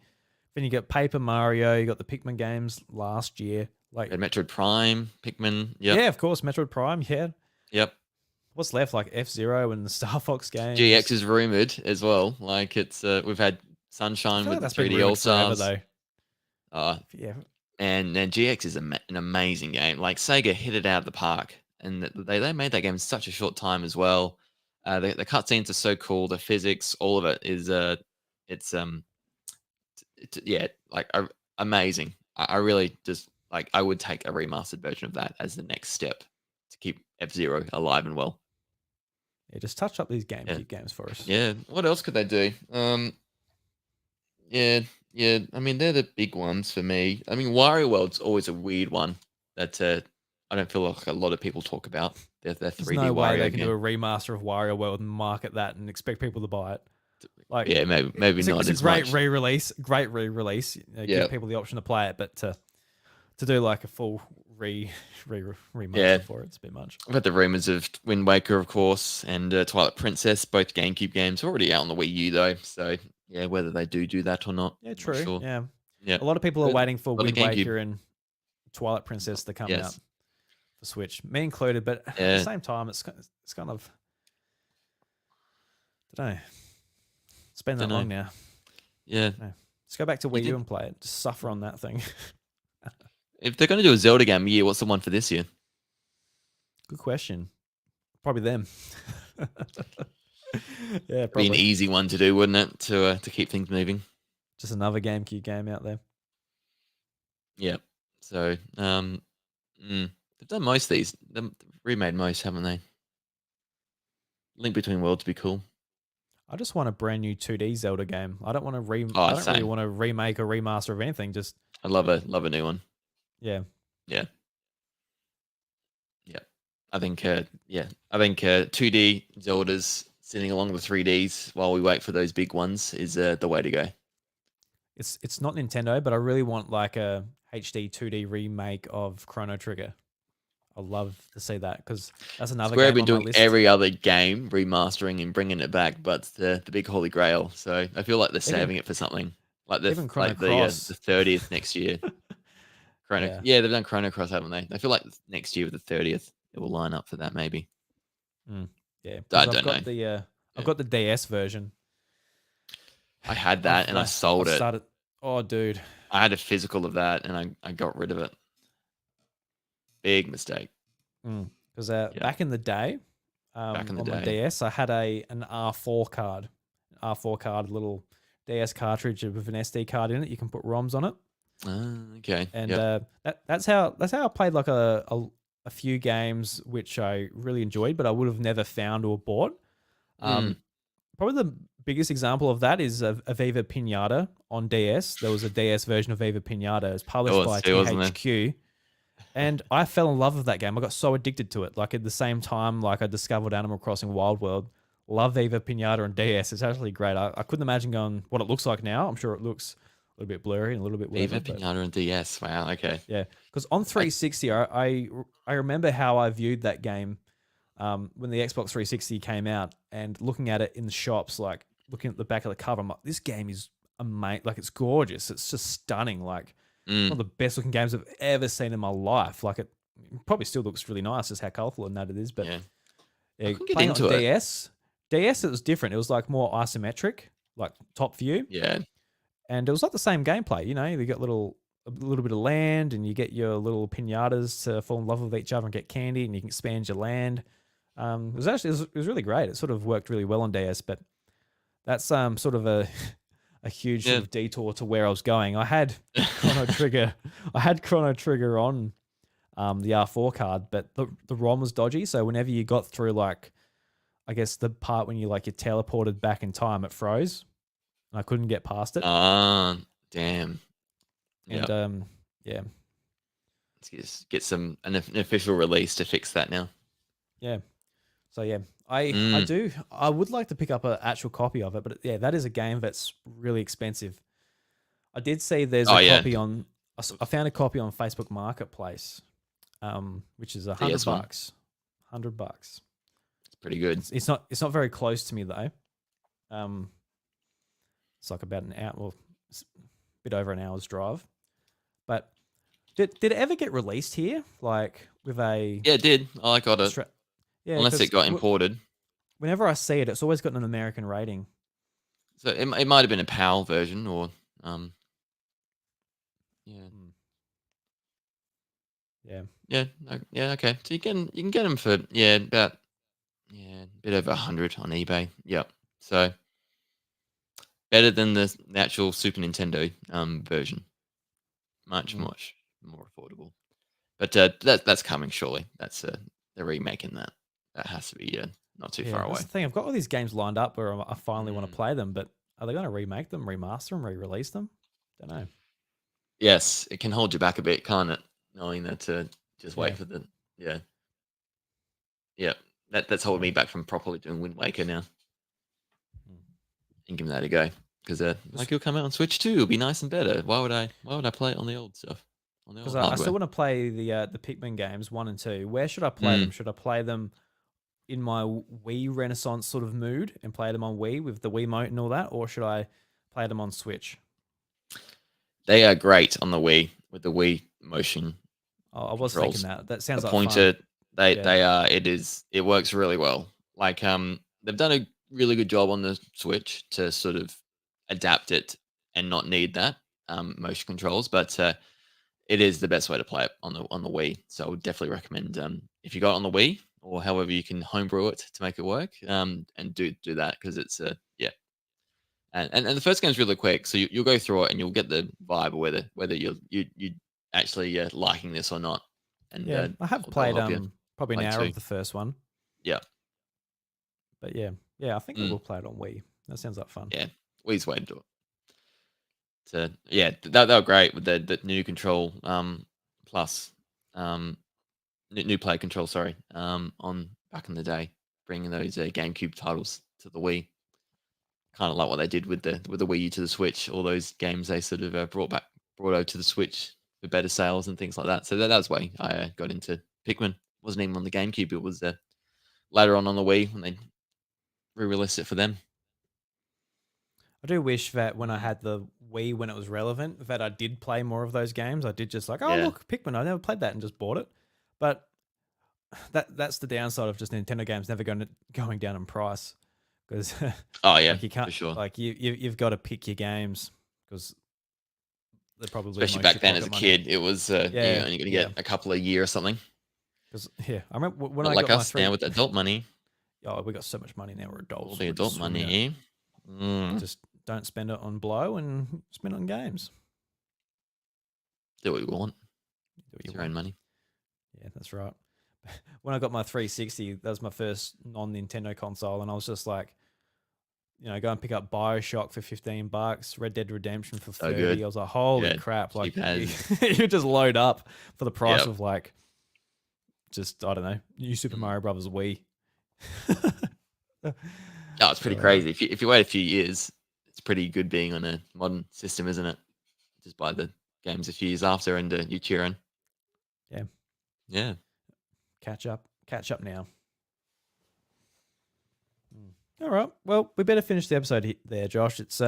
Then you get Paper Mario. You got the Pikmin games last year, like Metroid Prime, Pikmin. Yeah, of course, Metroid Prime. Yeah. Yep. What's left, like F-Zero and the Star Fox games? GX is rumored as well. Like it's we've had Sunshine with the 3D All Stars. Yeah. And GX is an amazing game. Like Sega hit it out of the park, and they made that game in such a short time as well. The cutscenes are so cool. The physics, all of it is amazing. I really just like. I would take a remastered version of that as the next step to keep F-Zero alive and well. Yeah, just touch up these GameCube games for us. Yeah. What else could they do? Yeah. I mean, they're the big ones for me. I mean, Wario World's always a weird one that I don't feel like a lot of people talk about. They're 3D There's no Wario way they can game. do a remaster of Wario World and market that and expect people to buy it. Like, maybe not. It's a great re-release. Give people the option to play it, but to do like a full remaster for it's a bit much. I've had the rumors of Wind Waker, of course, and Twilight Princess, both GameCube games, already out on the Wii U though. So yeah, whether they do that or not. Yeah, true. Sure. Yeah. A lot of people are waiting for Wind Waker and Twilight Princess to come out for Switch, me included. But at the same time, it's kind of, I don't know. It's been that long now. Yeah. Let's go back to Wii U and play it. Just suffer on that thing. If they're going to do a Zelda game a year, what's the one for this year? Good question. Probably them. Yeah, probably an easy one to do, wouldn't it? To keep things moving. Just another GameCube game out there. Yeah. So they've done most of these. They've remade most, haven't they? Link Between Worlds would be cool. I just want a brand new 2D Zelda game. I don't want to I don't really want to remake or remaster of anything. Just I love a new one. Yeah. I think 2D Zeldas sitting along the 3Ds while we wait for those big ones is the way to go. It's not Nintendo, but I really want like a HD 2D remake of Chrono Trigger. I'd love to see that because that's another Square have game been on my doing list. every other game remastering and bringing it back, but it's the big holy grail. So I feel like they're Even saving it for something like even Chrono Cross. the 30th next year. Yeah, Yeah, they've done Chrono Cross, haven't they? I feel like next year with the 30th, it will line up for that. Maybe mm, yeah, I because don't know. I've Yeah. got the DS version. I had that I've and I uh, sold I've it. started. Oh, dude, I had a physical of that and I got rid of it. Big mistake. because Yeah, back in the day, back in the on my day. DS, I had an R4 card, little DS cartridge with an SD card in it. You can put ROMs on it, Okay. and Yep. that's how I played like a few games which I really enjoyed, but I would have never found or bought. Mm. Um, Probably the biggest example of that is Aviva Pinata on DS. There was a DS version of Aviva Pinata. It was It published was by too, wasn't it? THQ. And I fell in love with that game. I got so addicted to it. Like at the same time, like I discovered Animal Crossing Wild World. Love Viva Pinata on DS. It's actually great. I couldn't imagine going what it looks like now. I'm sure it looks a little bit blurry and a little bit whatever. Viva But Pinata and DS. Wow. Okay. yeah, because on I 360, I remember how I viewed that game when the Xbox 360 came out and looking at it in the shops, like looking at the back of the cover. I'm like, this game is amazing. Like it's gorgeous. It's just stunning. Like mm, one of the best looking games I've ever seen in my life. Like it probably still looks really nice, just how colorful and that it is. But yeah. I yeah, couldn't get playing it on into it. DS it was different. It was like more isometric, like top view, Yeah. and it was like the same gameplay. You know, you got a little bit of land, and you get your little pinatas to fall in love with each other and get candy, and you can expand your land. It was really great. It sort of worked really well on DS, but that's sort of a a huge sort Yeah. of detour to where I was going. I had Chrono Trigger. I had Chrono Trigger on the R4 card, but the ROM was dodgy. So whenever you got through like, I guess the part when you teleported back in time, it froze. And I couldn't get past it. Ah, damn. And Yep. yeah, Let's get an official release to fix that now. yeah. So yeah, Mm. I would like to pick up an actual copy of it, but yeah, that is a game that's really expensive. I did see there's Oh a yeah, copy on. I found a copy on Facebook Marketplace, which is $100. DS one. $100. It's pretty good. It's not very close to me though. Um, it's like about an hour, well, it's a bit over an hour's drive. But did it ever get released here? Like with a Yeah, it did. I got it. yeah, Unless it because got imported. whenever I see it, it's always got an American rating. So it might have been a PAL version or yeah. Hmm. Yeah. Yeah, yeah, okay. So you can get them for about a bit over 100 on eBay. Yep. So better than the actual Super Nintendo version. Much Mm. much more affordable. But that's coming surely. That's they're remaking that. That has to be not too Yeah, far that's away. the thing. I've got all these games lined up where I finally want to Mm. play them, but are they going to remake them, remaster them, re-release them? Don't know. Yes, it can hold you back a bit, can't it? Knowing that just Yeah, wait for the yeah yeah that's holding yeah. me back from properly doing Wind Waker now Mm. and giving that a go because Just like it'll come out on Switch too. It'll be nice and better. Why would I play it on the old stuff on the because old I still hardware? want to play the Pikmin games 1 and 2. Where should I play them? Mm. Should I play them in my Wii Renaissance sort of mood and play them on Wii with the Wiimote and all that, or should I play them on Switch? They are great on the Wii with the Wii motion Oh, I was thinking controls. that. That The sounds like fun. pointer Yeah. they are it works really well. Like they've done a really good job on the Switch to sort of adapt it and not need that motion controls, but it is the best way to play it on the Wii. So I would definitely recommend if you got it on the Wii or however you can homebrew it to make it work, and do that because it's yeah. And the first game's really quick, so you'll go through it and you'll get the vibe of whether you actually liking this or not, and Yeah. I have they'll played help you probably an play hour too. of the first one. Yeah, But yeah. Yeah, I think I mm, will play it on Wii. That sounds like fun. yeah, Wii's way to do it. So yeah, they were great with the new control plus new play control. Sorry, on back in the day, bringing those GameCube titles to the Wii. kind of like what they did with the Wii U to the Switch. All those games they sort of brought over to the Switch for better sales and things like that. So that was why I got into Pikmin. Wasn't even on the GameCube. It was later on the Wii when they re-released it for them. I do wish that when I had the Wii when it was relevant, that I did play more of those games. I did just like, oh Yeah. look, Pikmin. I never played that and just bought it. But that's the downside of just Nintendo games never going down in price because Oh yeah, like you can't for sure. like you've got to pick your games because they're probably Especially most back then as a pocket money. kid, it was you're only going to get a couple a year or something. Because I remember when Not I like got us my now with adult money. oh, we got so much money now. We're adults. All the We're adult just swinging it. money. Mm. Just don't spend it on blow and spend it on games. Do what you want. Do what It's you your own want. money. Yeah, that's right. When I got my 360, that was my first non-Nintendo console, and I was just like, go and pick up BioShock for $15, Red Dead Redemption for So 30. good. I was like, holy Yeah, crap! Like, cheap as. you just load up for the price Yep. of like, just I don't know, new Super Mm. Mario Brothers Wii. Oh, it's pretty crazy. If you wait a few years, it's pretty good being on a modern system, isn't it? Just buy the games a few years after and you cheering. Yeah. Yeah. Catch up now. All right. Well, we better finish the episode there, Josh. It's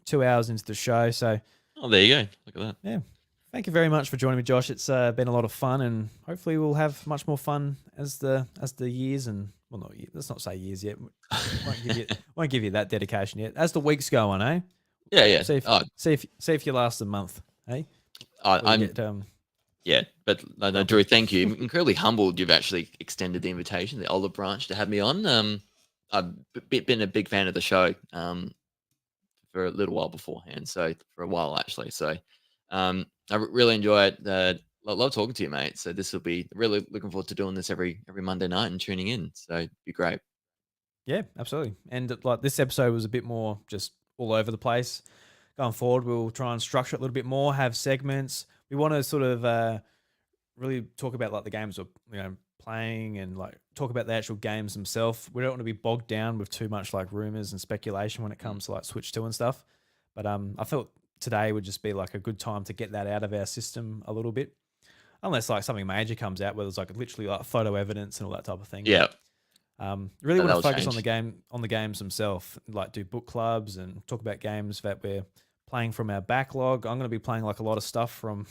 2 hours into the show, so Oh, there you go. Look at that. yeah. Thank you very much for joining me, Josh. It's been a lot of fun, and hopefully we'll have much more fun as the years and let's not say years yet. Won't give you that dedication yet. As the weeks go on, eh? Yeah. See if you last a month, eh? Yeah, but no, Drew, thank you. I'm incredibly humbled you've actually extended the invitation, the olive branch, to have me on. I've been a big fan of the show for a little while beforehand, so for a while actually. So I really enjoy it. Love talking to you, mate. So this will be really looking forward to doing this every Monday night and tuning in. So it'd be great. Yeah, absolutely. And like this episode was a bit more just all over the place. Going forward, we'll try and structure it a little bit more, have segments. We want to sort of really talk about like the games we're playing and like talk about the actual games themselves. We don't want to be bogged down with too much like rumors and speculation when it comes to like Switch 2 and stuff. But I felt today would just be like a good time to get that out of our system a little bit. Unless like something major comes out where there's like literally like photo evidence and all that type of thing. Yeah. Really want to focus change. on the games themselves, like do book clubs and talk about games that we're playing from our backlog. I'm going to be playing like a lot of stuff from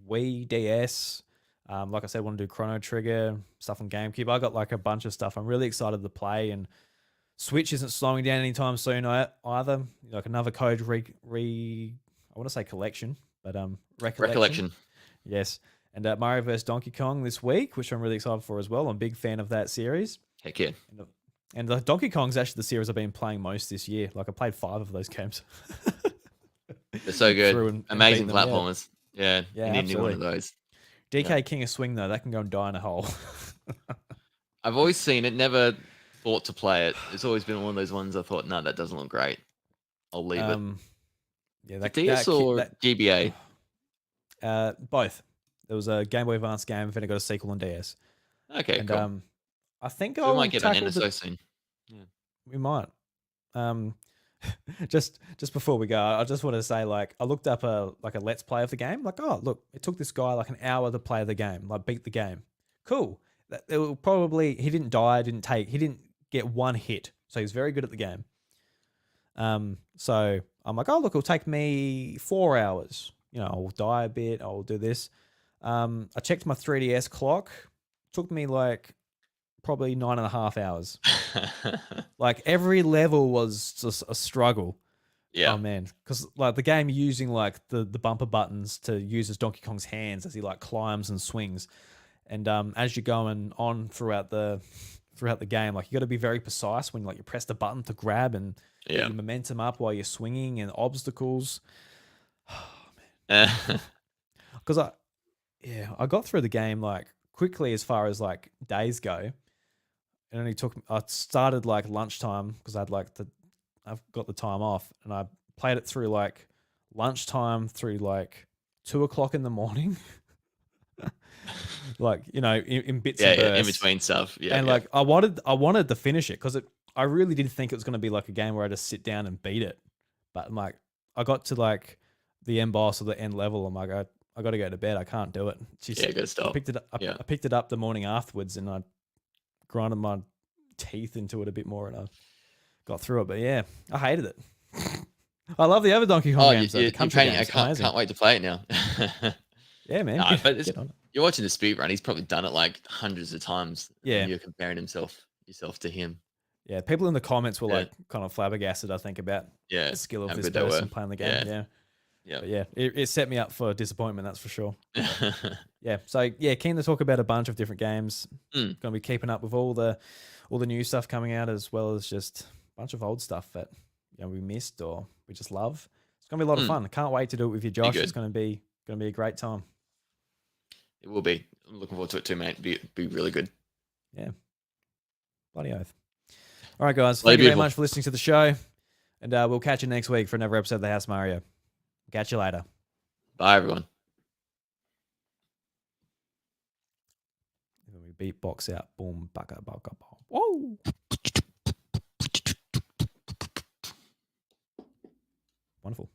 Wii, DS. Like I said, I want to do Chrono Trigger, stuff on GameCube. I got like a bunch of stuff I'm really excited to play, and Switch isn't slowing down anytime soon either. Like another Code I want to say collection, but Recollection. Yes. And Mario vs. Donkey Kong this week, which I'm really excited for as well. I'm a big fan of that series. Heck yeah. And the Donkey Kong's actually the series I've been playing most this year. Like I played 5 of those games. They're so good. and Amazing beaten them, platformers. Yeah. Yeah, You need one of absolutely. those. DK King of Swing, though, that can go and die in a hole. I've always seen it, never thought to play it. It's always been one of those ones I thought, no, that doesn't look great. I'll leave it. Yeah, For DS or GBA? Both. There was a Game Boy Advance game, then it got a sequel on DS. Okay, And cool. I think We I'll might get an tackle NSO soon. We might. Just before we go, I just want to say, like, I looked up a let's play of the game. Like, oh look, it took this guy like an hour to play the game, like beat the game. Cool. It will probably he didn't die, he didn't get one hit, so he's very good at the game. So I'm like, oh look, it'll take me 4 hours. I'll die a bit. I'll do this. I checked my 3DS clock. Took me like probably 9.5 hours. Like every level was just a struggle. Yeah. Oh man, because like the game using like the bumper buttons to use as Donkey Kong's hands as he like climbs and swings, and as you're going on throughout the game, like you got to be very precise when like you press the button to grab and get your momentum up while you're swinging and obstacles. Because I got through the game like quickly as far as like days go. It only took. I started like lunchtime because I've got the time off, and I played it through like lunchtime through like 2 o'clock in the morning. Like in bits and bursts. In between stuff. Yeah, and like I wanted to finish it because I really did think it was going to be like a game where I just sit down and beat it, but I'm like, I got to like the end boss or the end level. I'm like, I got to go to bed. I can't do it. Yeah, good I stuff. picked it up. Yeah. I picked it up the morning afterwards, and I grinded my teeth into it a bit more, and I got through it. But yeah, I hated it. I love the other Donkey Kong games though. The country games, I can't wait to play it now. Yeah, man. No, but Get on it. you're watching the speed run. He's probably done it like hundreds of times. Yeah. And you're comparing yourself to him. Yeah, people in the comments were Yeah. like kind of flabbergasted, I think, about Yeah. the skill of how this good they were. person playing the game. Yeah. Yeah. But yeah, it set me up for disappointment, that's for sure. Yeah. Yeah. So yeah, keen to talk about a bunch of different games. Mm. Gonna be keeping up with all the new stuff coming out, as well as just a bunch of old stuff that we missed or we just love. It's gonna be a lot of fun. I can't wait to do it with you, Josh. good. It's gonna be a great time. It will be. I'm looking forward to it too, mate. Be really good. Yeah. Bloody oath. All right, guys. Bloody Thank you very beautiful. much for listening to the show. And we'll catch you next week for another episode of The House Mario. Catch you later. Bye, everyone. Then we beatbox out. Boom, baka, baka, boom. Whoa. Wonderful.